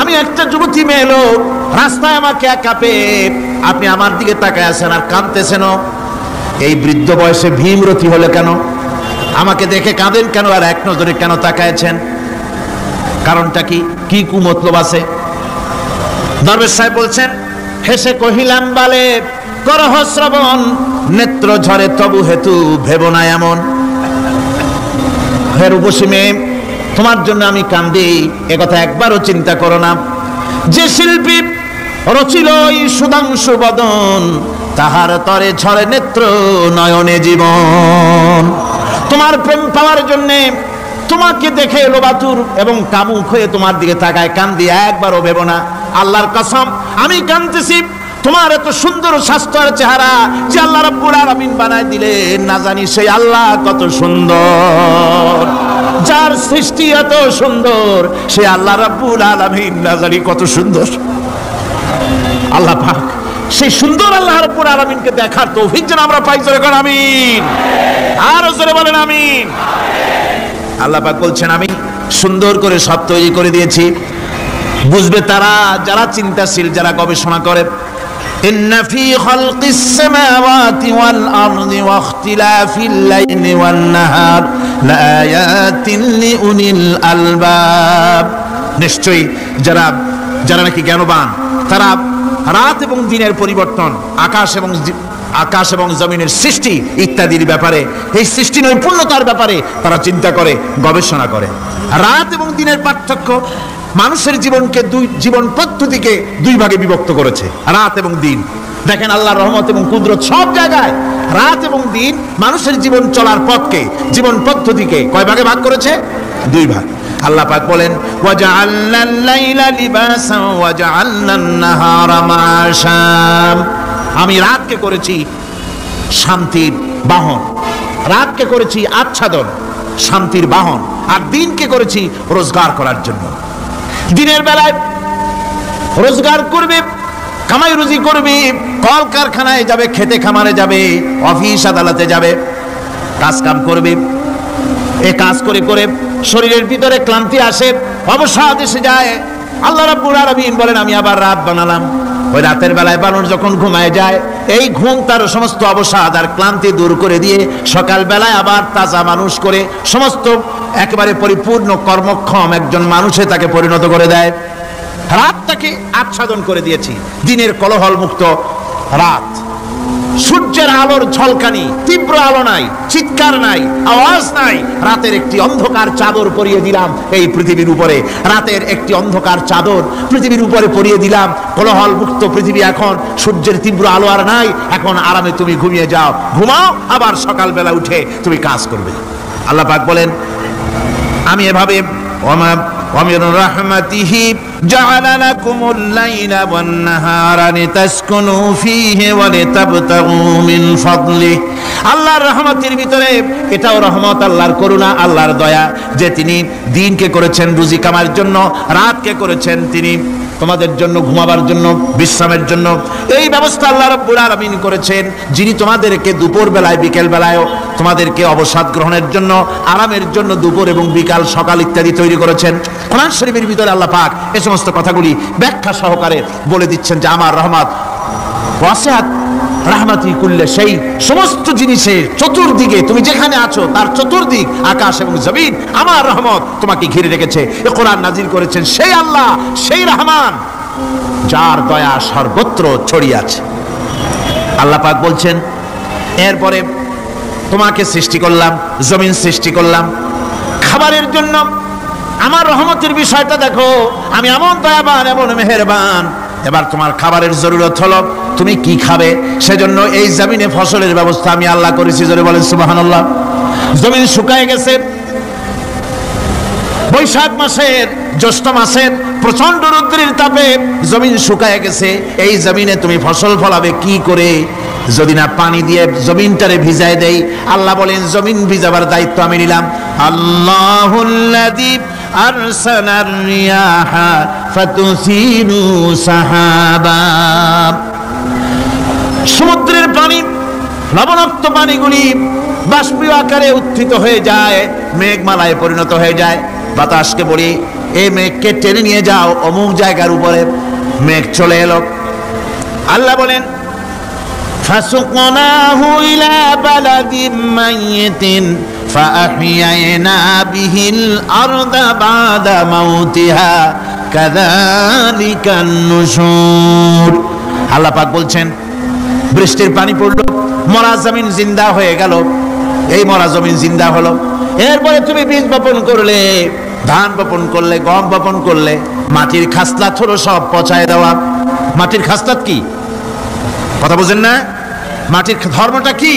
B: আমি একটা যুবতী মেয়ে লোক, রাস্তায় আমাকে একা পেয়ে আপনি আমার দিকে তাকায় আছেন আর কাঁদতেছেন। এই বৃদ্ধ বয়সে ভীমরতি হলে কেন? আমাকে দেখে কাঁদেন কেন আর এক নজরে কেন তাকায়ছেন? কারণটা কি? কি কুমতলব আছে? দরবেশ সাহেব বলছেন, হেসে কহিলাম বালে করহ শ্রবণ, নেত্র ঝরে তবু হেতু ভেব না এমন। হে রূপসী মেয়ে, তোমার জন্য আমি কান্দি, একথা একবারও চিন্তা করো না। যে শিল্পী রচিল এই সুধাংশু বদন, তাহার তরে ঝরে নেত্র নয়নে জীবন। তোমার প্রেম পাওয়ার জন্যে তোমাকে দেখে লোবাতুর এবং কামুক হয়ে তোমার দিকে তাকায়, কান্দি একবারও ভেব না। আল্লাহর কসম আমি কাঁদতেছি, তোমার এত সুন্দর স্বাস্থ্য আর চেহারা যে আল্লাহ রাব্বুল আলামিন বানায় দিলেন, না জানি সেই আল্লাহ কত সুন্দর। যার সৃষ্টি এত সুন্দর সে আল্লাহ রাব্বুল আলামিন না জানি কত সুন্দর। আল্লাহ পাক সেই সুন্দর আল্লাহ রাব্বুল আলামিনকে দেখার তৌফিক যেন আমরা পাই। জোরে করেন আমিন, আর জোরে বলেন আমিন। আল্লাহ পাক বলছেন, আমি সুন্দর করে সব তৈরি করে দিয়েছি। বুঝবে তারা যারা চিন্তাশীল, যারা গবেষণা করে। ইন্না ফি খালকিস সামাওয়াতি ওয়াল আরদি ওয়া ইখতিলাফিল লাইলি ওয়ান নাহার লাআয়াতিন লিউলিল আলবাব। নিশ্চয়ই যারা নাকি জ্ঞানবান, তারা রাত এবং দিনের পরিবর্তন, আকাশ এবং জমিনের সৃষ্টি ইত্যাদির ব্যাপারে, এই সৃষ্টি নৈপুণ্যতার ব্যাপারে তারা চিন্তা করে, গবেষণা করে। রাত এবং দিনের পার্থক্য মানুষের জীবনকে জীবন পদ্ধতিকে দুই ভাগে বিভক্ত করেছে, রাত এবং দিন। দেখেন আল্লাহর রহমত এবং কুদরত সব জায়গায় রাত এবং দিন মানুষের জীবন চলার পথকে, জীবন পদ্ধতিকে কয় ভাগে ভাগ করেছে? দুই ভাগ। আল্লাহ পাক বলেন, ওয়াজআলনাল লাইলা লিবাসান ওয়াজআলনান নাহারা মাআশা। আমি রাতকে করেছি শান্তির বাহন, রাতকে করেছি আচ্ছাদন, শান্তির বাহন, আর দিনকে করেছি রোজগার করার জন্য। দিনের বেলায় রোজগার করবে, কামাই রুজি করবে, কল কারখানায় যাবে, খেতে খামারে যাবে, অফিস আদালতে যাবে, কাজ কাম করবে। এ কাজ করে করে শরীরের ভিতরে ক্লান্তি আসে, অবসাদ এসে যায়। আল্লাহ রাব্বুল আলামিন বলেন, আমি আবার রাত বানালাম। ওই রাতের বেলায় মানুষ যখন ঘুমায় যায়, এই ঘুম তার সমস্ত অবসাদ আর ক্লান্তি দূর করে দিয়ে সকাল বেলায় আবার তাজা মানুষ করে সমস্ত একেবারে পরিপূর্ণ কর্মক্ষম একজন মানুষে তাকে পরিণত করে দেয়। রাতটাকে আচ্ছাদন করে দিয়েছি, দিনের কোলাহল মুক্ত রাত। সূর্যের আলোর ঝলকানি, তীব্র আলো নাই, চিৎকার নাই, আওয়াজ নাই। রাতের একটি অন্ধকার চাদর পরিয়ে দিলাম এই পৃথিবীর উপরে, রাতের একটি অন্ধকার চাদর পৃথিবীর উপরে পরিয়ে দিলাম। কোলাহল মুক্ত পৃথিবী এখন, সূর্যের তীব্র আলো আর নাই। এখন আরামে তুমি ঘুমিয়ে যাও, ঘুমাও, আবার সকালবেলা উঠে তুমি কাজ করবে। আল্লাহ পাক বলেন, আমি এভাবে ومن رحمته جعل لكم الليل والنهار لتسكنوا فيه ولتبتغوا من فضله। আল্লাহর রহমতের ভিতরে এটাও রহমত, আল্লাহর করুণা, আল্লাহর দয়া যে তিনি দিনকে করেছেন রুজি কামার জন্য, রাতকে করেছেন তিনি তোমাদের জন্য ঘুমাবার জন্য, বিশ্রামের জন্য এই ব্যবস্থা আল্লাহ রাব্বুল আলামিন করেছেন। যিনি তোমাদেরকে দুপুর বেলায় বিকেল বেলায়ও তোমাদেরকে অবসাদ গ্রহণের জন্য, আরামের জন্য দুপুর এবং বিকাল সকাল ইত্যাদি তৈরি করেছেন। কোরআন শরীফের ভিতরে আল্লাহ পাক এই সমস্ত কথাগুলি ব্যাখ্যা সহকারে বলে দিচ্ছেন যে আমার রহমত ওয়াসিআত রাহমাতি কুল্লে, সেই সমস্ত জিনিসের চতুর্দিকে তুমি যেখানে আছো তার চতুর্দিক আকাশ এবং জমিন আমার রহমত তোমাকে ঘিরে রেখেছে। এই কোরআন নাজিল করেছেন সেই আল্লাহ, সেই রহমান যার দয়া সর্বত্র ছড়িয়ে আছে। আল্লাহ পাক বলছেন এরপরে তোমাকে সৃষ্টি করলাম, জমিন সৃষ্টি করলাম খাবারের জন্য। আমার রহমতের বিষয়টা দেখো, আমি এমন দয়াবান, এমন মেহেরবান। এবার তোমার খাবারের জরুরত হলো তুমি কি খাবে, সেজন্য এই জমিনে ফসলের ব্যবস্থা আমি আল্লাহ করেছি। জোরে বলেন সুবহানাল্লাহ। জমিন শুকায় গেছে, বৈশাখ মাসের জ্যৈষ্ঠ মাসের প্রচন্ড রৌদ্রের তাপে জমিন শুকায় গেছে। এই জমিনে তুমি ফসল ফলাবে কি করে যদি না পানি দিয়ে জমিনটারে ভিজায় দেই? আল্লাহ বলেন জমিন ভিজাবার দায়িত্ব আমি নিলাম। আল্লাহুল্লাযী আরসালার রিয়াহা ফাতুসিরু সাহাবা। সমুদ্রের পানি, লবণাক্ত পানিগুলি বাষ্পীয় আকারে উত্থিত হয়ে যায়, মেঘমালায় পরিণত হয়ে যায়। বাতাসকে বলি এই মেঘকে টেনে নিয়ে যাও অমুক জায়গার উপরে। মেঘ চলে এলো। আল্লাহ বলেন ফাসুকনাহু ইলা বালাদিম মাইয়িতিন ফাআহইয়ানা বিহিল আরদা বাদা মাউতিহা কাযালিকান নুশুর। আল্লাহ পাক বলছেন বৃষ্টির পানি পড়লো, মরা জমিন জিন্দা হয়ে গেল। এই মরা জমিন জিন্দা হলো। এরপরে তুমি বীজ বপন করলে, ধান বপন করলে, গম বপন করলে, মাটির খাসলাত হলো সব পচায় দেওয়া। মাটির খাসলাত কি কথা বুঝেন না? মাটির ধর্মটা কি?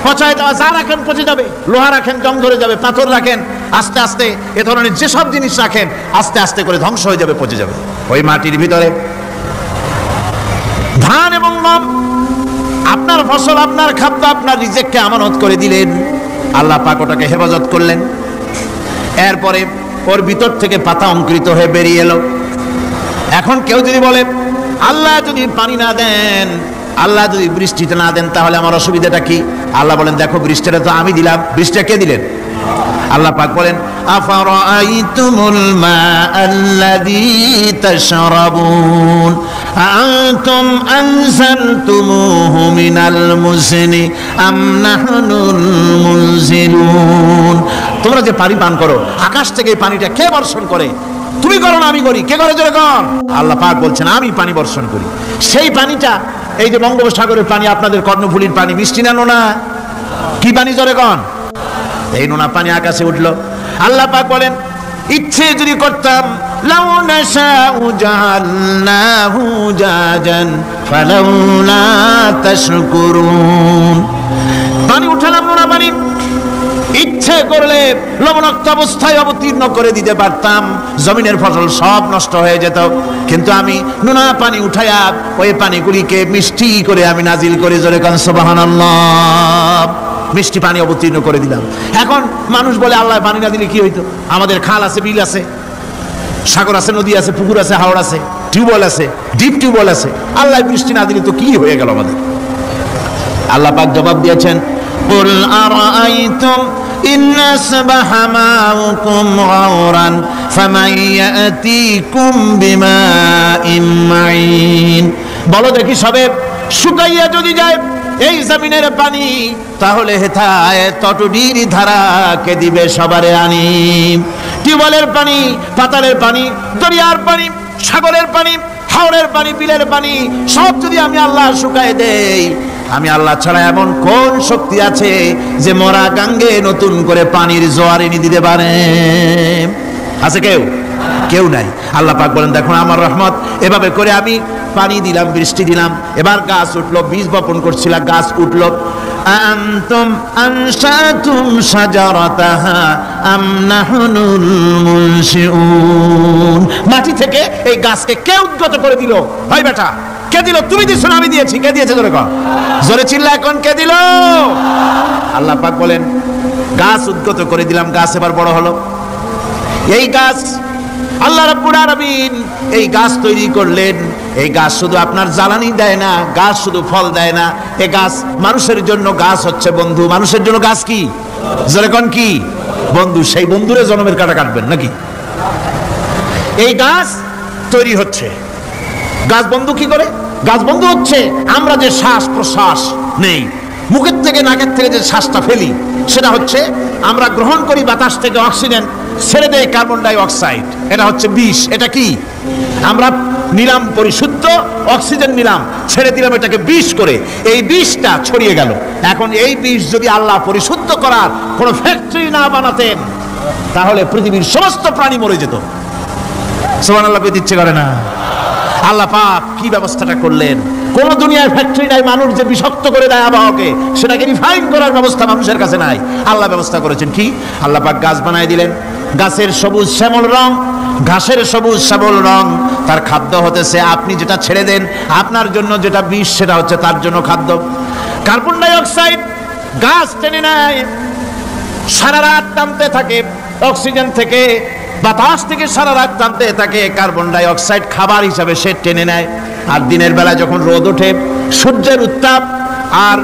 B: পচায় দেওয়া। যা রাখেন পচে যাবে, লোহা রাখেন জং ধরে যাবে, পাথর রাখেন আস্তে আস্তে, এ ধরনের যেসব জিনিস রাখেন আস্তে আস্তে করে ধ্বংস হয়ে যাবে, পচে যাবে। ওই মাটির ভিতরে ধান এবং গম, আপনার ফসল, আপনার খাদ্য, আপনার রিজিককে আমানত করে দিলেন। আল্লাহ পাক ওটাকে হেফাজত করলেন। এরপরে ওর ভিতর থেকে পাতা অঙ্কুরিত হয়ে বেরিয়ে এলো। এখন কেউ যদি বলে আল্লাহ যদি পানি না দেন, আল্লাহ যদি বৃষ্টিতে না দেন, তাহলে আমার অসুবিধাটা কি? আল্লাহ বলেন দেখো বৃষ্টিটা তো আমি দিলাম। বৃষ্টিটা কে দিলেন? আল্লাহ পাক বলেন আফারাআইতুমুল মাআল্লাযী তাশরাবুন আনতুম আনজালতুমুহু মিনাল মুজনি আম নাহনুল মুনজিলুন। তোমরা যে পানি পান করো, আকাশ থেকে এই পানিটা কে বর্ষণ করে? তুমি করো না আমি করি? কে করে জোরে কর? আল্লাহ পাক বলছেন আমি পানি বর্ষণ করি। সেই পানিটা এই যে বঙ্গোপসাগরের পানি, আপনাদের কর্ণফুলীর পানি, মিষ্টি না নোনা? কি পানি জোরে কর? এই নোনা পানি আকাশে উঠলো। আল্লাহ পাক বলেন ইচ্ছে যদি করতাম লাউ নাশাউ জাআলনাহু জাজান ফালাউলা তাশকুরুন। পানি উঠালাম নোনা পানি, ইচ্ছে করলে লবণাক্ত অবস্থায় অবতীর্ণ করে দিতে পারতাম, জমিনের ফসল সব নষ্ট হয়ে যেত। কিন্তু আমি নোনা পানি উঠাইয়া ওই পানিগুলিকে মিষ্টি করে আমি নাজিল করে জোরে কান সুবহানাল্লাহ, মিষ্টি পানি অবতীর্ণ করে দিলাম। এখন মানুষ বলে আল্লাহ পানি না দিলে কি হইতো? আমাদের খাল আছে, বিল আছে, সাগর আছে, নদী আছে, পুকুর আছে, হাওড় আছে, টিউবওয়েল আছে, ডিপ টিউবওয়েল আছে। আল্লাহ বৃষ্টি না দিলে তো কি হয়ে গেল আমাদের? আল্লাহ পাক জবাব দিয়েছেন কুল আরাআইতুম ইন আসবাহা মাউকুম গাওরান ফামান ইয়াতিকুম বিমাইন মাইন। বলো দেখি সবে শুকাইয়া যদি যায় এই জমিনের পানি, তাহলে হেথায় তটুডির ধারা কে দিবে সবারে আনি। টিউবওয়েলের পানি, পাতালের পানি, দরিয়ার পানি, সাগরের পানি, হাওড়ের পানি, বিলের পানি সব যদি আমি আল্লাহ শুকায় দেই, আমি আল্লাহ ছাড়া এমন কোন শক্তি আছে যে মরা গাঙ্গে নতুন করে পানির জোয়ার এনে দিতে পারে? আছে কেউ? কেউ নাই। আল্লাহ পাক বলেন দেখো আমার রহমত, এভাবে করে আমি পানি দিলাম, বৃষ্টি দিলাম, এবার গাছ উঠলো। বীজ বপন করছিলাম, গাছ উঠলো। আনতুম আনশাতুম শাজারাতাহা আম নাহনুল মুনশিউন। মাটি থেকে এই গাছকে কে উদ্গত করে দিল? ভাই বেটা কে দিল? তুমি দিছো না আমি দিয়েছি? কে দিয়েছে জোরে কর, জোরে চিল্লা এখন কে দিল? আল্লাহ পাক বলেন গাছ উদ্গত করে দিলাম, গাছ এবার বড় হলো। এই গাছ আল্লাহ রাব্বুল আলামিন এই গাছ তৈরি করলেন। এই গাছ শুধু আপনার জ্বালানি দেয় না, গাছ শুধু ফল দেয় না, এই গাছ মানুষের জন্য গাছ হচ্ছে বন্ধু। মানুষের জন্য গাছ কি? যেরকম কি বন্ধু। সেই বন্ধুরে জন্মের কাটা কাটবেন নাকি? এই গাছ তৈরি হচ্ছে। গাছ বন্ধু কি করে? গাছ বন্ধু হচ্ছে আমরা যে শ্বাস প্রশ্বাস নেই, মুখের থেকে নাকের থেকে যে শ্বাসটা ফেলি, সেটা হচ্ছে আমরা গ্রহণ করি বাতাস থেকে অক্সিজেন, ছেড়ে দেয় কার্বন ডাই অক্সাইড। এটা হচ্ছে বিষ। এটা কি? আমরা নিলাম পরিশুদ্ধ অক্সিজেন, নিলাম, ছেড়ে দিলাম এটাকে বিষ করে। এই বিষটা ছড়িয়ে গেল। এখন এই বিষ যদি আল্লাহ পরিশুদ্ধ করার কোনো ফ্যাক্টরি না বানাতেন, তাহলে পৃথিবীর সমস্ত প্রাণী মরে যেত। সুবহানাল্লাহ, পেতে ইচ্ছে করে না? আল্লাহ পাক কি ব্যবস্থাটা করলেন! কোন দুনিয়ার ফ্যাক্টরি নাই মানুষ যে বিষাক্ত করে দেয় আবহাওয়াকে, সেটাকে রিফাইন করার ব্যবস্থা মানুষের কাছে নাই। আল্লাহ ব্যবস্থা করেছেন কি? আল্লাহ পাক গাছ বানায় দিলেন। গাছের সবুজ শ্যামল রং, ঘাসের সবুজ শ্যামল রং, তার খাদ্য হতেছে আপনি যেটা ছেড়ে দেন, আপনার জন্য যেটা বিষ, সেটা হচ্ছে তার জন্য খাদ্য। কার্বন ডাই অক্সাইড গাছ টেনে নেয়, সারা রাত টানতে থাকে অক্সিজেন থেকে, বাতাস থেকে সারা রাত টানতে থাকে। কার্বন ডাই অক্সাইড খাবার হিসাবে সে টেনে নেয়। আর দিনের বেলা যখন রোদ ওঠে, সূর্যের উত্তাপ আর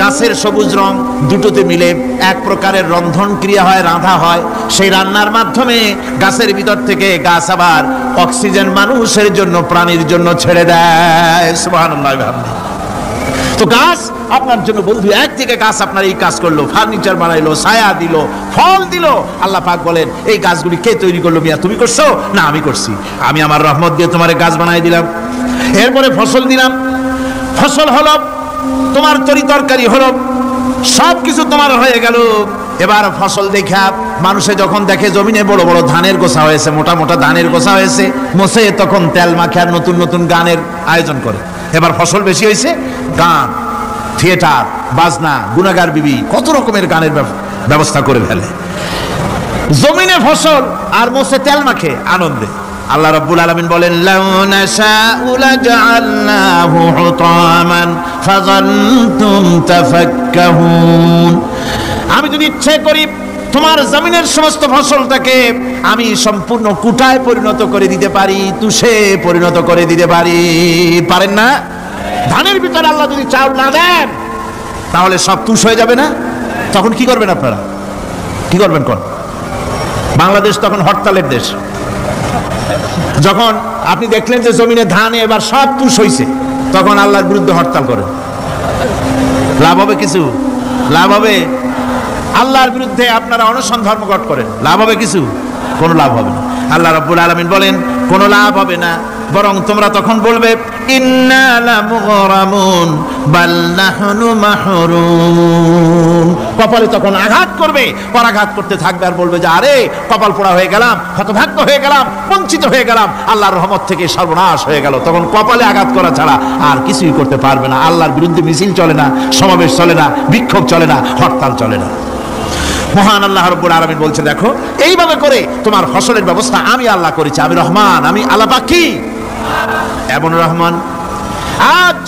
B: গাছের সবুজ রং দুটোতে মিলে এক প্রকারের রন্ধন ক্রিয়া হয়, রাঁধা হয়। সেই রান্নার মাধ্যমে গাছের ভিতর থেকে গাছ আবার অক্সিজেন মানুষের জন্য, প্রাণীর জন্য ছেড়ে দেয়। সুবহানাল্লাহ। তো গাছ আপনার জন্য বন্ধু। একদিকে গাছ আপনার এই কাজ করলো, ফার্নিচার বানাইলো, ছায়া দিল, ফল দিল। আল্লাহ পাক বলেন, এই গাছগুলি কে তৈরি করলো? মিয়া তুমি করছো? না, আমি করছি। আমি আমার রহমত দিয়ে তোমার গাছ বানাই দিলাম। এরপরে ফসল দিলাম, ফসল হলো, তোমার তরি তরকারি হলো, সব কিছু তোমার হয়ে গেল। এবার ফসল দেখা মানুষে যখন দেখে জমিনে বড় বড় ধানের গোছা হয়েছে, মোটা মোটা ধানের গোছা হয়েছে, মোছে তখন তেল মাখে আর নতুন নতুন গানের আয়োজন করে। এবার ফসল বেশি হয়েছে, গান, থিয়েটার, বাজনা, গুনাগার বিবি, কত রকমের গানের ব্যবস্থা করে ফেলে। জমিনে ফসল আর মোছে তেল মাখে আনন্দে। আল্লাহ রাব্বুল আলামিন বলেন, লাউ নাশাউ লাজআলনাহু হুতামান ফাযাল্তুম তাফাক্কাহুন। আমি যদি ইচ্ছে করি তোমার জমিনের সমস্ত ফসলটাকে আমি সম্পূর্ণ কুটায় পরিণত করে দিতে পারি, তুষে পরিণত করে দিতে পারি। পারেন না? ধানের ভিতরে আল্লাহ যদি চাউল না দেন, তাহলে সব তুষ হয়ে যাবে না? তখন কি করবেন আপনারা? কি করবেন? কোন বাংলাদেশ তখন হরতালের দেশ। যখন আপনি দেখলেন যে জমিনে ধান এবার সব তুষ হইছে, তখন আল্লাহর বিরুদ্ধে হরতাল করেন। লাভ হবে কিছু? লাভ হবে? আল্লাহর বিরুদ্ধে আপনারা অনশন ধর্মঘট করেন, লাভ হবে কিছু? কোনো লাভ হবে না। আল্লাহ রাব্বুল আলামিন বলেন, কোনো লাভ হবে না, বরং তোমরা তখন বলবে, ইন্না লামুগরামুন বাল নাহনু মাহরুম। কপালে তখন আঘাত করবে, পরাঘাত করতে থাকবে আর বলবে যে আরে কপাল পোড়া হয়ে গেলাম, হতভাগ্য হয়ে গেলাম, বঞ্চিত হয়ে গেলাম, আল্লাহর রহমত থেকে সর্বনাশ হয়ে গেল। তখন কপালে আঘাত করা ছাড়া আর কিছুই করতে পারবে না। আল্লাহর বিরুদ্ধে মিছিল চলে না, সমাবেশ চলে না, বিক্ষোভ চলে না, হরতাল চলে না। মহান আল্লাহ রাব্বুল আলামিন বলছে, দেখো এইভাবে করে তোমার ফসলের ব্যবস্থা আমি আল্লাহ করেছি। আমি রহমান, আমি আল্লাহ পাক কি এমন রহমান। আজ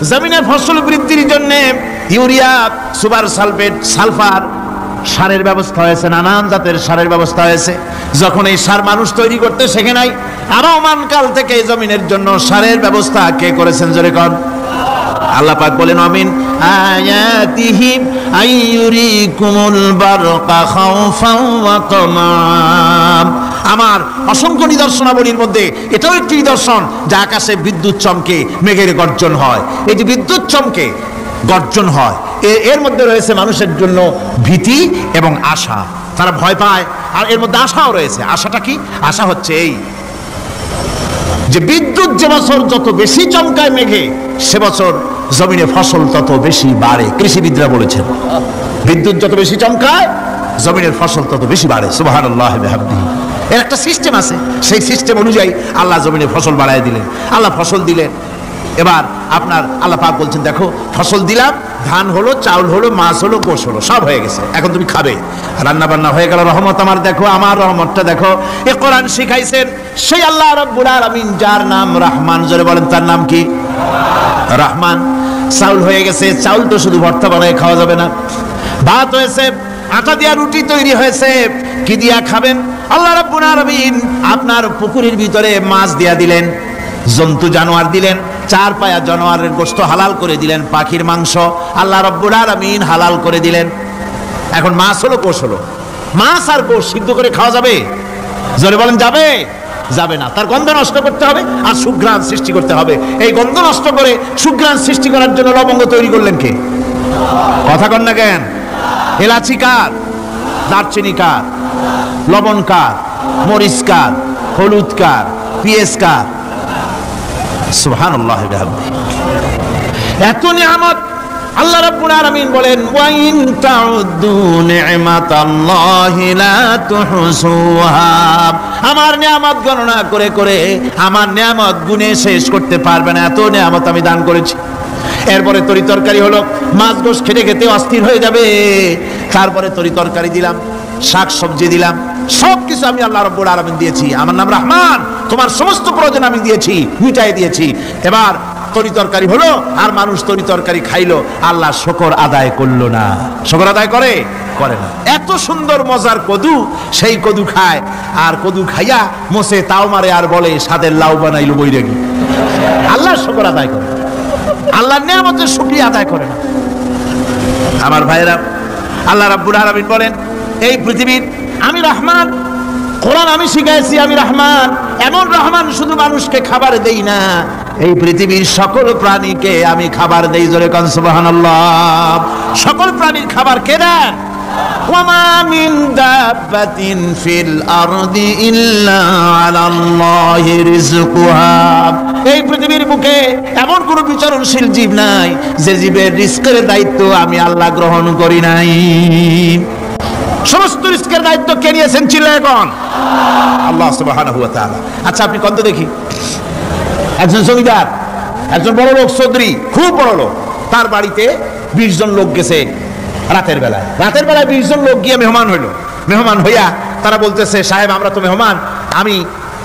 B: জমিনের ফসল বৃদ্ধির জন্য ইউরিয়া, সুপার সালফেট, সালফার সারের ব্যবস্থা হয়েছে, নানান জাতের সারের ব্যবস্থা হয়েছে। যখন এই সার মানুষ তৈরি করতে শেখে নাই, আবহমান কাল থেকে জমিনের জন্য সারের ব্যবস্থা কে করেছেন? জোরে কর। আল্লাহ পাক বলেন, আমিন আয়াতিহি আইয়ুরিকুমুল বারকা খাওফান ওয়া তামাম। আমার অসংখ্য নিদর্শনাবলীর মধ্যে এটাও একটি নিদর্শন যে আকাশে বিদ্যুৎ চমকে মেঘের গর্জন হয়। এই যে বিদ্যুৎ চমকে গর্জন হয়, এর মধ্যে রয়েছে মানুষের জন্য ভীতি এবং আশা। তারা ভয় পায়, আর এর মধ্যে আশাও রয়েছে। আশাটা কি? আশা হচ্ছে এই যে বিদ্যুৎ যে বছর যত বেশি চমকায় মেঘে, সে বছর জমিনে ফসল তত বেশি বাড়ে। কৃষিবিদরা বলেছেন, বিদ্যুৎ যত বেশি চমকায় জমিনের ফসল তত বেশি বাড়ে। সুবহানাল্লাহ বিহামদিহি। এর একটা সিস্টেম আছে, সেই সিস্টেম অনুযায়ী আল্লাহ জমিনে ফসল বাড়ায় দিলেন। আল্লাহ ফসল দিলেন। এবার আপনার আল্লাহ পাক বলছেন, দেখো ফসল দিলাম, ধান হলো, চাউল হলো, মাছ হলো, গোশ হলো, সব হয়ে গেছে, এখন তুমি খাবে। রান্না বান্না হয়ে গেল, রহমত আমার দেখো, আমার রহমতটা দেখো। এ কোরআন শিখাইছেন সেই আল্লাহ রাব্বুল আলামিন, যার নাম রহমান। জোরে বলেন, তার নাম কি? রহমান। চাউল হয়ে গেছে, চাউল তো শুধু ভর্তা বানায় খাওয়া যাবে না। ভাত হয়েছে, আটা দিয়া রুটি তৈরি হয়েছে, কি দিয়া খাবেন? আল্লাহ রাব্বুল রাব্বুল আলামিন আপনার পুকুরের ভিতরে মাছ দিয়া দিলেন, জন্তু জানোয়ার দিলেন, চার পায়া জানোয়ারের গোশত হালাল করে দিলেন, পাখির মাংস আল্লাহ রাব্বুল আলামিন হালাল করে দিলেন। এখন মাছ হলো, গোশ হলো, মাছ আর গোশ সিদ্ধ করে খাওয়া যাবে? জোরে বলেন যাবে? যাবে না। তার গন্ধ নষ্ট করতে হবে আর সুঘ্রাণ সৃষ্টি করতে হবে। এই গন্ধ নষ্ট করে সুঘ্রাণ সৃষ্টি করার জন্য লবঙ্গ তৈরি করলেন কে? কথা কন না কেন? এলাচি কার? দারচিনি কার? লবণ কার? মরিচ কার? হলুদ কার? পেঁয়াজ কার? সুবহানাল্লাহ। এত নিয়ামত আল্লাহ রাব্বুল আলামিন বলেন ওয়া ইন তাউদ্দু নি'মাতাল্লাহি লা তুহসুহা। আমার নিয়ামত গণনা করে করে আমার নিয়ামত গুণে শেষ করতে পারবে না, এত নিয়ামত আমি দান করেছি। এরপরে তরি তরকারি হলো, মাছ গোশ খেতে খেতে অস্থির হয়ে যাবে, তারপরে তরি তরকারি দিলাম, শাক সবজি দিলাম, সব কিছু আমি আল্লাহ রাব্বুল আলামিন দিয়েছি। আমার নাম রহমান, তোমার সমস্ত প্রয়োজন আমি দিয়েছি, মিটাই দিয়েছি। এবার তরি তরকারি হলো আর মানুষ তরি তরকারি খাইলো, আল্লাহ শুকর আদায় করলো না। শুকর আদায় করে? করে না। এত সুন্দর মজার কদু, সেই কদু খায় আর কদু খাইয়া মোসে তাও মারে আর বলে স্বাদের লাউ বানাইলো বৈরাগী। আল্লাহ শুকর আদায় করে, আল্লাহর নিয়ামতের শুকরিয়া আদায় করে না। আমার ভাইরা, আল্লাহ রাব্বুল আলামিন বলেন এই পৃথিবীর আমি রহমান, কোরআন আমি শিখাইছি আমি রহমান। এমন রহমান শুধু মানুষকে খাবার দেই না, এই পৃথিবীর সকল প্রাণীকে আমি খাবার দেই। জোরে কোন সুবহানাল্লাহ। সকল প্রাণীর খাবার কে দেন? ওয়ামা মিন দাব্বাতিন ফিল আরদি ইল্লা আলাল্লাহি রিজকুহা। এই পৃথিবীর বুকে এমন কোন বিচরণশীল জীব নাই যে জীবের রিজকের দায়িত্ব আমি আল্লাহ গ্রহণ করি নাই। সমস্ত রিজকের দায়িত্ব কে নিয়েছেন? চিল্লায় কোন? আল্লাহ সুবহানাহু ওয়া তাআলা। আচ্ছা আপনি কত দেখি, একজন জমিদার, একজন বড় লোক, চৌধুরী, খুব বড় লোক, তার বাড়িতে 20 জন লোক গেছে রাতের বেলায়। 20 জন লোক গিয়ে মেহমান হইল। মেহমান হইয়া তারা বলতেছে সাহেব আমরা তো মেহমান, আমি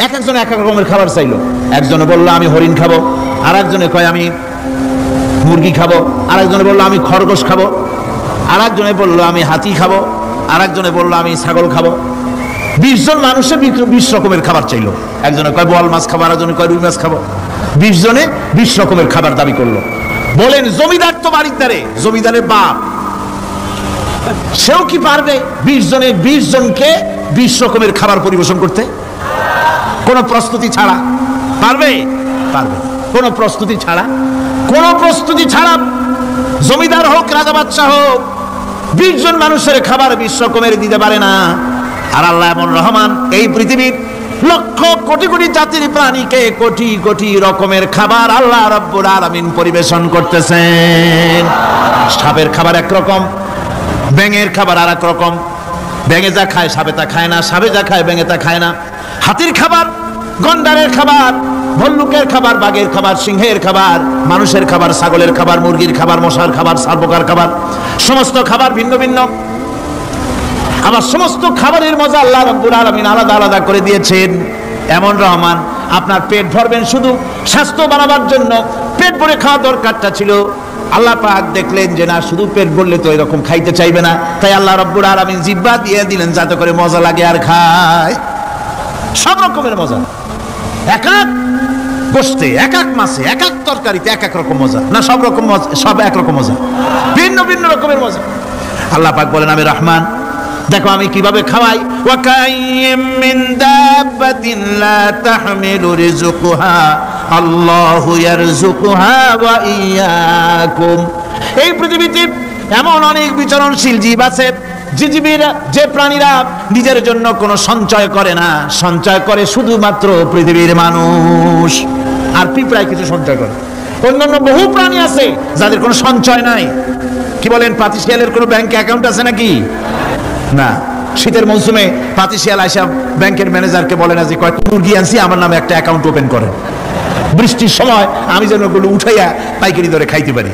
B: এক একজন এক এক রকমের খাবার চাইলো। একজনে বললো আমি হরিণ খাবো, আর একজনে কয় আমি মুরগি খাবো, আর একজনে বললো আমি খরগোশ খাবো, আর একজনে বললো আমি হাতি খাবো, আর একজনে বললো আমি ছাগল খাবো। 20 জন মানুষে 20 রকমের খাবার চাইলো। একজনে কয় বোয়াল মাছ খাবো, আর একজনে কয় রুই মাছ খাবো। 20 জনে 20 রকমের খাবার দাবি করলো। বলেন জমিদার তো বাড়ির ধারে, জমিদারের বাপ, সেও কি পারবে 20 জনকে 20 রকমের খাবার পরিবেশন করতে? কোন প্রস্তুতি ছাড়া পারবে? পারবে কোন প্রস্তুতি ছাড়া? কোন প্রস্তুতি ছাড়া জমিদার হোক রাজা বাদশাহ হোক 20 জন মানুষের খাবার 20 রকমের দিতে পারে না। আর আল্লাহ এমন রহমান, এই পৃথিবীর লক্ষ কোটি কোটি জাতির প্রাণীকে কোটি কোটি রকমের খাবার আল্লাহ রাব্বুল আলামিন পরিবেশন করতেছেন। সাপের খাবার একরকম, ব্যাঙের খাবার আর এক রকম। ব্যাঙে যা খায় সাপে তা খায় না, সাপে যা খায় ব্যাঙে তা খায় না। হাতির খাবার, গন্ডারের খাবার, ভল্লুকের খাবার, বাঘের খাবার, সিংহের খাবার, মানুষের খাবার, ছাগলের খাবার, মুরগির খাবার, মশার খাবার, সারপোকার খাবার, সমস্ত খাবার ভিন্ন ভিন্ন। আবার সমস্ত খাবারের মজা আল্লাহ রাব্বুল আলামিন আলাদা আলাদা করে দিয়েছেন। এমন রহমান, আপনার পেট ভরবেন শুধু স্বাস্থ্য বাড়াবার জন্য, পেট ভরে খাওয়া দরকারটা ছিল। আল্লাহ পাক দেখলেন যে না, শুধু পেট ভরলে তো এরকম খাইতে চাইবে না, তাই আল্লাহ রাব্বুল আলামিন জিহ্বা দিয়ে দিলেন যাতে করে মজা লাগে আর খায়। সব রকমের মজা, এক এক গোশতে, এক এক মাছে, এক এক তরকারিতে এক এক রকম মজা। না সব রকম মজা, সব এক রকম মজা, ভিন্ন ভিন্ন রকমের মজা। আল্লাহ পাক বলেন আমি রহমান, দেখো আমি কিভাবে খাওয়াই। ওয়া কাইয়্যিম মিন দাব্বাতিন লা তাহমিলু রিজকুহা আল্লাহু ইয়ারযুকুহা ওয়া ইয়্যাকুম। এই পৃথিবীতে এমন অনেক বিচরণশীল জীব আছে যে প্রাণীরা নিজের জন্য কোনো সঞ্চয় করে না, সঞ্চয় করে শুধুমাত্র পৃথিবীর মানুষ। আর পিঁপড়ায় কিছু সঞ্চয় করে। অন্যান্য বহু প্রাণী আছে যাদের কোনো সঞ্চয় নাই। কি বলেন, পাতিশিয়ালের কোনো ব্যাংকে অ্যাকাউন্ট আছে নাকি? না। শীতের মৌসুমে পাতিশিয়াল আইসা ব্যাংকের ম্যানেজারকে বলে না যে কয়েক মুরগি আনছি, আমার নামে একটা অ্যাকাউন্ট ওপেন করেন, বৃষ্টির সময় আমি যেন ওগুলো উঠাইয়া পাইকারি দরে খাইতে পারি।